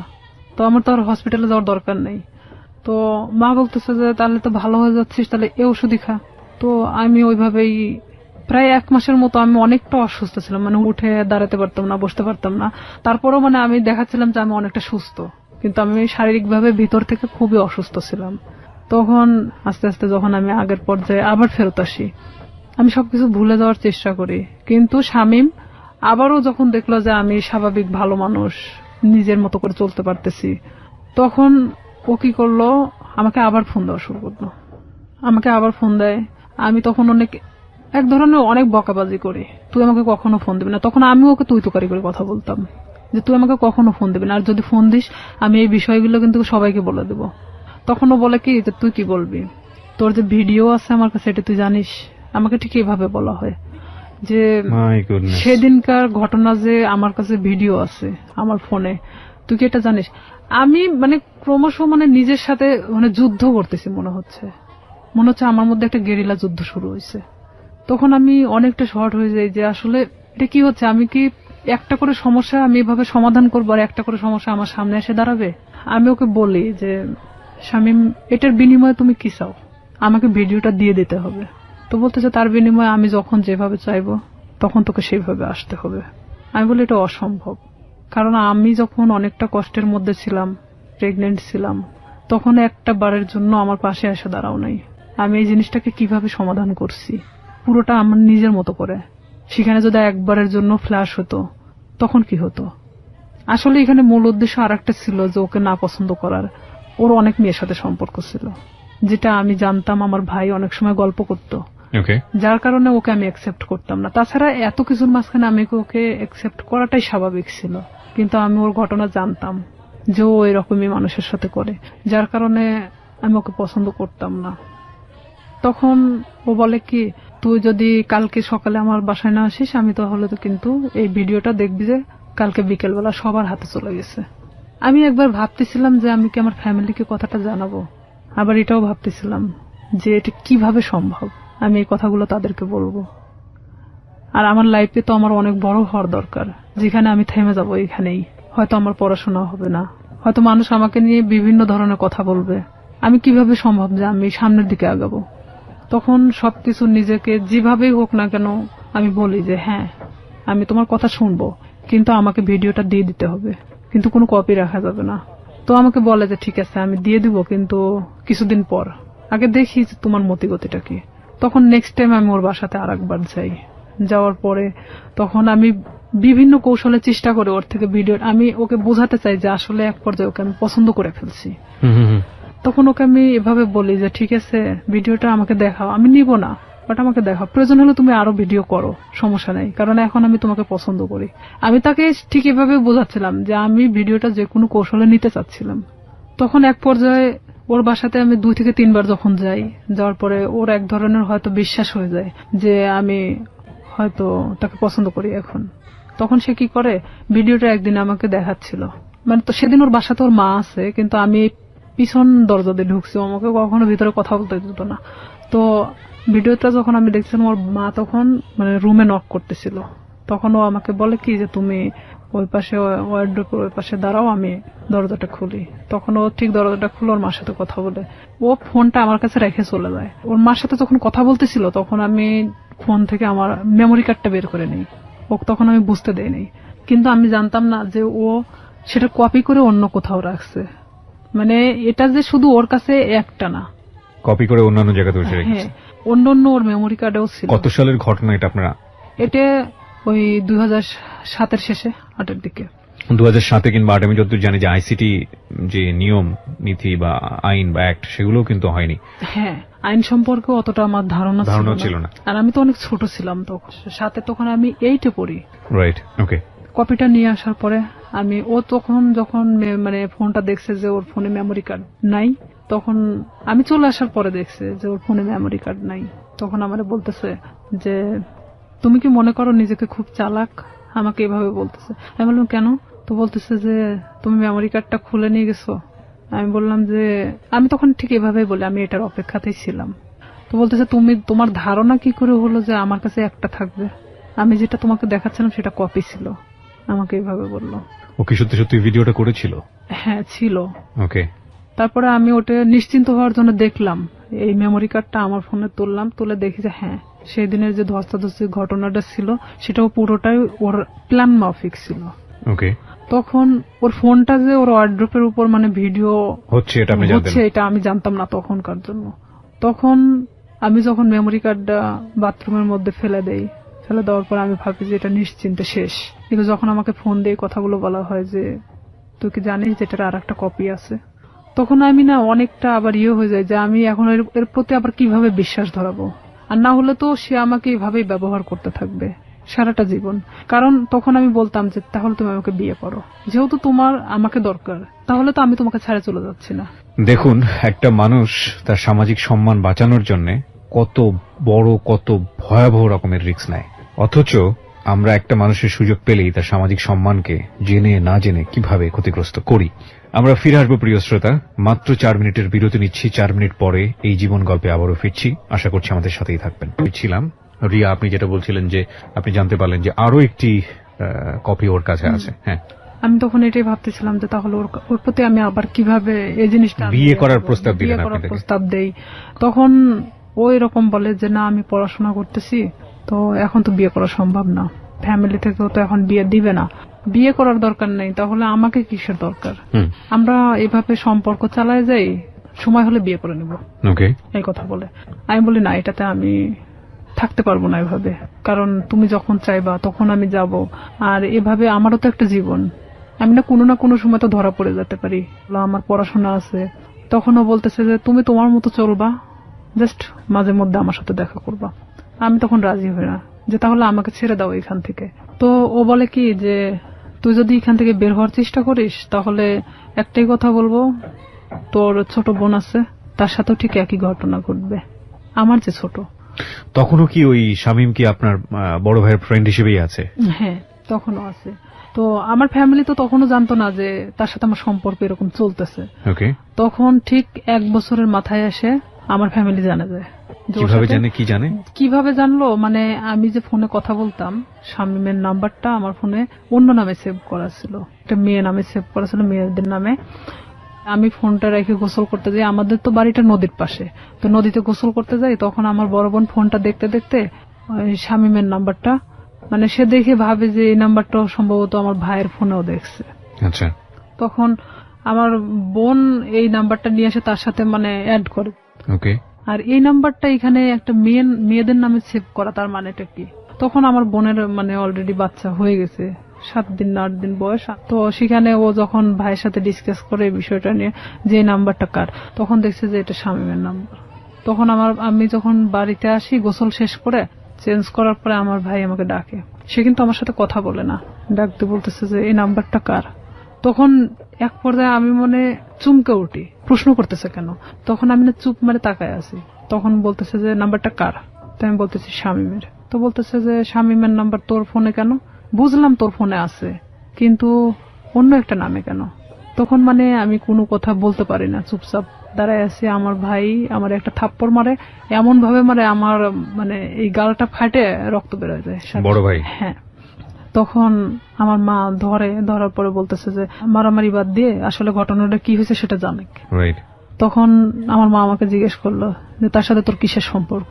তো আমার তো আর হসপিটালে যাওয়ার দরকার নেই। তো মা বলতেছে যে তাহলে তো ভালো হয়ে যাচ্ছিস, তাহলে এই ওষুধই খা। তো আমি ওইভাবেই প্রায় 1 মাসের মতো আমি অনেকটা অসুস্থ ছিলাম, মানে উঠে দাঁড়াতে পারতাম না, বসতে পারতাম না। তারপরেও মানে আমি দেখাচ্ছিলাম যে আমি অনেকটা সুস্থ, কিন্তু আমি শারীরিকভাবে ভিতর থেকে খুবই অসুস্থ ছিলাম। তখন আস্তে আস্তে যখন আমি আগের পর্যায়ে আবার ফেরত আসি, আমি সবকিছু ভুলে যাওয়ার চেষ্টা করি। কিন্তু শামীম আবারও যখন দেখলো যে আমি স্বাভাবিক ভালো মানুষ, নিজের মতো করে চলতে পারতেছি, তখন ও কি করলো, আমাকে আবার ফোন দেওয়া শুরু করলো। আমাকে আবার ফোন দেয়। আমি তখন এক ধরনের অনেক বকাবাজি করি, তুই আমাকে কখনো ফোন দিবি না। তখন আমি ওকে তুই তুকারি করে কথা বলতাম যে তুই আমাকে কখনো ফোন দিবি না, আর যদি ফোন দিস আমি এই বিষয়গুলো কিন্তু সবাইকে বলে দেব। তখন ও বলে কি যে তুই কি বলবি, তোর যে ভিডিও আছে আমার কাছে এটা তুই জানিস। আমাকে ঠিক এইভাবে বলা হয় যে সেদিনকার ঘটনা যে আমার কাছে ভিডিও আছে আমার ফোনে, তুই কি এটা জানিস? আমি মানে ক্রমশ মানে নিজের সাথে মানে যুদ্ধ করতেছি, মনে হচ্ছে আমার মধ্যে একটা গেরিলা যুদ্ধ শুরু হয়েছে। তখন আমি অনেকটা শর্ট হয়ে যাই যে আসলে এটা কি হচ্ছে, আমি কি একটা করে সমস্যা আমি এভাবে সমাধান করবো আর একটা করে সমস্যা আমার সামনে এসে দাঁড়াবে? আমি ওকে বলি যে শামীম, এটার বিনিময়ে তুমি কি চাও? আমাকে ভিডিওটা দিয়ে দিতে হবে। তো বলতেছে তার বিনিময়ে আমি যখন যেভাবে চাইবো তখন তোকে সেইভাবে আসতে হবে। আমি বলি এটা অসম্ভব, কারণ আমি যখন অনেকটা কষ্টের মধ্যে ছিলাম, প্রেগনেন্ট ছিলাম, তখন একটা বারের জন্য আমার পাশে এসে দাঁড়াও নাই। আমি এই জিনিসটাকে কিভাবে সমাধান করছি পুরোটা আমার নিজের মতো করে। সেখানে যদি একবারের জন্য ফ্ল্যাশ হতো তখন কি হতো? আসলে এখানে মূল উদ্দেশ্য আর একটা ছিল যে ওকে না পছন্দ করার। ওর অনেক মেয়ের সাথে সম্পর্ক ছিল, যেটা আমি জানতাম, আমার ভাই অনেক সময় গল্প করতো, যার কারণে ওকে আমি অ্যাকসেপ্ট করতাম না। তাছাড়া এত কিছুর মাঝখানে আমি ওকে অ্যাকসেপ্ট করাটাই স্বাভাবিক ছিল, কিন্তু আমি ওর ঘটনা জানতাম যে ও এরকমই মানুষের সাথে করে, যার কারণে আমি ওকে পছন্দ করতাম না। তখন ও বলে কি, তুই যদি কালকে সকালে আমার বাসায় না আসিস আমি তাহলে তো কিন্তু এই ভিডিওটা দেখবি যে কালকে বিকেলবেলা সবার হাতে চলে গেছে। আমি একবার ভাবতেছিলাম যে আমি কি আমার ফ্যামিলিকে কথাটা জানাবো, আবার এটাও ভাবতেছিলাম যে এটা কিভাবে সম্ভব আমি এই কথাগুলো তাদেরকে বলবো। আর আমার লাইফে তো আমার অনেক বড় হওয়ার দরকার, যেখানে আমি থেমে যাবো এখানেই। হয়তো আমার পড়াশোনা হবে না, হয়তো মানুষ আমাকে নিয়ে বিভিন্ন ধরনের কথা বলবে। আমি কিভাবে সম্ভব যে আমি সামনের দিকে আগাবো? তখন সবকিছু নিজেকে যেভাবেই হোক না কেন আমি বলি যে হ্যাঁ আমি তোমার কথা শুনবো, কিন্তু আমাকে ভিডিওটা দিয়ে দিতে হবে, কিন্তু কোনো কপি রাখা যাবে না। তো আমাকে বলে যে ঠিক আছে আমি দিয়ে দিব, কিন্তু কিছুদিন পর, আগে দেখি যে তোমার মতিগতিটা কি। তখন নেক্সট টাইম আমি ওর বাসাতে আরেকবার যাই। যাওয়ার পরে তখন আমি বিভিন্ন কৌশলে চেষ্টা করে ওর থেকে ভিডিও, আমি ওকে বোঝাতে চাই যে আসলে এক পর্যায়ে ওকে আমি পছন্দ করে ফেলছি। তখন ওকে আমি এভাবে বলি যে ঠিক আছে ভিডিওটা আমাকে দেখাও, আমি নিব না, বাট আমাকে দেখাও, প্রয়োজন হলে তুমি আরো ভিডিও করো, সমস্যা নেই, কারণ এখন আমি তোমাকে পছন্দ করি। আমি তাকে ঠিক এভাবে বোঝাচ্ছিলাম যে আমি ভিডিওটা যে কোনো কৌশলে নিতে চাচ্ছিলাম। তখন এক পর্যায়ে ওর বাসাতে আমি 2 থেকে 3 বার যখন যাই, যাওয়ার পরে ওর এক ধরনের হয়তো বিশ্বাস হয়ে যায় যে আমি হয়তো তাকে পছন্দ করি এখন। তখন সে কি করে, ভিডিওটা একদিন আমাকে দেখাচ্ছিল, মানে তো সেদিন ওর বাসাতে ওর মা আছে, কিন্তু আমি পিছন দরজা দিয়ে ঢুকছি, আমাকে কখনো ভিতরে কথা বলতে দিত না। তো ভিডিওটা যখন আমি দেখছিলাম, ওর মা তখন মানে রুমে নক করতেছিল, তখন ও আমাকে বলে কি যে তুমি ওই পাশে ওয়ার্ড্রোবের ওই পাশে দাঁড়াও, আমি দরজাটা খুলি। তখন ও ঠিক দরজাটা খুলে ওর মার সাথে কথা বলে, ও ফোনটা আমার কাছে রেখে চলে যায়। ওর মার সাথে যখন কথা বলতেছিল তখন আমি ফোন থেকে আমার মেমোরি কার্ডটা বের করে নিই, ও তখন আমি বুঝতে দেইনি, কিন্তু আমি জানতাম না যে ও সেটা কপি করে অন্য কোথাও রাখছে। মানে এটা যে শুধু ওর কাছে একটা না, কপি করে অন্যান্য জায়গাতে বসে রেখেছে। অন্য ওর মেমোরি কার্ডেও ছিল। কত সালের ঘটনা এটা আপনারা? এটা ওই 2007-এর শেষে, 8-এর দিকে। 2007 কিংবা 8, আমি যতদূর জানি যে আইসিটি যে নিয়ম নীতি বা আইন বা অ্যাক্ট সেগুলো কিন্তু হয়নি। হ্যাঁ, আইন সম্পর্কে অতটা আমার ধারণা ছিল না, আর আমি তো অনেক ছোট ছিলাম তখন, সাথে তখন আমি 8-এ পড়ি। রাইট, ওকে। কপিটা নিয়ে আসার পরে আমি, ও তখন যখন মানে ফোনটা দেখছে যে ওর ফোনে মেমোরি কার্ড নাই, তখন আমি চলে আসার পরে দেখছে যে ওর ফোনে মেমোরি কার্ড নাই, তখন আমার বলতেছে যে তুমি কি মনে করো নিজেকে খুব চালাক, আমাকে এভাবে বলতেছে। আমি বললাম কেন? তো বলতেছে যে তুমি মেমোরি কার্ডটা খুলে নিয়ে গেছো। আমি বললাম যে আমি তখন ঠিক এভাবেই বলি, আমি এটার অপেক্ষাতেই ছিলাম। তো বলতেছে তুমি, তোমার ধারণা কি করে হলো যে আমার কাছে একটা থাকবে? আমি যেটা তোমাকে দেখাচ্ছিলাম সেটা কপি ছিল, আমাকে এভাবে বললো। ও কি সত্যি সত্যি ভিডিওটা করেছিল? হ্যাঁ, ছিল। ওকে। তারপরে আমি ওটা নিশ্চিন্ত হওয়ার জন্য দেখলাম, এই মেমোরি কার্ডটা আমার ফোনে তুললাম, তুলে দেখি যে হ্যাঁ, সেই দিনের যে ধস্তাধস্তির ঘটনাটা ছিল সেটাও পুরোটাই ওর প্ল্যান মাফিক ছিল। ওকে। তখন ওর ফোনটা যে ওর ওয়ার্ড্রোবের উপর মানে ভিডিও হচ্ছে এটা আমি জানতাম না তখনকার জন্য। তখন আমি যখন মেমোরি কার্ডটা বাথরুমের মধ্যে ফেলে দেওয়ার পর আমি ভাবি যে এটা নিশ্চিন্তে শেষ। কিন্তু যখন আমাকে ফোন দিয়ে কথাগুলো বলা হয় যে তুই কি জানিস যে এটার আর একটা কপি আছে, তখন আমি না অনেকটা আবার হয়ে যায় যে আমি এখন এর প্রতি আবার কিভাবে বিশ্বাস ধরাবো। আর না হলে তো সে আমাকে এভাবেই ব্যবহার করতে থাকবে সারাটা জীবন। কারণ তখন আমি বলতাম যে তাহলে তুমি আমাকে বিয়ে করো, যেহেতু তোমার আমাকে দরকার, তাহলে তো আমি তোমাকে ছেড়ে চলে যাচ্ছি না। দেখুন, একটা মানুষ তার সামাজিক সম্মান বাঁচানোর জন্য কত বড়, কত ভয়াবহ রকমের রিস্ক নেয়, অথচ আমরা একটা মানুষের সুযোগ পেলেই তার সামাজিক সম্মানকে জেনে না জেনে কিভাবে ক্ষতিগ্রস্ত করি। আমরা ফিরে আসবো প্রিয় শ্রোতা, মাত্র 4 মিনিটের বিরতি নিচ্ছি। 4 মিনিট পরে এই জীবন গল্পে আবারও ফিরছি, আশা করছি আমাদের সাথেই থাকবেন। ছিলাম রিয়া, আপনি যেটা বলছিলেন যে আপনি জানতে পারলেন যে আরো একটি কপি ওর কাছে আছে। হ্যাঁ, আমি তখন এটাই ভাবতেছিলাম যে তাহলে ওর প্রতি আমি আবার কিভাবে এই জিনিসটা বিয়ে করার প্রস্তাব দেই। তখন ও এরকম বলে যে না, আমি পড়াশোনা করতেছি, তো এখন তো বিয়ে করা সম্ভব না, ফ্যামিলি থেকেও তো এখন বিয়ে দিবে না, বিয়ে করার দরকার নেই, তাহলে আমাকে কিসের দরকার, আমরা এভাবে সম্পর্ক চালায় যাই, সময় হলে বিয়ে করে নেব, এই কথা বলে। আমি বলি না, এটাতে আমি থাকতে পারবো না এভাবে, কারণ তুমি যখন চাইবা তখন আমি যাব, আর এভাবে আমারও তো একটা জীবন, আমি না কোনো সময় তো ধরা পড়ে যেতে পারি, আমার পড়াশোনা আছে। তখনও বলতেছে যে তুমি তোমার মতো চলবা, জাস্ট মাঝে মধ্যে আমার সাথে দেখা করবা। আমি তখন রাজি হই না, যে তাহলে আমাকে ছেড়ে দাও এখান থেকে। তো ও বলে কি যে তুই যদি এখান থেকে বের হওয়ার চেষ্টা করিস তাহলে একটাই কথা বলবো, তোর ছোট বোন আছে, তার সাথেও ঠিক একই ঘটনা ঘটবে, আমার যে ছোট। তখনও কি ওই শামীম কি আপনার বড় ভাইয়ের ফ্রেন্ড হিসেবেই আছে? হ্যাঁ, তখনও আছে। তো আমার ফ্যামিলি তো তখনও জানতো না যে তার সাথে আমার সম্পর্ক এরকম চলতেছে। তখন ঠিক 1 বছরের মাথায় এসে আমার ফ্যামিলি জানা যায়। কিভাবে জানলো, মানে আমি যে ফোনে কথা বলতাম, শামীমের নাম্বারটা আমার ফোনে অন্য নামে সেভ করা ছিল, একটা মেয়ে নামে সেভ করা ছিল, মেয়েদের নামে। আমি ফোনটা রেখে গোসল করতে যাই, আমাদের তো বাড়িটা নদীর পাশে, তো নদীতে গোসল করতে যাই, তখন আমার বড় বোন ফোনটা দেখতে দেখতে শামীমের নাম্বারটা, মানে সে দেখে ভাবে যে এই নাম্বারটা সম্ভবত আমার ভাইয়ের ফোনেও দেখছে। আচ্ছা। তখন আমার বোন এই নাম্বারটা নিয়ে এসে তার সাথে মানে অ্যাড করে। আর এই নাম্বারটা এখানে একটা মেয়েদের নামে সেভ করা, তার মানেটা কি? তখন আমার বোনের মানে অলরেডি বাচ্চা হয়ে গেছে, 7 দিন না 8 দিন বয়স। তো সেখানে ও যখন ভাইয়ের সাথে ডিসকাস করে এই বিষয়টা নিয়ে যে নাম্বারটা কার, তখন দেখছে যে এটা শামীমের নাম্বার। তখন আমি যখন বাড়িতে আসি গোসল শেষ করে চেঞ্জ করার পরে আমার ভাই আমাকে ডাকে। সে কিন্তু আমার সাথে কথা বলে না, ডাকতে বলতেছে যে এই নাম্বারটা কার। তখন এক পর্যায়ে আমি মনে চুমকে উঠি, প্রশ্ন করতেছে কেন। তখন আমি না চুপ মারে তাকায় আছি। তখন বলতেছে যে নাম্বারটা কার। তো আমি বলতেছি শামীমের। তো বলতেছে যে শামীমের নাম্বার তোর ফোনে কেন? বুঝলাম তোর ফোনে আছে, কিন্তু অন্য একটা নামে কেন? তখন মানে আমি কোনো কথা বলতে পারি না, চুপচাপ দাঁড়ায় আছি। আমার ভাই আমার একটা থাপ্পড় মারে, এমন ভাবে মারে আমার মানে এই গালটা ফাটে রক্ত বেরোয় যায়। বড় ভাই? হ্যাঁ। তখন আমার মা ধরার পরে বলতেছে যে মারামারি বাদ দিয়ে আসলে ঘটনাটা কি হয়েছে সেটা জানে। তখন আমার মা আমাকে জিজ্ঞেস করলো যে তার সাথে তোর কিসের সম্পর্ক।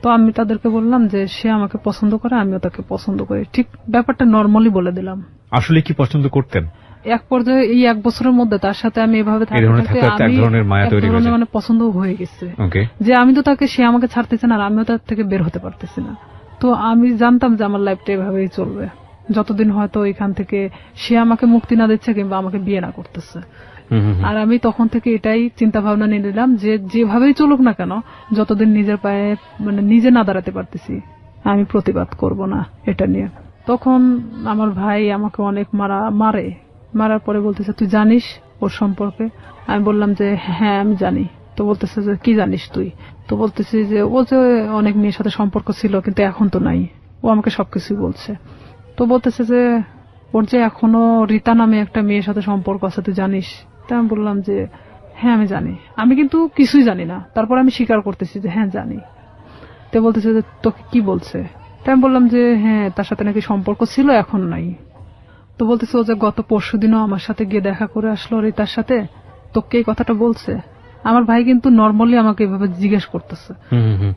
তো আমি তাদেরকে বললাম যে সে আমাকে পছন্দ করে, আমিও তাকে পছন্দ করি। ঠিক ব্যাপারটা নর্মালি বলে দিলাম। আসলে কি পছন্দ করতেন? এক পর্যায়ে এই 1 বছরের মধ্যে তার সাথে আমি এভাবে মানে পছন্দ হয়ে গেছে যে আমি তো তাকে, সে আমাকে ছাড়তেছে না আর আমিও তার থেকে বের হতে পারতেছি না। তো আমি জানতাম যে আমার লাইফটা এভাবেই চলবে যতদিন হয়তো এখান থেকে সে আমাকে মুক্তি না দিচ্ছে কিংবা আমাকে বিয়ে না করতেছে। আর আমি তখন থেকে এটাই চিন্তা ভাবনা নিয়ে নিলাম যে যেভাবেই চলুক না কেন, যতদিন নিজের পায়ে মানে নিজে না দাঁড়াতে পারতেছি আমি প্রতিবাদ করব না এটা নিয়ে। তখন আমার ভাই আমাকে অনেক মারার পরে বলতেছে তুই জানিস ওর সম্পর্কে? আমি বললাম যে হ্যাঁ আমি জানি। তো বলতেছে যে কি জানিস তুই? তো বলতেছি যে ও যে অনেক মেয়ের সাথে সম্পর্ক ছিল কিন্তু এখন তো নাই, ও আমাকে সবকিছুই বলছে। তো বলতেছে যে ওর যে এখনো রীতা নামে একটা মেয়ের সাথে সম্পর্ক আছে তুই জানিস? তো আমি বললাম যে হ্যাঁ আমি জানি, আমি কিন্তু কিছুই জানি না, তারপর আমি স্বীকার করতেছি যে হ্যাঁ জানি। তো বলতেছে যে তোকে কি বলছে? তো আমি বললাম যে হ্যাঁ তার সাথে নাকি সম্পর্ক ছিল এখন নাই। তো বলতেছে ও যে গত পরশুদিনও আমার সাথে গিয়ে দেখা করে আসলো রীতার সাথে, তোকে এই কথাটা বলছে? আমার ভাই কিন্তু নর্মালি আমাকে এভাবে জিজ্ঞেস করতেছে।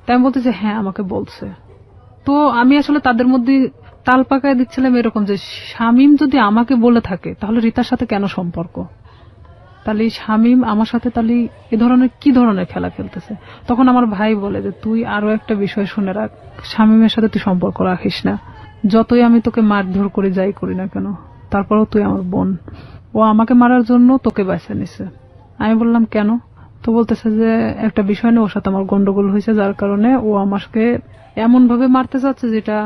তাই আমি বলতেছি হ্যাঁ আমাকে বলছে। তো আমি আসলে তাদের মধ্যে তাল পাকায় দিচ্ছিলাম এরকম যে শামীম যদি আমাকে বলে থাকে তাহলে রীতার সাথে কেন সম্পর্ক? তাহলে শামীম আমার সাথে তাহলে এ ধরনের কি ধরনের খেলা খেলতেছে? তখন আমার ভাই বলে যে তুই আরো একটা বিষয় শুনে রাখ, শামীমের সাথে তুই সম্পর্ক রাখিস না। যতই আমি তোকে মারধর করে যাই করি না কেন, তারপরেও তুই আমার বোন। ও আমাকে মারার জন্য তোকে বেছে নিছে। আমি বললাম কেন? তো বলতেছে যে একটা বিষয় নিয়ে ওর সাথে আমার গন্ডগোল হয়েছে, যার কারণে ও আমাকে এমন ভাবে মারতে চাচ্ছে যেটা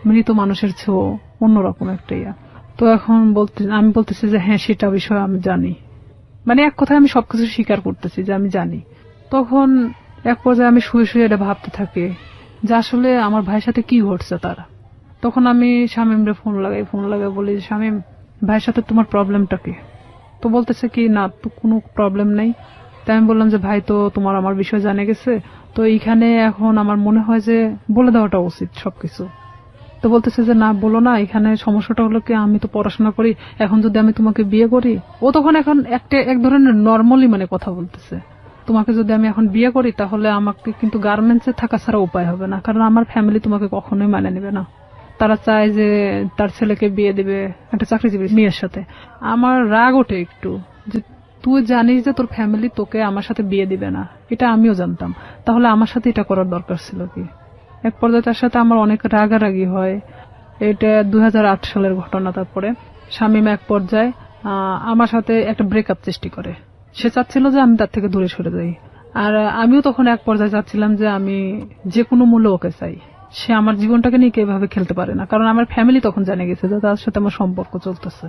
মৃত মানুষের চেয়েও অন্যরকম একটা ইয়া। তো এখন আমি বলতেছি যে হ্যাঁ সেটা বিষয় আমি জানি, মানে এক কথায় আমি সবকিছু স্বীকার করতেছি যে আমি জানি। তখন এক পর্যায়ে আমি শুয়ে এটা ভাবতে থাকি যে আসলে আমার ভাইয়ের সাথে কি ঘটছে তার। তখন আমি শামীমরে ফোন লাগাই বলি শামীম ভাইয়ের সাথে তোমার প্রবলেমটা কি? তো বলতেছে কি না তো কোনো প্রবলেম নেই। তাই আমি বললাম যে ভাই তো তোমার আমার বিষয় জানে গেছে, তো এইখানে এখন আমার মনে হয় যে বলে দেওয়াটা উচিত সবকিছু। তো বলতেছে যে না বলো না, এখানে সমস্যাটা হলো কি আমি তো পড়াশোনা করি, এখন যদি আমি তোমাকে বিয়ে করি, ও তখন এখন এক ধরনের নর্মালি মানে কথা বলতেছে, তোমাকে যদি আমি এখন বিয়ে করি তাহলে আমাকে কিন্তু গার্মেন্টসে থাকা ছাড়া উপায় হবে না, কারণ আমার ফ্যামিলি তোমাকে কখনোই মানে নেবে না। তারা চায় যে তার ছেলেকে বিয়ে দিবে একটা চাকরিজীবী মেয়ের সাথে। আমার রাগ ওঠে একটু যে তুই জানিস যে তোর ফ্যামিলি তোকে আমার সাথে বিয়ে দিবে না, এটা আমিও জানতাম, তাহলে আমার সাথে এটা করার দরকার ছিল কি? এক পর্যায়ে তার সাথে আমার অনেক রাগারাগি হয়। এটা 2008 সালের ঘটনা। তারপরে শামীম এক পর্যায়ে আমার সাথে একটা ব্রেকআপ সৃষ্টি করে। সে চাচ্ছিল যে আমি তার থেকে দূরে সরে যাই, আর আমিও তখন এক পর্যায়ে চাচ্ছিলাম যে আমি যে কোনো মূল্য ওকে চাই। সে আমার জীবনটাকে নিয়ে এভাবে খেলতে পারে না, কারণ আমার ফ্যামিলি তখন জেনে গেছে যে তার সাথে আমার সম্পর্ক চলতেছে।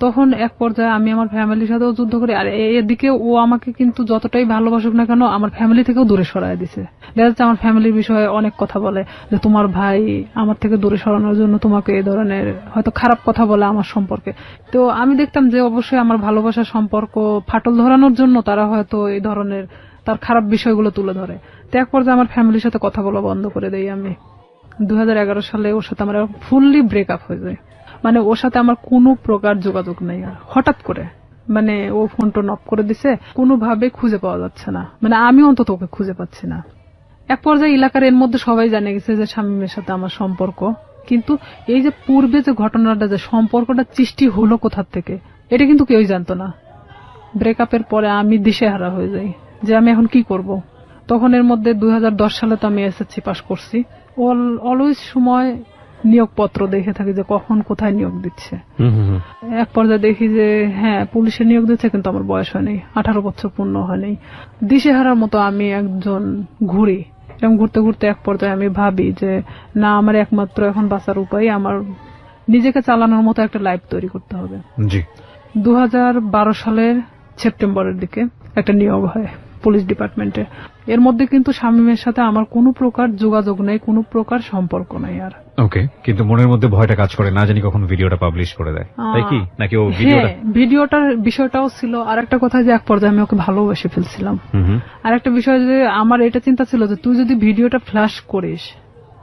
তখন এক পর্যায়ে আমি আমার ফ্যামিলির সাথেও যুদ্ধ করি, আর এদিকে ও আমাকে কিন্তু যতটাই ভালোবাসুক না কেন আমার ফ্যামিলি থেকেও দূরে সরায় দিছে। দেখা যাচ্ছে আমার ফ্যামিলির বিষয়ে অনেক কথা বলে যে তোমার ভাই আমার থেকে দূরে সরানোর জন্য তোমাকে এই ধরনের হয়তো খারাপ কথা বলে আমার সম্পর্কে। তো আমি দেখতাম যে অবশ্যই আমার ভালোবাসার সম্পর্ক ফাটল ধরানোর জন্য তারা হয়তো এই ধরনের তার খারাপ বিষয়গুলো তুলে ধরে। তো এক পর্যায়ে আমার ফ্যামিলির সাথে কথা বলা বন্ধ করে দেই আমি। 2011 সালে ওর সাথে আমার ফুললি ব্রেকআপ হয়ে যায়, মানে ওর সাথে আমার কোনো প্রকার যোগাযোগ নেই। আর হঠাৎ করে মানে ও ফোন টোন অফ করে দিছে, কোনোভাবে খুঁজে পাওয়া যাচ্ছে না, মানে আমি অন্তত ওকে খুঁজে পাচ্ছি না। এক পর্যায়ে এলাকার এর মধ্যে সবাই জানে গেছে যে শামীমের সাথে আমার সম্পর্ক, কিন্তু এই যে পূর্বে যে ঘটনাটা যে সম্পর্কটা সৃষ্টি হলো কোথা থেকে এটা কিন্তু কেউই জানতো না। ব্রেকআপের পরে আমি দিশেহারা হয়ে যাই যে আমি এখন কি করব। তখন এর মধ্যে 2010 সালে তো আমি এসএসসি পাস করছি। অলওয়েজ সময় নিয়োগপত্র দেখে থাকি যে কখন কোথায় নিয়োগ দিচ্ছে। এক পর্যায়ে দেখি যে হ্যাঁ পুলিশে নিয়োগ দিচ্ছে, কিন্তু আমার বয়স হয়নি, 18 বছর পূর্ণ হয়নি। দিশেহারার মতো আমি একজন ঘুরি, এবং ঘুরতে ঘুরতে এক পর্যায়ে আমি ভাবি যে না, আমার একমাত্র এখন বাঁচার উপায় আমার নিজেকে চালানোর মতো একটা লাইফ তৈরি করতে হবে। 2012 সালের সেপ্টেম্বরের দিকে একটা নিয়োগ হয় পুলিশ ডিপার্টমেন্টে। এর মধ্যে কিন্তু শামীমের সাথে আমার কোনো প্রকার যোগাযোগ নেই, কোনো প্রকার সম্পর্ক নাই। আর ওকে, কিন্তু মনের মধ্যে ভয়টা কাজ করে, না জানি কখন ভিডিওটা পাবলিশ করে দেয়, তাই কি? নাকি ও ভিডিওটার বিষয়টাও ছিল। আর একটা কথা যে এক পর্যায়ে আমি ওকে ভালোবেসে ফেলছিলাম। আর একটা বিষয় যে আমার এটা চিন্তা ছিল যে তুই যদি ভিডিওটা ফ্ল্যাশ করিস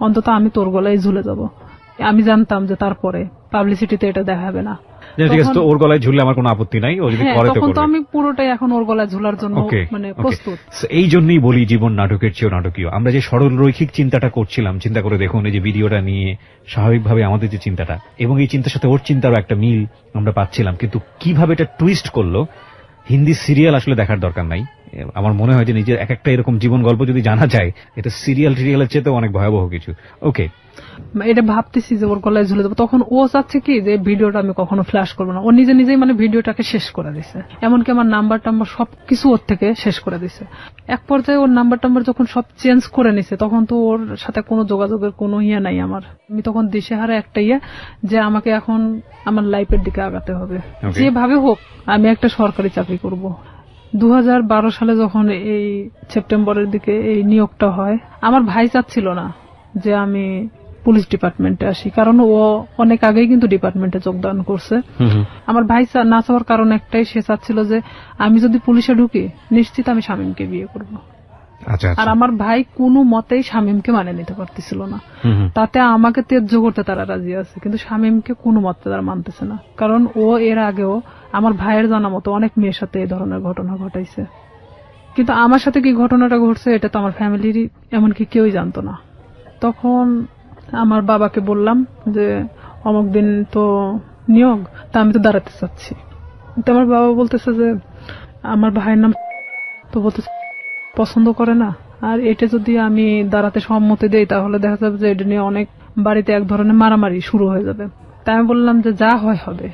অন্তত আমি তোর গলায় ঝুলে যাব। আমি জানতাম যে তারপরে পাবলিসিটিতে এটা দেখাবে না। ঠিক আছে, তো ওর গলায় ঝুললে আমার কোনো আপত্তি নাই, ও যদি করে তো করবে। আমি পুরোটাই এখন ওর গলায় ঝুলার জন্য মানে প্রস্তুত। এই জন্যই বলি জীবন নাটকের চেয়েও নাটকীয়। আমরা যে সরল রৈখিক চিন্তাটা করছিলাম, চিন্তা করে দেখুন এই যে ভিডিওটা নিয়ে স্বাভাবিকভাবে আমাদের যে চিন্তাটা, এবং এই চিন্তার সাথে ওর চিন্তারও একটা মিল আমরা পাচ্ছিলাম, কিন্তু কিভাবে এটা টুইস্ট করলো। হিন্দি সিরিয়াল আসলে দেখার দরকার নাই। আমার মনে হয় যে নিজের এক একটা এরকম জীবন গল্প যদি জানা যায়, এটা সিরিয়ালের চেয়ে অনেক ভয়াবহ কিছু। ওকে, এটা ভাবতেছি যে ওর গলায় ঝুলে দেবো, তখন ও চাচ্ছে কি যে ভিডিওটা আমি কখনো ফ্ল্যাশ করবো না। ও নিজেই মানে ভিডিওটাকে শেষ করে দিছে, এমনকি আমার নাম্বার টাম্বার সবকিছু ওর থেকে শেষ করে দিছে। এক পর্যায়ে ওর নাম্বার টাম্বার যখন সব চেঞ্জ করে নিছে, তখন তো ওর সাথে কোনো যোগাযোগের কোনো ইয়ে নাই আমার। আমি তখন দিশেহারা একটা যে আমাকে এখন আমার লাইফের দিকে আগাতে হবে, যেভাবে হোক আমি একটা সরকারি চাকরি করব। 2012 সালে যখন এই সেপ্টেম্বরের দিকে এই নিয়োগটা হয়, আমার ভাই চাচ্ছিল না যে আমি পুলিশ ডিপার্টমেন্টে আসি, কারণ ও অনেক আগেই কিন্তু ডিপার্টমেন্টে যোগদান করছে। আমার ভাই না চাওয়ার কারণ একটাই, সে চাচ্ছিল যে আমি যদি পুলিশে ঢুকি নিশ্চিত আমি শামীমকে বিয়ে করব। আর আমার ভাই কোনো মতেই শামীমকে মানে নিতে পারতেছিল না। তাতে আমাকে ত্যায্য করতে তারা রাজি আছে, কিন্তু শামীমকে কোনো মতে তারা মানতেছে না, কারণ ও এর আগেও আমার ভাইয়ের জানা মতো অনেক মেয়ের সাথে এই ধরনের ঘটনা ঘটাইছে। কিন্তু আমার সাথে কি ঘটনাটা ঘটছে এটা তো আমার ফ্যামিলির এমনকি কেউই জানতো না। তখন আমার বাবাকে বললাম যে অমুক দিন তো নিয়োগ, তা আমি তো দাঁড়াতে চাচ্ছি। তো আমার বাবা বলতেছে যে আমার ভাইয়ের নাম, তো বলতেছে পছন্দ করে না, আর এটা যদি আমি দাঁড়াতে সম্মতি দেই তাহলে দেখা যাবে যে এটা নিয়ে অনেক বাড়িতে এক ধরনের মারামারি শুরু হয়ে যাবে। তাই আমি বললাম যে যা হয় হবে,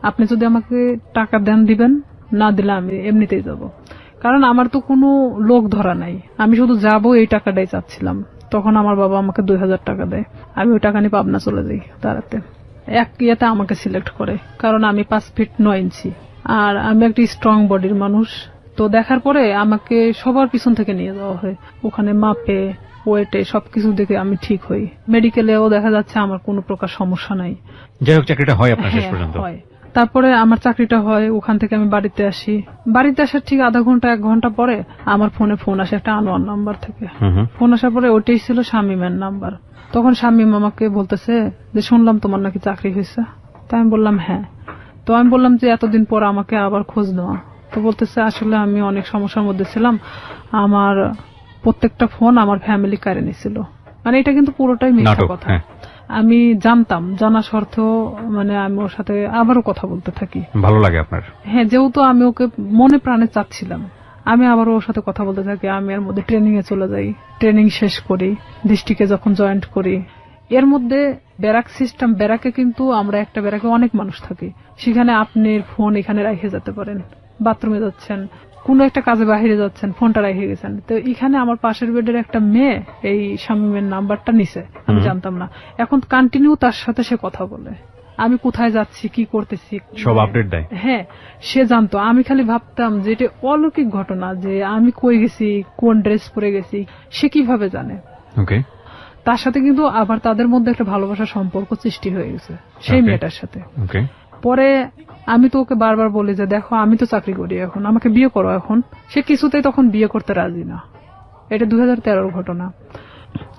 আপনি যদি আমাকে টাকা দেন দিবেন, না দিলে আমি এমনিতেই যাব, কারণ আমার তো কোনো লোক ধরা নাই, আমি শুধু যাব এই টাকাটাই চাচ্ছিলাম। তখন আমার বাবা আমাকে 2000 টাকা দেয়, আমি ওই টাকা নিয়ে পাবনা চলে যাই দাঁড়াতে। এক ইয়েতে আমাকে সিলেক্ট করে, কারণ আমি 5 ফিট 9 ইঞ্চি আর আমি একটি স্ট্রং বডির মানুষ। তো দেখার পরে আমাকে সবার পিছন থেকে নিয়ে যাওয়া হয়, ওখানে মাপে ওয়েটে সবকিছু দেখে আমি ঠিক হই। মেডিকেলেও দেখা যাচ্ছে আমার কোনো প্রকার সমস্যা নাই। যাই হোক, চাকরিটা হয় আপনার শেষ পর্যন্ত? তারপরে আমার চাকরিটা হয়, ওখান থেকে আমি বাড়িতে আসি। বাড়িতে আসার ঠিক আধা ঘন্টা 1 ঘন্টা পরে আমার ফোনে ফোন আসে একটা আনোয়ার নাম্বার থেকে। ফোন আসার পরে ওইটাই ছিল শামীমের নাম্বার। তখন শামীম আমাকে বলতেছে যে শুনলাম তোমার নাকি চাকরি হয়েছে। তাই আমি বললাম হ্যাঁ। তো আমি বললাম যে এতদিন পর আমাকে আবার খোঁজ নেওয়া। তো বলতেছে আসলে আমি অনেক সমস্যার মধ্যে ছিলাম, আমার প্রত্যেকটা ফোন আমার ফ্যামিলি কেড়ে নিছিল। মানে এটা কিন্তু পুরোটাই মিথ্যা কথা। আমি জানতাম, জানা সত্ত্বেও মানে আমি ওর সাথে আবারও কথা বলতে থাকি। ভালো লাগে আপনার? হ্যাঁ, যেহেতু আমি ওকে মনে প্রাণে চাচ্ছিলাম, আমি আবারও ওর সাথে কথা বলতে থাকি। আমি এর মধ্যে ট্রেনিং এ চলে যাই, ট্রেনিং শেষ করি, ডিস্ট্রিক্টে যখন জয়েন্ট করি। এর মধ্যে ব্যারাক সিস্টেম, ব্যারাকে কিন্তু আমরা একটা ব্যারাকে অনেক মানুষ থাকি, সেখানে আপনি ফোন এখানে রেখে যেতে পারেন, বাথরুমে যাচ্ছেন, কোনো একটা কাজে বাহিরে যাচ্ছেন, ফোনটা রেখে গেছেন। তো এখানে আমার পাশের বেডের একটা মেয়ে এই শামীমের নাম্বারটা নিছে, আমি জানতাম না। এখন কন্টিনিউ তার সাথে সে কথা বলে, আমি কোথায় যাচ্ছি, কি করতেছি সব আপডেট দেয়। হ্যাঁ, সে জানতো। আমি খালি ভাবতাম যে এটা অলৌকিক ঘটনা, যে আমি কই গেছি, কোন ড্রেস পরে গেছি, সে কিভাবে জানে। ওকে। তার সাথে কিন্তু আবার তাদের মধ্যে একটা ভালোবাসার সম্পর্ক সৃষ্টি হয়ে গেছে সেই মেয়েটার সাথে। পরে আমি তো ওকে বারবার বলি যে দেখো আমি তো চাকরি করি, এখন আমাকে বিয়ে করো। এখন সে কিছুতেই তখন বিয়ে করতে রাজি না। এটা 2013 ঘটনা।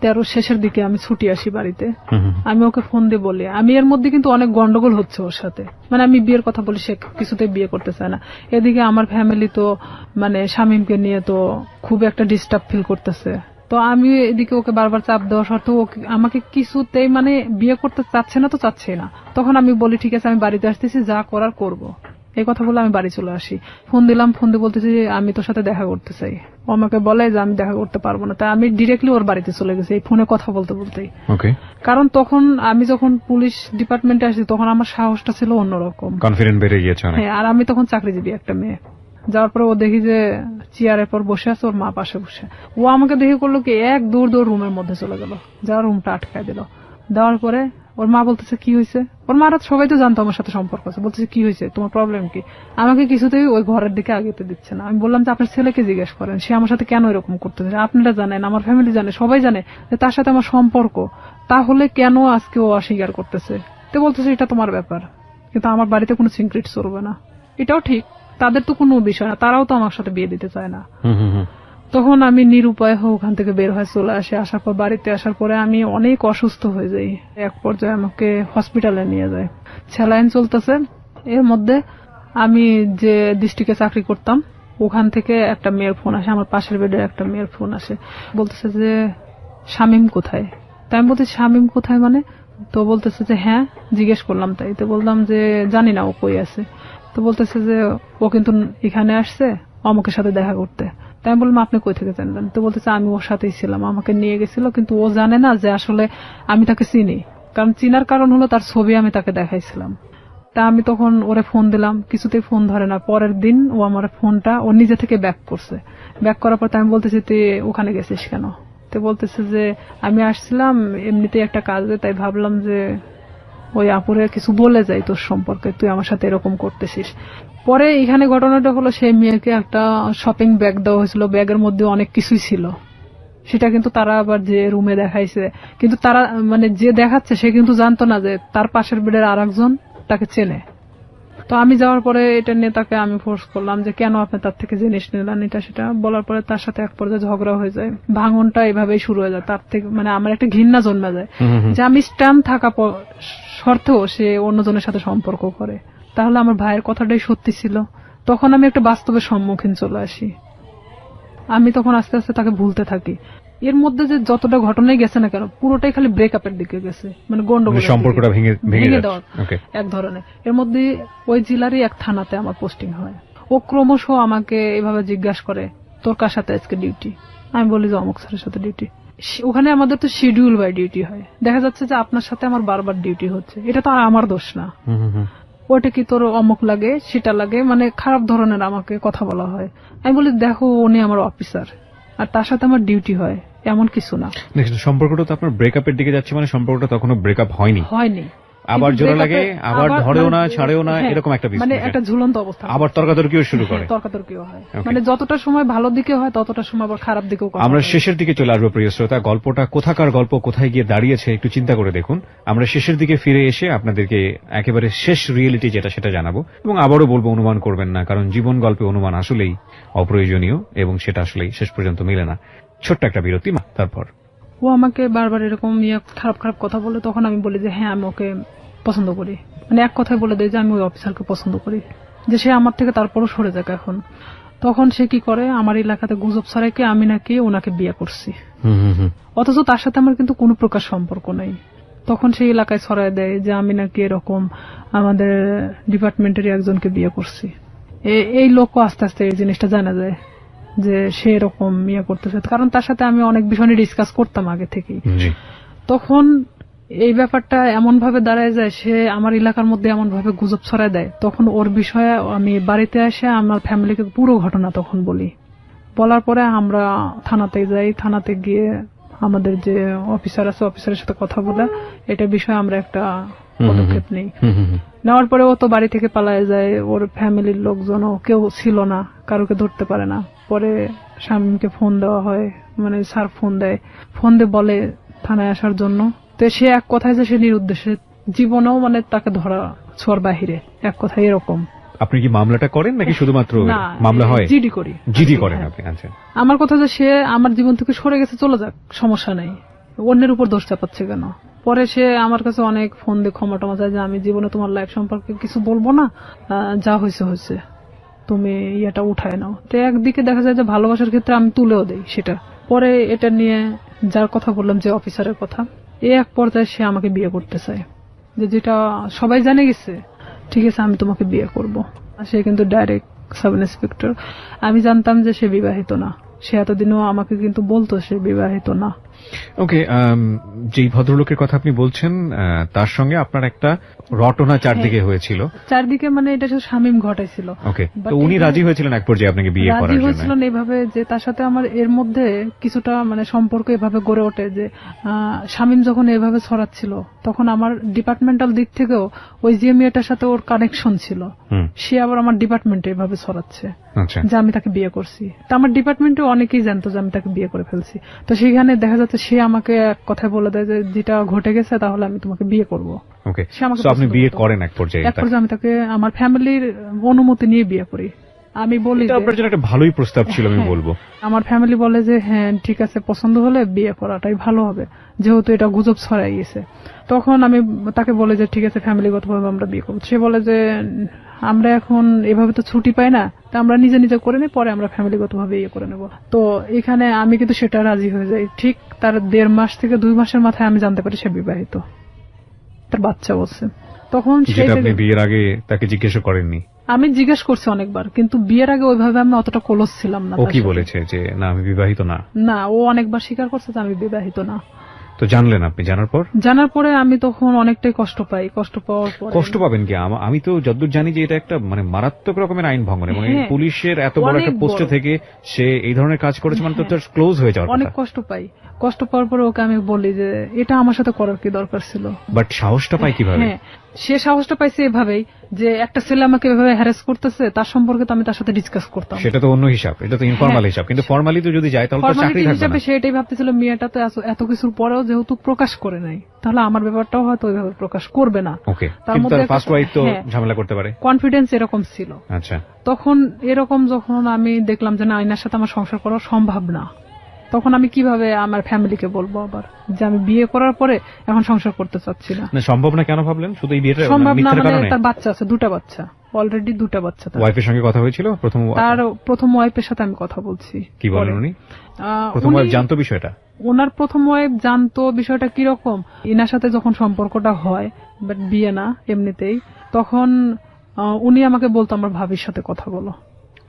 13 শেষের দিকে আমি ছুটি আসি বাড়িতে। আমি ওকে ফোন দিয়ে বলি, আমি এর মধ্যে কিন্তু অনেক গন্ডগোল হচ্ছে ওর সাথে, মানে আমি বিয়ের কথা বলি, সে কিছুতেই বিয়ে করতে চায় না। এদিকে আমার ফ্যামিলি তো মানে শামীমকে নিয়ে তো খুব একটা ডিস্টার্ব ফিল করতেছে। তো আমি এদিকে ওকে বারবার চাপ দেওয়া সত্ত্বেও আমাকে কিছুতেই মানে বিয়ে করতে চাচ্ছে না, তো চাচ্ছে না। তখন আমি বলি ঠিক আছে আমি বাড়িতে আসতেছি, যা করার করব। এই কথা বলে আমি বাড়ি চলে আসি। ফোন দিলাম, ফোন দিয়ে বলতেছি যে আমি তোর সাথে দেখা করতে চাই। ও আমাকে বলে যে আমি দেখা করতে পারবো না। তাই আমি ডিরেক্টলি ওর বাড়িতে চলে গেছি এই ফোনে কথা বলতে বলতেই। কারণ তখন আমি যখন পুলিশ ডিপার্টমেন্টে আসি তখন আমার সাহসটা ছিল অন্যরকম, কনফিডেন্স বেড়ে গিয়েছে। হ্যাঁ, আর আমি তখন চাকরিজীবী একটা মেয়ে। যাওয়ার পরে ও দেখি যে চেয়ারের পর বসে আছে, ওর মা পাশে বসে। ও আমাকে দেখে করলো কি, এক দৌড় রুমের মধ্যে চলে গেল, যাওয়ার রুমটা আটকায় দিল। দেওয়ার পরে ওর মা বলতেছে কি হয়েছে। ওর মারা সবাই তো জানতো আমার সাথে সম্পর্ক আছে। বলতেছে কি হয়েছে, তোমার প্রবলেম কি। আমাকে কিছুতেই ওই ঘরের দিকে আগেতে দিচ্ছে না। আমি বললাম যে আপনার ছেলেকে জিজ্ঞেস করেন, সে আমার সাথে কেন এরকম করতেছে। আপনারা জানেন, আমার ফ্যামিলি জানে, সবাই জানে যে তার সাথে আমার সম্পর্ক, তাহলে কেন আজকে ও অস্বীকার করতেছে। তো বলতেছে এটা তোমার ব্যাপার, কিন্তু আমার বাড়িতে কোনো সিক্রেট চলবে না। এটাও ঠিক, তাদের তো কোনো বিষয় না, তারাও তো আমার সাথে বিয়ে দিতে চায় না। তখন আমি নিরুপায় ওখান থেকে বের হয়ে চলে আসি। আসার পর বাড়িতে আসার পরে আমি অনেক অসুস্থ হয়ে যাই। এক পর্যায়ে আমাকে হসপিটালে নিয়ে যায়, স্যালাইন চলতেছে। এর মধ্যে আমি যে ডিস্ট্রিক্টে চাকরি করতাম ওখান থেকে একটা মেয়ের ফোন আসে, আমার পাশের বেডের একটা মেয়ের ফোন আসে। বলতেছে যে শামীম কোথায়। তাই আমি বলছি শামীম কোথায় মানে। তো বলতেছে যে হ্যাঁ, জিজ্ঞেস করলাম। তাই তো বললাম যে জানি না ও কই আছে। তো বলতেছে যে ও কিন্তু এখানে আসছে অমুকের সাথে দেখা করতে। তাই আমি বললাম আপনি কই থেকে জানলেন। তো বলতেছে আমি ওর সাথেই ছিলাম, আমাকে নিয়ে গেছিল, কিন্তু ও জানে না যে আসলে আমি তাকে চিনি। কারণ চিনার কারণ হলো তার ছবি আমি তাকে দেখাইছিলাম। তা আমি তখন ওরে ফোন দিলাম, কিছুতেই ফোন ধরে না। পরের দিন ও আমার ফোনটা ও নিজে থেকে ব্যাক করছে। ব্যাক করার পর আমি বলতেছি তুই ওখানে গেছিস কেন। তো বলতেছে যে আমি আসছিলাম এমনিতেই একটা কাজে, তাই ভাবলাম যে ওই আপুরে কিছু বলে যাই তোর সম্পর্কে, তুই আমার সাথে এরকম করতেছিস। পরে এখানে ঘটনাটা হলো সেই মেয়েকে একটা শপিং ব্যাগ দেওয়া হয়েছিল, ব্যাগের মধ্যে অনেক কিছুই ছিল। সেটা কিন্তু তারা আবার যে রুমে দেখাইছে, কিন্তু তারা মানে যে দেখাচ্ছে সে কিন্তু জানতো না যে তার পাশের বেডের আর একজন তাকে চেনে। তো আমি যাওয়ার পরে এটা নিয়ে তাকে আমি ফোর্স করলাম যে কেন আপনি তার থেকে জিনিস নিলেন, এটা সেটা বলার পরে তার সাথে এক পর্যায়ে ঝগড়া হয়ে যায়। ভাঙনটা এভাবেই শুরু হয়ে যায়। তার থেকে মানে আমার একটা ঘৃণা জন্মে যায় যে আমি স্ট্যান্ড থাকা সত্ত্বেও সে অন্যজনের সাথে সম্পর্ক করে। তাহলে আমার ভাইয়ের কথাটাই সত্যি ছিল। তখন আমি একটা বাস্তবের সম্মুখীন চলে আসি। আমি তখন আস্তে আস্তে তাকে ভুলতে থাকি। এর মধ্যে যে যতটা ঘটনাই গেছে না কেন পুরোটাই খালি ব্রেকআপের দিকে গেছে, মানে গন্ডগোল, সম্পর্কটা ভেঙে দেওয়া এক ধরনের। এর মধ্যে ওই জেলারই এক থানাতে আমার পোস্টিং হয়। ও ক্রমশ আমাকে এভাবে জিজ্ঞাসা করে তোর কার সাথে আজকে ডিউটি। আমি বলি যে অমুক স্যারের সাথে ডিউটি। ওখানে আমাদের তো শিডিউল বাই ডিউটি হয়। দেখা যাচ্ছে যে আপনার সাথে আমার বারবার ডিউটি হচ্ছে, এটা তো আর আমার দোষ না। ওটা কি তোর অমুক লাগে সেটা লাগে, মানে খারাপ ধরনের আমাকে কথা বলা হয়। আমি বলি দেখো উনি আমার অফিসার আর তার সাথে আমার ডিউটি হয়, এমন কিছু না। সম্পর্কটা তো আপনার ব্রেকআপের দিকে যাচ্ছে, মানে সম্পর্কটা তখনও ব্রেকআপ হয়নি। আবার জোড়া লাগে, আবার ধরেও না ছাড়েও না, এরকম একটা বিষয়, মানে একটা ঝুলন্ত অবস্থা। আবার তর্কাতর্কিও শুরু করে। তর্কাতর্কিও হয়, মানে যতটা সময় ভালো দিকে হয় ততটা সময় আবার খারাপ দিকেও। আমরা শেষের দিকে চলে আসবো প্রিয় শ্রোতা। গল্পটা কোথাকার গল্প, কোথায় গিয়ে দাঁড়িয়েছে একটু চিন্তা করে দেখুন। আমরা শেষের দিকে ফিরে এসে আপনাদেরকে একেবারে শেষ রিয়েলিটি যেটা সেটা জানাবো। এবং আবারও বলবো অনুমান করবেন না, কারণ জীবন গল্পে অনুমান আসলেই অপ্রয়োজনীয় এবং সেটা আসলেই শেষ পর্যন্ত মেলে না। ছোট্ট একটা বিরতি, তারপর ও আমাকে বারবার এরকম খারাপ খারাপ কথা বলে। তখন আমি বলি যে হ্যাঁ আমি ওকে পছন্দ করি, মানে এক কথায় বলে দেয় যে আমি ওই অফিসারকে পছন্দ করি, যে সে আমার থেকে তারপরও সরে যাক এখন। তখন সে কি করে, আমার এলাকাতে গুজব ছড়াইকে আমি নাকি ওনাকে বিয়ে করছি, অথচ তার সাথে আমার কিন্তু কোনো প্রকার সম্পর্ক নেই। তখন সেই এলাকায় ছড়াই দেয় যে আমি নাকি এরকম আমাদের ডিপার্টমেন্টের একজনকে বিয়ে করছি। এই লোকও আস্তে আস্তে এই জিনিসটা জানা যায় যে সে এরকম ইয়ে করতেছে, কারণ তার সাথে আমি অনেক বিষয় নিয়ে ডিসকাস করতাম আগে থেকেই। তখন এই ব্যাপারটা এমন ভাবে দাঁড়ায় যায়, সে আমার এলাকার মধ্যে এমন ভাবে গুজব ছড়ায় দেয়। তখন ওর বিষয়ে আমি বাড়িতে এসে আমার ফ্যামিলিকে পুরো ঘটনা তখন বলি। বলার পরে আমরা থানাতে যাই। থানাতে গিয়ে আমাদের যে অফিসার আছে অফিসারের সাথে কথা বলে এটা বিষয়ে আমরা একটা পদক্ষেপ নেই। নেওয়ার পরে ও তো বাড়ি থেকে পালায় যায়। ওর ফ্যামিলির লোকজনও কেউ ছিল না, কারোকে ধরতে পারে না। পরে শামীমকে ফোন দেওয়া হয়, মানে স্যার ফোন দেয়, ফোন দিয়ে বলে থানায় আসার জন্য। তো সে এক কথায় যে সে নিরুদ্দেশে, জীবনেও মানে তাকে ধরা ছোঁয়ার বাহিরে, এক কথায় এরকম। আপনি কি মামলাটা করেন নাকি শুধুমাত্র মামলা হয়? জিডি করি। জিডি করেন আপনি? আচ্ছা। আমার কথা যে সে আমার জীবন থেকে সরে গেছে, চলে যাক, সমস্যা নেই, অন্যের উপর দোষ চাপাচ্ছে কেন। পরে সে আমার কাছে অনেক ফোন দিয়ে ক্ষমা টমা চায় যে আমি জীবনে তোমার লাইফ সম্পর্কে কিছু বলবো না, যা হয়েছে হয়েছে, তুমি ইয়েটা উঠায় নাও। তো একদিকে দেখা যায় যে ভালোবাসার ক্ষেত্রে আমি তুলেও দেই সেটা। পরে এটা নিয়ে যার কথা বললাম যে অফিসারের কথা, এক পর্যায়ে সে আমাকে বিয়ে করতে চায়, যেটা সবাই জানে গেছে। ঠিক আছে আমি তোমাকে বিয়ে করব। সে কিন্তু ডাইরেক্ট সাব ইন্সপেক্টর। আমি জানতাম যে সে বিবাহিত না, সে এতদিনও আমাকে কিন্তু বলতো সে বিবাহিত না। ওকে, যেই ভদ্রলোকের কথা আপনি বলছেন তার সঙ্গে আপনার একটা রটনা চারদিকে হয়েছিল। চারদিকে মানে এটা শুধু শামীম ঘটাইছিল। ওকে, তো উনি রাজি হয়েছিলেন এক পর্যায়ে আপনাকে বিয়ে করার রাজি জন্য? হয়েছিলেন এইভাবে যে তার সাথে আমার এর মধ্যে কিছুটা মানে সম্পর্ক এভাবে গড়ে ওঠে যে শামীম যখন এভাবে ছড়াচ্ছিল তখন আমার ডিপার্টমেন্টাল দিক থেকেও ওই যে মেয়েটার সাথে ওর কানেকশন ছিল, সে আবার আমার ডিপার্টমেন্টে এভাবে ছড়াচ্ছে যে আমি তাকে বিয়ে করছি। তা আমার ডিপার্টমেন্টে অনেকেই জানতো যে আমি তাকে বিয়ে করে ফেলছি। তো সেখানে দেখা যাচ্ছে সে আমাকে এক কথায় বলে দেয় যে যেটা ঘটে গেছে তাহলে আমি তোমাকে বিয়ে করবো। ওকে, সো আপনি বিয়ে করেন এক পর্যায়ে? এক পর্যায়ে আমি তাকে আমার ফ্যামিলির অনুমতি নিয়ে বিয়ে করি। আমি বলি এটা আপনার জন্য একটা ভালোই প্রস্তাব ছিল আমি বলবো। আমার ফ্যামিলি বলে যে হ্যাঁ ঠিক আছে, পছন্দ হলে বিয়ে করাটাই ভালো হবে, যেহেতু এটা গুজব ছড়াই গেছে। তখন আমি তাকে বলে যে ঠিক আছে ফ্যামিলিগতভাবে আমরা বিয়ে করবো। সে বলে যে আমরা এখন এভাবে তো ছুটি পাই না, তা আমরা নিজে নিজে করে নিই, পরে আমরা ফ্যামিলিগতভাবে ইয়ে করে নেব। তো এখানে আমি কিন্তু সেটা রাজি হয়ে যাই। ঠিক তার 1.5 মাস থেকে 2 মাসের মাথায় আমি জানতে পারি সে বিবাহিত, তার বাচ্চা বলছে। তখন আপনি বিয়ের আগে তাকে জিজ্ঞাসা করেননি? আমি জিজ্ঞেস করছি অনেকবার, কিন্তু বিয়ের আগে ওইভাবে আমি অতটা ক্লোজ ছিলাম না। ও কি বলেছে যে না আমি বিবাহিত না? না, ও অনেকবার স্বীকার করছে যে আমি বিবাহিত না। তো জানলেন আপনি? জানার পরে আমি তখন অনেকটাই কষ্ট পাই। কষ্ট পাওয়ার পর কষ্ট পাবেন কি? আমি তো যতদূর জানি যে এটা একটা মানে মারাত্মক রকমের আইন ভঙ্গন, এবং পুলিশের এত বড় একটা পোস্টে থেকে সে এই ধরনের কাজ করেছে মানে তো তার ক্লোজ হয়ে যাওয়ার কথা। অনেক কষ্ট পাই। কষ্ট পাওয়ার পরে ওকে আমি বলি যে এটা আমার সাথে করার কি দরকার ছিল। বাট সাহসটা পাই কিভাবে? সে সাহসটা পাইছে এভাবেই যে একটা ছেলে আমাকে এভাবে হ্যারাস করতেছে, তার সম্পর্কে তো আমি তার সাথে ডিসকাস করতাম। সেটা তো অন্য হিসাব, এটা তো ইনফরমাল হিসাব। কিন্তু ফর্মালি তো যদি যায় তাহলে তো চাকরি থাকবে না। সে এটাই ভাবতেছিল মেয়েটা তো এত কিছুর পরেও যেহেতু প্রকাশ করে নাই, তাহলে আমার ব্যাপারটাও হয়তো ওইভাবে প্রকাশ করবে না। ওকে, কিন্তু তার ফার্স্ট ওয়াইফ তো ঝামেলা করতে পারে, কনফিডেন্স এরকম ছিল। আচ্ছা, তখন এরকম যখন আমি দেখলাম যে না আইনার সাথে আমার সংসার করা সম্ভব না, তখন আমি কিভাবে আমার ফ্যামিলিকে বলবো আবার যে আমি বিয়ে করার পরে এখন সংসার করতে চাচ্ছি না। সম্ভব না কেন ভাবলেন? শুধু এই বিয়েটা সম্ভব না মানে তার বাচ্চা আছে, 2টা বাচ্চা, অলরেডি 2টা বাচ্চা। ওয়াইফের সঙ্গে কথা হয়েছিল? প্রথম ওয়াইফের সাথে আমি কথা বলছি। কি বলেন উনি? প্রথম ওয়াইফ জানতো বিষয়টা? ওনার প্রথম ওয়াইফ জানতো বিষয়টা কিরকম, ইনার সাথে যখন সম্পর্কটা হয়, বাট বিয়ে না এমনিতেই, তখন উনি আমাকে বলতো আমার ভাবির সাথে কথা বলো।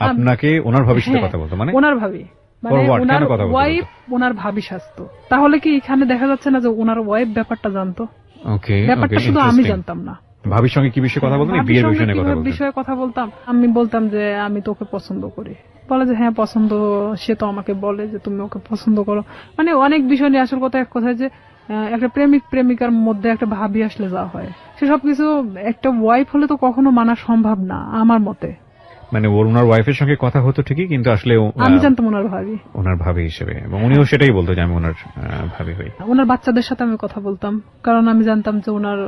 আপনাকে ওনার ভাবির সাথে কথা বলতো? মানে ওনার ভাবি মানে ওনার ওয়াইফ ওনার ভাবি সাজতো। তাহলে কি এখানে দেখা যাচ্ছে না যে ওনার ওয়াইফ ব্যাপারটা জানতো? ওকে, ব্যাপারটা শুধু আমি জানতাম না। ভাবির সঙ্গে কি বিষয়ে কথা বলতেন? বিয়ের বিষয়ে কথা বলতাম। আমি বলতাম যে আমি তোকে পছন্দ করি। বলে যে হ্যাঁ পছন্দ, সে তো আমাকে বলে যে তুমি ওকে পছন্দ করো। মানে অনেক বিষয় নিয়ে, আসল কথা এক কথায় যে একটা প্রেমিক প্রেমিকার মধ্যে একটা ভাবি আসলে যা হয়, সেসব কিছু একটা ওয়াইফ হলে তো কখনো মানা সম্ভব না আমার মতে। মানে ওনার ওয়াইফের সঙ্গে কথা হতো ঠিকই, কিন্তু আসলে আমি জানতাম ওনার ভাবি হিসেবে, এবং উনিও সেটাই বলতো যে আমি ওনার ভাবি হই। ওনার বাচ্চাদের সাথে আমি কথা বলতাম, কারণ আমি জানতাম যে ওনার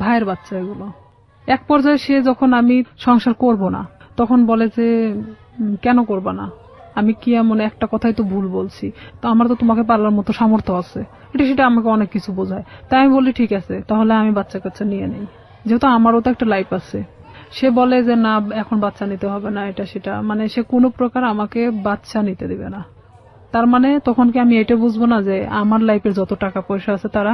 ভাইয়ের বাচ্চা এগুলো। এক পর্যায়ে সে যখন আমি সংসার করব না, তখন বলে যে কেন করবা না, আমি কি এমন একটা কথাই তো ভুল বলছি, তো আমার তো তোমাকে পালার মতো সামর্থ্য আছে, এটা সেটা আমাকে অনেক কিছু বোঝায়। তাই আমি বলি ঠিক আছে তাহলে আমি বাচ্চা কাচ্চা নিয়ে নেই, যেহেতু আমারও তো একটা লাইফ আছে। সে বলে যে না এখন বাচ্চা নিতে হবে না, এটা সেটা, মানে সে কোনো প্রকার আমাকে বাচ্চা নিতে দিবে না। তার মানে তখন কি আমি এটা বুঝবো না যে আমার লাইফের যত টাকা পয়সা আছে তারা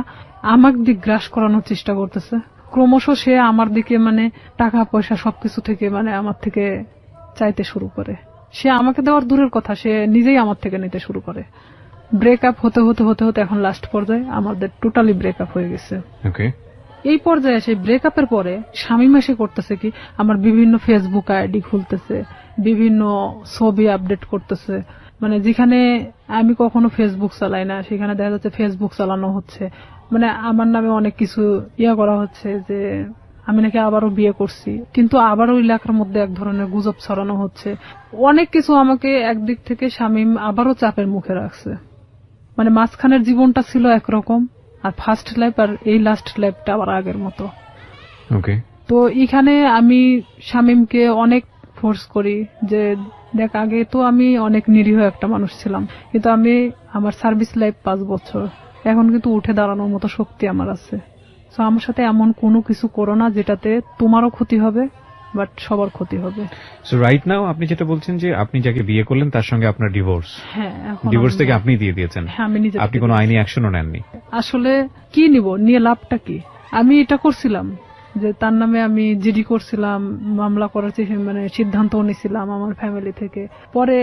আমার দিক গ্রাস করানোর চেষ্টা করতেছে? ক্রমশ সে আমার দিকে মানে টাকা পয়সা সবকিছু থেকে মানে আমার থেকে চাইতে শুরু করে। সে আমাকে দেওয়ার দূরের কথা, সে নিজেই আমার থেকে নিতে শুরু করে। ব্রেকআপ হতে হতে হতে হতে এখন লাস্ট পর্যায়ে আমাদের টোটালি ব্রেকআপ হয়ে গেছে। এই পর্যায়ে সেই ব্রেকআপের পরে শামীম এসে করতেছে কি, আমার বিভিন্ন ফেসবুক আইডি খুলতেছে, বিভিন্ন ছবি আপডেট করতেছে, মানে যেখানে আমি কখনো ফেসবুক চালাই না সেখানে দেখা যাচ্ছে ফেসবুক চালানো হচ্ছে। মানে আমার নামে অনেক কিছু করা হচ্ছে যে আমি নাকি আবারও বিয়ে করছি, কিন্তু আবারও এলাকার মধ্যে এক ধরনের গুজব ছড়ানো হচ্ছে। অনেক কিছু আমাকে একদিক থেকে শামীম আবারও চাপের মুখে রাখছে। মানে মাঝখানের জীবনটা ছিল একরকম, আর ফার্স্ট লাইফ আর এই লাস্ট লাইফটা আবার আগের মতো। তো এখানে আমি শামীমকে অনেক ফোর্স করি যে দেখ আগে তো আমি অনেক নিরীহ একটা মানুষ ছিলাম, কিন্তু আমি আমার সার্ভিস লাইফ 5 বছর, এখন কিন্তু উঠে দাঁড়ানোর মতো শক্তি আমার আছে। তো আমার সাথে এমন কোনো কিছু করো না যেটাতে তোমারও ক্ষতি হবে বাট সবার ক্ষতি হবে। সো রাইট নাও আপনি যেটা বলছেন যে আপনি যাকে বিয়ে করলেন তার সঙ্গে আপনার ডিভোর্স। হ্যাঁ, ডিভোর্স থেকে আপনি দিয়ে দিয়েছেন? হ্যাঁ, আমি নিজে। আপনি কোনো আইনি অ্যাকশনও নেননি? আসলে কি নিব, নিয়ে লাভটা কি? আমি এটা করছিলাম যে তার নামে আমি জিডি করছিলাম, মামলা করার মানে সিদ্ধান্ত নিয়েছিলাম আমার ফ্যামিলি থেকে। পরে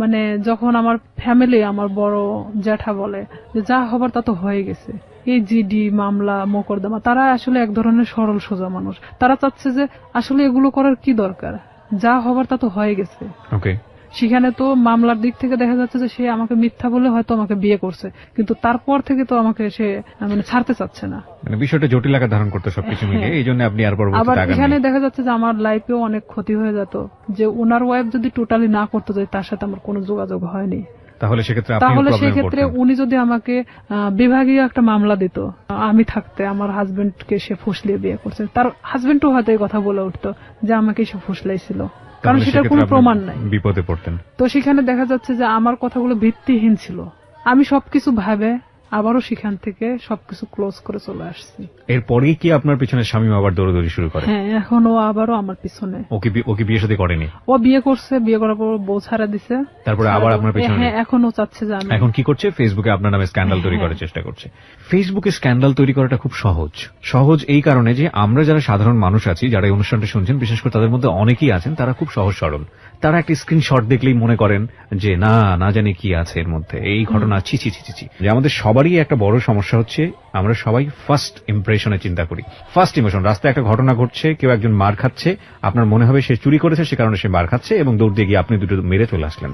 মানে যখন আমার ফ্যামিলি, আমার বড় জ্যাঠা বলে যে যা হবার তা তো হয়ে গেছে, এই জিডি মামলা মোকদ্দমা, তারা আসলে এক ধরনের সরল সোজা মানুষ, তারা চাচ্ছে যে আসলে এগুলো করার কি দরকার, যা হবার তা তো হয়ে গেছে। ওকে, সেখানে তো মামলার দিক থেকে দেখা যাচ্ছে যে সে আমাকে মিথ্যা বলে হয়তো আমাকে বিয়ে করছে, কিন্তু তারপর থেকে তো আমাকে সে মানে ছাড়তে চাচ্ছে না, মানে বিষয়টা জটিল আকার ধারণ করতে সবকিছু মিলে, এই জন্য আপনি আর পরবর্তীতে আবার আগান এখানে নাই। দেখা যাচ্ছে যে আমার লাইফেও অনেক ক্ষতি হয়ে যেত, যে ওনার ওয়াইফ যদি টোটালি না করতে যায়, তার সাথে আমার কোনো যোগাযোগ হয়নি, তাহলে সেক্ষেত্রে তাহলে সেক্ষেত্রে উনি যদি আমাকে বিভাগীয় একটা মামলা দিত, আমি থাকতে আমার হাজবেন্ডকে সে ফুসলিয়ে বিয়ে করছে, তার হাজবেন্ডও হয়তো এই কথা বলে উঠতো যে আমাকে সে ফুসলাইছিল, কারণ সেটার কোনো প্রমাণ নাই, বিপদে পড়তেন। তো সেখানে দেখা যাচ্ছে যে আমার কথাগুলো ভিত্তিহীন ছিল। আমি সবকিছু ভাবে আবারও সেখান থেকে সবকিছু ক্লোজ করে চলে আসছি। এরপরেই কি আপনার পিছনে শামীম আবার দৌড়াদৌড়ি শুরু করে? হ্যাঁ, এখন ও আবারও আমার পিছনে। ওকে বিয়ে শাদী করেনি? ও বিয়ে করছে, বিয়ে করার পর বউ ছাড়া দিছে, তারপরে আবার আপনার পিছনে। হ্যাঁ, এখন ও চাচ্ছে যে আমি। এখন কি করছে? ফেসবুকে আপনার নামে স্ক্যান্ডাল তৈরি করার চেষ্টা করছে। ফেসবুকে স্ক্যান্ডাল তৈরি করাটা খুব সহজ এই কারণে যে আমরা যারা সাধারণ মানুষ আছি, যারা এই অনুষ্ঠানটা শুনছেন, বিশেষ করে তাদের মধ্যে অনেকেই আছেন তারা খুব সহজ সরল। তারা একটা স্ক্রিনশট দেখলেই মনে করেন যে না জানি কি আছে এর মধ্যে, এই ঘটনা ছি। যে আমাদের সবারই একটা বড় সমস্যা হচ্ছে, আমরা সবাই ফার্স্ট ইমপ্রেশনে চিন্তা করি। ফার্স্ট ইমোশন, রাস্তায় একটা ঘটনা ঘটছে, কেউ একজন মার খাচ্ছে, আপনার মনে হবে সে চুরি করেছে, সে কারণে সে মার খাচ্ছে, এবং দৌড় দিয়ে গিয়ে আপনি দুটো মেরে চলে আসলেন।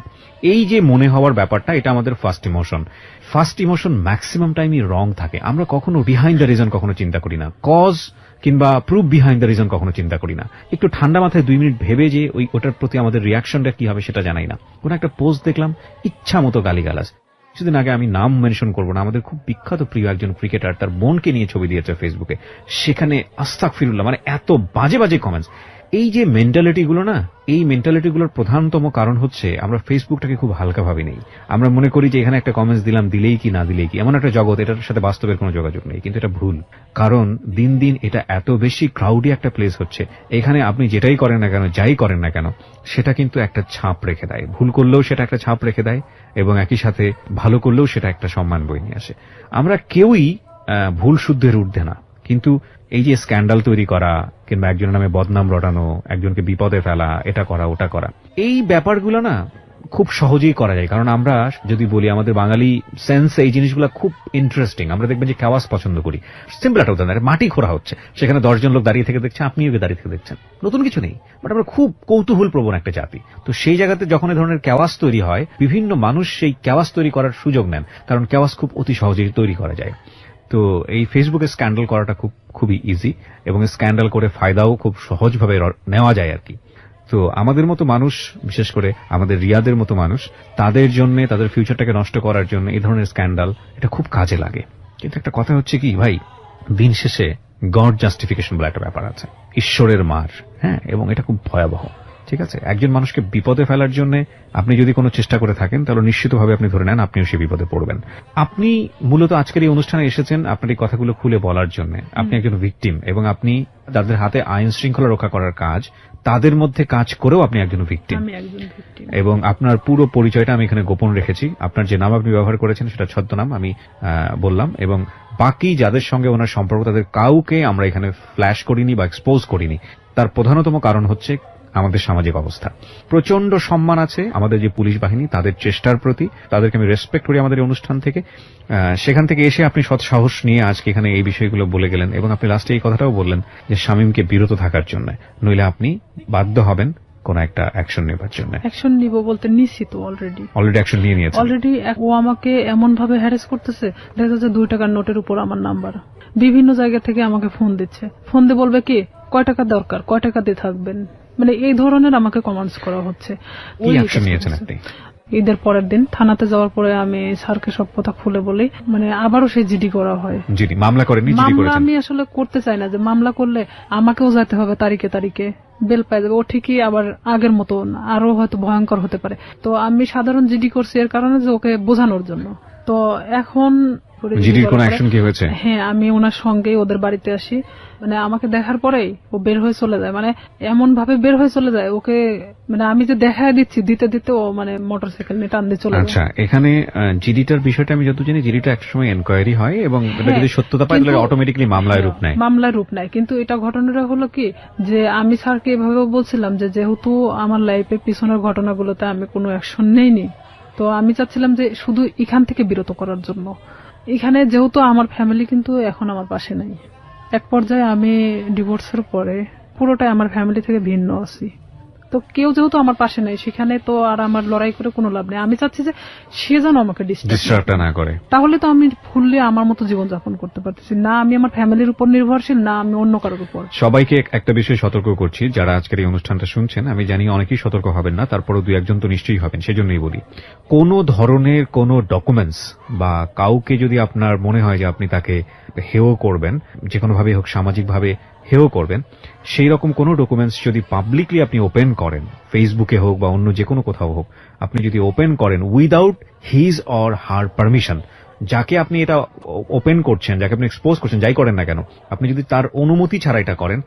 এই যে মনে হওয়ার ব্যাপারটা, এটা আমাদের ফার্স্ট ইমোশন ম্যাক্সিমাম টাইমই রং থাকে। আমরা কখনো বিহাইন্ড দ্য রিজন কখনো চিন্তা করি না, কজ কিংবা প্রুফ বিহাইন্ড দ্য রিজন কখনো চিন্তা করি না। একটু ঠান্ডা মাথায় 2 মিনিট ভেবে যে ওটার প্রতি আমাদের রিয়াকশনটা কি হবে সেটা জানাই না। কোন একটা পোস্ট দেখলাম, ইচ্ছা মতো গালিগালাজ। কিছুদিন আগে, আমি নাম মেনশন করবো না, আমাদের খুব বিখ্যাত প্রিয় একজন ক্রিকেটার তার বোনকে নিয়ে ছবি দিয়েছে ফেসবুকে, সেখানে আস্তাগফিরুল্লাহ, মানে এত বাজে কমেন্টস। এই যে মেন্টালিটিগুলো না, এই মেন্টালিটিগুলোর প্রধানতম কারণ হচ্ছে আমরা ফেসবুকটাকে খুব হালকাভাবে নেই। আমরা মনে করি যে এখানে একটা কমেন্টস দিলাম, দিলেই কি না দিলেই কি, এমন একটা জগৎ, এটার সাথে বাস্তবের কোনো যোগাযোগ নেই। কিন্তু এটা ভুল, কারণ দিন দিন এটা এত বেশি ক্রাউডি একটা প্লেস হচ্ছে, এখানে আপনি যেটাই করেন না কেন, যাই করেন না কেন, সেটা কিন্তু একটা ছাপ রেখে দেয়। ভুল করলেও সেটা একটা ছাপ রেখে দেয়, এবং একই সাথে ভালো করলেও সেটা একটা সম্মান বয়ে নিয়ে আসে। আমরা কেউই ভুল শুদ্ধের ঊর্ধ্বে না, কিন্তু এই যে স্ক্যান্ডাল তৈরি করা কিংবা একজনের নামে বদনাম রটানো, একজনকে বিপদে ফেলা, এটা করা ওটা করা, এই ব্যাপারগুলো না খুব সহজেই করা যায়। কারণ আমরা যদি বলি, আমাদের বাঙালি সেন্সে এই জিনিসগুলো খুব ইন্টারেস্টিং। আমরা দেখবেন যে কেওয়াস পছন্দ করি। সিম্পল একটা উদাহরণ, মাটি খোঁড়া হচ্ছে, সেখানে 10 জন লোক দাঁড়িয়ে থেকে দেখছে, আপনিও দাঁড়িয়ে থেকে দেখছেন, নতুন কিছু নেই, বাট আমরা খুব কৌতূহল প্রবণ একটা জাতি। তো সেই জায়গাতে যখন এই ধরনের কেওয়াস তৈরি হয়, বিভিন্ন মানুষ সেই কেওয়াস তৈরি করার সুযোগ নেন, কারণ কেওয়াস খুব অতি সহজেই তৈরি করা যায়। তো এই ফেসবুকে স্ক্যান্ডাল করাটা খুবই ইজি, এবং স্ক্যান্ডাল করে ফায়দাও খুব সহজভাবে নেওয়া যায় আর কি। তো আমাদের মতো মানুষ, বিশেষ করে আমাদের রিয়াদের মতো মানুষ, তাদের জন্য, তাদের ফিউচারটাকে নষ্ট করার জন্য এই ধরনের স্ক্যান্ডাল এটা খুব কাজে লাগে। কিন্তু একটা কথা হচ্ছে কি ভাই, দিন শেষে গড জাস্টিফিকেশন বলে একটা ব্যাপার আছে, ঈশ্বরের মার। হ্যাঁ, এবং এটা খুব ভয়াবহ। ঠিক আছে, একজন মানুষকে বিপদে ফেলার জন্য আপনি যদি কোনো চেষ্টা করে থাকেন, তাহলে নিশ্চিতভাবে আপনি ধরে নেন আপনিও সেই বিপদে পড়বেন। আপনি মূলত আজকের এই অনুষ্ঠানে এসেছেন আপনার এই কথাগুলো খুলে বলার জন্য। আপনি একজন ভিকটিম, এবং আপনি যাদের হাতে আইন শৃঙ্খলা রক্ষা করার কাজ, তাদের মধ্যে কাজ করেও আপনি একজন ভিকটিম। এবং আপনার পুরো পরিচয়টা আমি এখানে গোপন রেখেছি। আপনার যে নাম আপনি ব্যবহার করেছেন সেটা ছদ্মনাম আমি বললাম, এবং বাকি যাদের সঙ্গে ওনার সম্পর্ক, তাদের কাউকে আমরা এখানে ফ্ল্যাশ করিনি বা এক্সপোজ করিনি। তার প্রধানতম কারণ হচ্ছে আমাদের সামাজিক অবস্থা। প্রচন্ড সম্মান আছে আমাদের যে পুলিশ বাহিনী, তাদের চেষ্টার প্রতি, তাদেরকে আমি রেসপেক্ট করি আমাদের এই অনুষ্ঠান থেকে। সেখান থেকে এসে আপনি সৎ সাহস নিয়ে আজকে এখানে এই বিষয়গুলো বলে গেলেন, এবং আপনি লাস্টে এই কথাটাও বললেন যে শামীমকে বিরত থাকার জন্য, নইলে আপনি বাধ্য হবেন কোন একটা অ্যাকশন নেবার জন্য। অ্যাকশন নিব বলতে নিছি তো, অলরেডি অ্যাকশন নিয়ে নিয়েছে। অলরেডি ও আমাকে এমন ভাবে হ্যারাস করতেছে, দেখা যাচ্ছে 2 টাকার নোটের উপর আমার নাম্বার, বিভিন্ন জায়গা থেকে আমাকে ফোন দিচ্ছে, ফোন দিয়ে বলবে কি কয় টাকা দরকার, কয় টাকা দিয়ে থাকবেন, মানে এই ধরনের আমাকে কমেন্টস করা হচ্ছে। কি অ্যাকশন নিয়েছেন আপনি? ঈদের পরের দিন থানাতে যাওয়ার পরে আমি স্যারকে সব কথা খুলে বলি, মানে আবারও সেই জিডি করা হয়। জিডি মামলা করেননি? জিডি করেছেন? মামলা আমি আসলে করতে চাই না, যে মামলা করলে আমাকেও যেতে হবে তারিখে বেল পাই যাবে, ও ঠিকই আবার আগের মতো আরো হয়তো ভয়ঙ্কর হতে পারে। তো আমি সাধারণ জিডি করছি এর কারণে যে ওকে বোঝানোর জন্য। তো এখন জিডির কোনো অ্যাকশন কি হয়েছে? হ্যাঁ, আমি ওনার সঙ্গে ওদের বাড়িতে আসি, মানে আমাকে দেখার পরেই ও বের হয়ে চলে যায়, মানে এমন ভাবে বের হয়ে চলে যায়, ওকে মানে আমি যে দেখা দিচ্ছি দিতে দিতে ও মানে মোটরসাইকেল নিয়ে টান দিয়ে চলে যায়। আচ্ছা, এখানে জিডিটার বিষয়টা আমি যত জানি, জিডিটা একটা সময় এনকোয়ারি হয় এবং এটা যদি সত্যতা পায় তাহলে অটোমেটিক্যালি মামলায় রূপ নেয়। কিন্তু এটা ঘটনাটা হলো কি, যে আমি স্যারকে এভাবে বলছিলাম যে যেহেতু আমার লাইফের পিছনের ঘটনাগুলোতে আমি কোনো অ্যাকশন নেইনি, তো আমি চাচ্ছিলাম যে শুধু এখান থেকে বিরত করার জন্য। এখানে যেহেতু আমার ফ্যামিলি কিন্তু এখন আমার পাশে নাই, এক পর্যায়ে আমি ডিভোর্সের পরে পুরোটাই আমার ফ্যামিলি থেকে ভিন্ন আছি, তো কেউ যেহেতু আমার পাশে নাই, সেখানে তো আর আমার লড়াই করে কোনো লাভ নেই। আমি চাচ্ছি যে সে যেন আমাকে ডিস্টার্ব না করে, তাহলে তো আমি ফুললি আমার মতো জীবনযাপন করতে পারতেছি না। আমি আমার ফ্যামিলির উপর নির্ভরশীল না, আমি অন্য কারোর উপর। সবাইকে একটা বিষয় সতর্ক করছি, যারা আজকের এই অনুষ্ঠানটা শুনছেন, আমি জানি অনেকেই সতর্ক হবেন না, তারপরও 2-1 তো নিশ্চয়ই হবেন। সেজন্যই বলি, কোন ধরনের কোন ডকুমেন্টস বা কাউকে যদি আপনার মনে হয় যে আপনি তাকে হেয় করবেন, যে কোনোভাবে হোক, সামাজিকভাবে হেয় করবেন, সেই রকম কোন ডকুমেন্টস যদি পাবলিকলি আপনি ওপেন করেন, ফেসবুকে হোক বা অন্য যে কোনো কোথাও হোক, আপনি যদি ওপেন করেন without his or her permission, যাকে আপনি এটা ওপেন করছেন, যাকে আপনি এক্সপোজ করছেন, যাই করেন না কেন, আপনি যদি তার অনুমতি ছাড়া এটা করেন,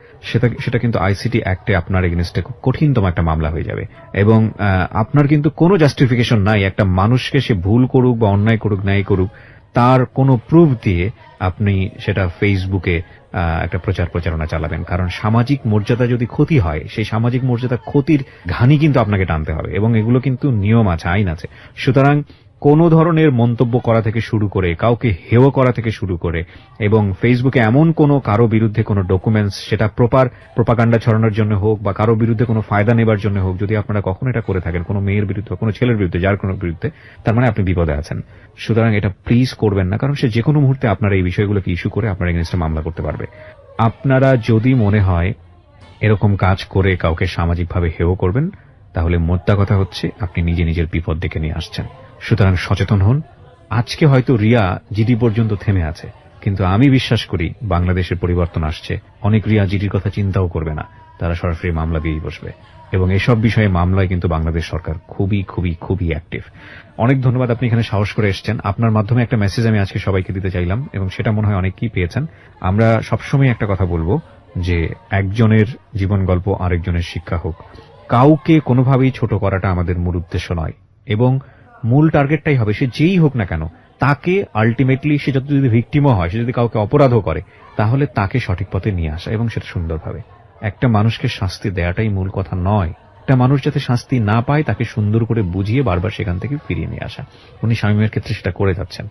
সেটা কিন্তু আইসিটি অ্যাক্টে আপনার এগেইনস্টে খুব কঠিনতম একটা মামলা হয়ে যাবে। এবং আপনার কিন্তু কোনো জাস্টিফিকেশন নাই একটা মানুষকে, সে ভুল করুক বা অন্যায় করুক, ন্যায় করুক, তার কোনো প্রুফ দিয়ে আপনি সেটা ফেসবুকে একটা প্রচারণা চালাবেন। কারণ সামাজিক মর্যাদা যদি ক্ষতি হয়, সেই সামাজিক মর্যাদা ক্ষতির ঘানি কিন্তু আপনাকে টানতে হবে, এবং এগুলো কিন্তু নিয়ম আছে, আইন আছে। সুতরাং কোন ধরনের মন্তব্য করা থেকে শুরু করে, কাউকে হেয় করা থেকে শুরু করে, এবং ফেসবুকে এমন কোন কারো বিরুদ্ধে কোনো ডকুমেন্টস, সেটা প্রোপাগান্ডা ছড়ানোর জন্য হোক বা কারো বিরুদ্ধে কোনো ফায়দা নেবার জন্য হোক, যদি আপনারা কখনো এটা করে থাকেন কোনো মেয়ের বিরুদ্ধে, কোনো ছেলের বিরুদ্ধে, যার কোনো বিরুদ্ধে, তার মানে আপনি বিপদে আছেন। সুতরাং এটা প্লিজ করবেন না, কারণ সে যে কোনো মুহূর্তে আপনার এই বিষয়গুলোকে ইস্যু করে আপনার এগেইনস্টে মামলা করতে পারবে। আপনারা যদি মনে হয় এরকম কাজ করে কাউকে সামাজিকভাবে হেয় করবেন, তাহলে মোদ্দা কথা হচ্ছে আপনি নিজে নিজের বিপদ ডেকে নিয়ে আসছেন। সুতরাং সচেতন হন। আজকে হয়তো রিয়া জিডি পর্যন্ত থেমে আছে, কিন্তু আমি বিশ্বাস করি বাংলাদেশের পরিবর্তন আসছে। অনেক রিয়া জিডির কথা চিন্তাও করবে না, তারা সরাসরি মামলা দিয়েই বসবে। এবং এসব বিষয়ে মামলায় কিন্তু বাংলাদেশ সরকার খুবই খুবই খুবই অ্যাক্টিভ। অনেক ধন্যবাদ, আপনি এখানে সাহস করে এসেছেন। আপনার মাধ্যমে একটা মেসেজ আমি আজকে সবাইকে দিতে চাইলাম, এবং সেটা মনে হয় অনেকেই পেয়েছেন। আমরা সবসময় একটা কথা বলবো যে একজনের জীবন গল্প আরেকজনের শিক্ষা হোক। কাউকে কোনোভাবেই ছোট করাটা আমাদের মূল উদ্দেশ্য নয়, এবং মূল টার্গেটটাই হবে সে যেই হোক না কেন, তাকে আলটিমেটলি, সে যত যদি ভিকটিমও হয়, সে যদি কাউকে অপরাধও করে, তাহলে তাকে সঠিক পথে নিয়ে আসা, এবং সেটা সুন্দরভাবে। একটা মানুষকে শাস্তি দেওয়াটাই মূল কথা নয়, একটা মানুষ যাতে শাস্তি না পায় তাকে সুন্দর করে বুঝিয়ে বারবার সেখান থেকে ফিরিয়ে নিয়ে আসা। উনি শামীমের ক্ষেত্রে সেটা করে যাচ্ছেন।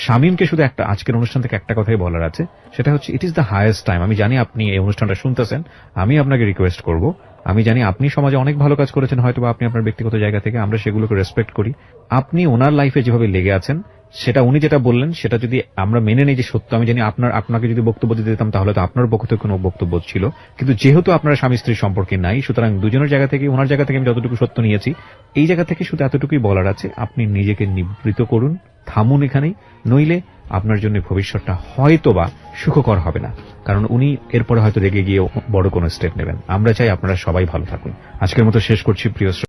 শামীমকে শুধু একটা আজকের অনুষ্ঠান থেকে একটা কথাই বলার আছে, সেটা হচ্ছে it is the highest time. আমি জানি আপনি এই অনুষ্ঠানটা শুনতেছেন, আমি আপনাকে রিকোয়েস্ট করব, আমি জানি আপনি সমাজে অনেক ভালো কাজ করেছেন, হয়তো আপনি আপনার ব্যক্তিগত জায়গা থেকে, আমরা সেগুলোকে রেসপেক্ট করি। আপনি ওনার লাইফে যেভাবে লেগে আছেন, সেটা উনি যেটা বললেন সেটা যদি আমরা মেনে নেই যে সত্য, আমি জানি আপনাকে যদি বক্তব্য দিতে দিতাম তাহলে তো আপনার পক্ষ থেকে কোনো বক্তব্য ছিল, কিন্তু যেহেতু আপনারা স্বামী স্ত্রীর সম্পর্কে নাই, সুতরাং দুজনের জায়গা থেকে, ওনার জায়গা থেকে আমি যতটুকু সত্য নিয়েছি, এই জায়গা থেকে শুধু এতটুকুই বলার আছে, আপনি নিজেকে নিবৃত করুন, থামুন এখানেই, নইলে আপনার জন্য ভবিষ্যৎটা হয়তোবা সুখকর হবে না। কারণ উনি এরপরে হয়তো রেগে গিয়ে বড় কোনো স্টেপ নেবেন। আমরা চাই আপনারা সবাই ভালো থাকুন। আজকের মতো শেষ করছি প্রিয়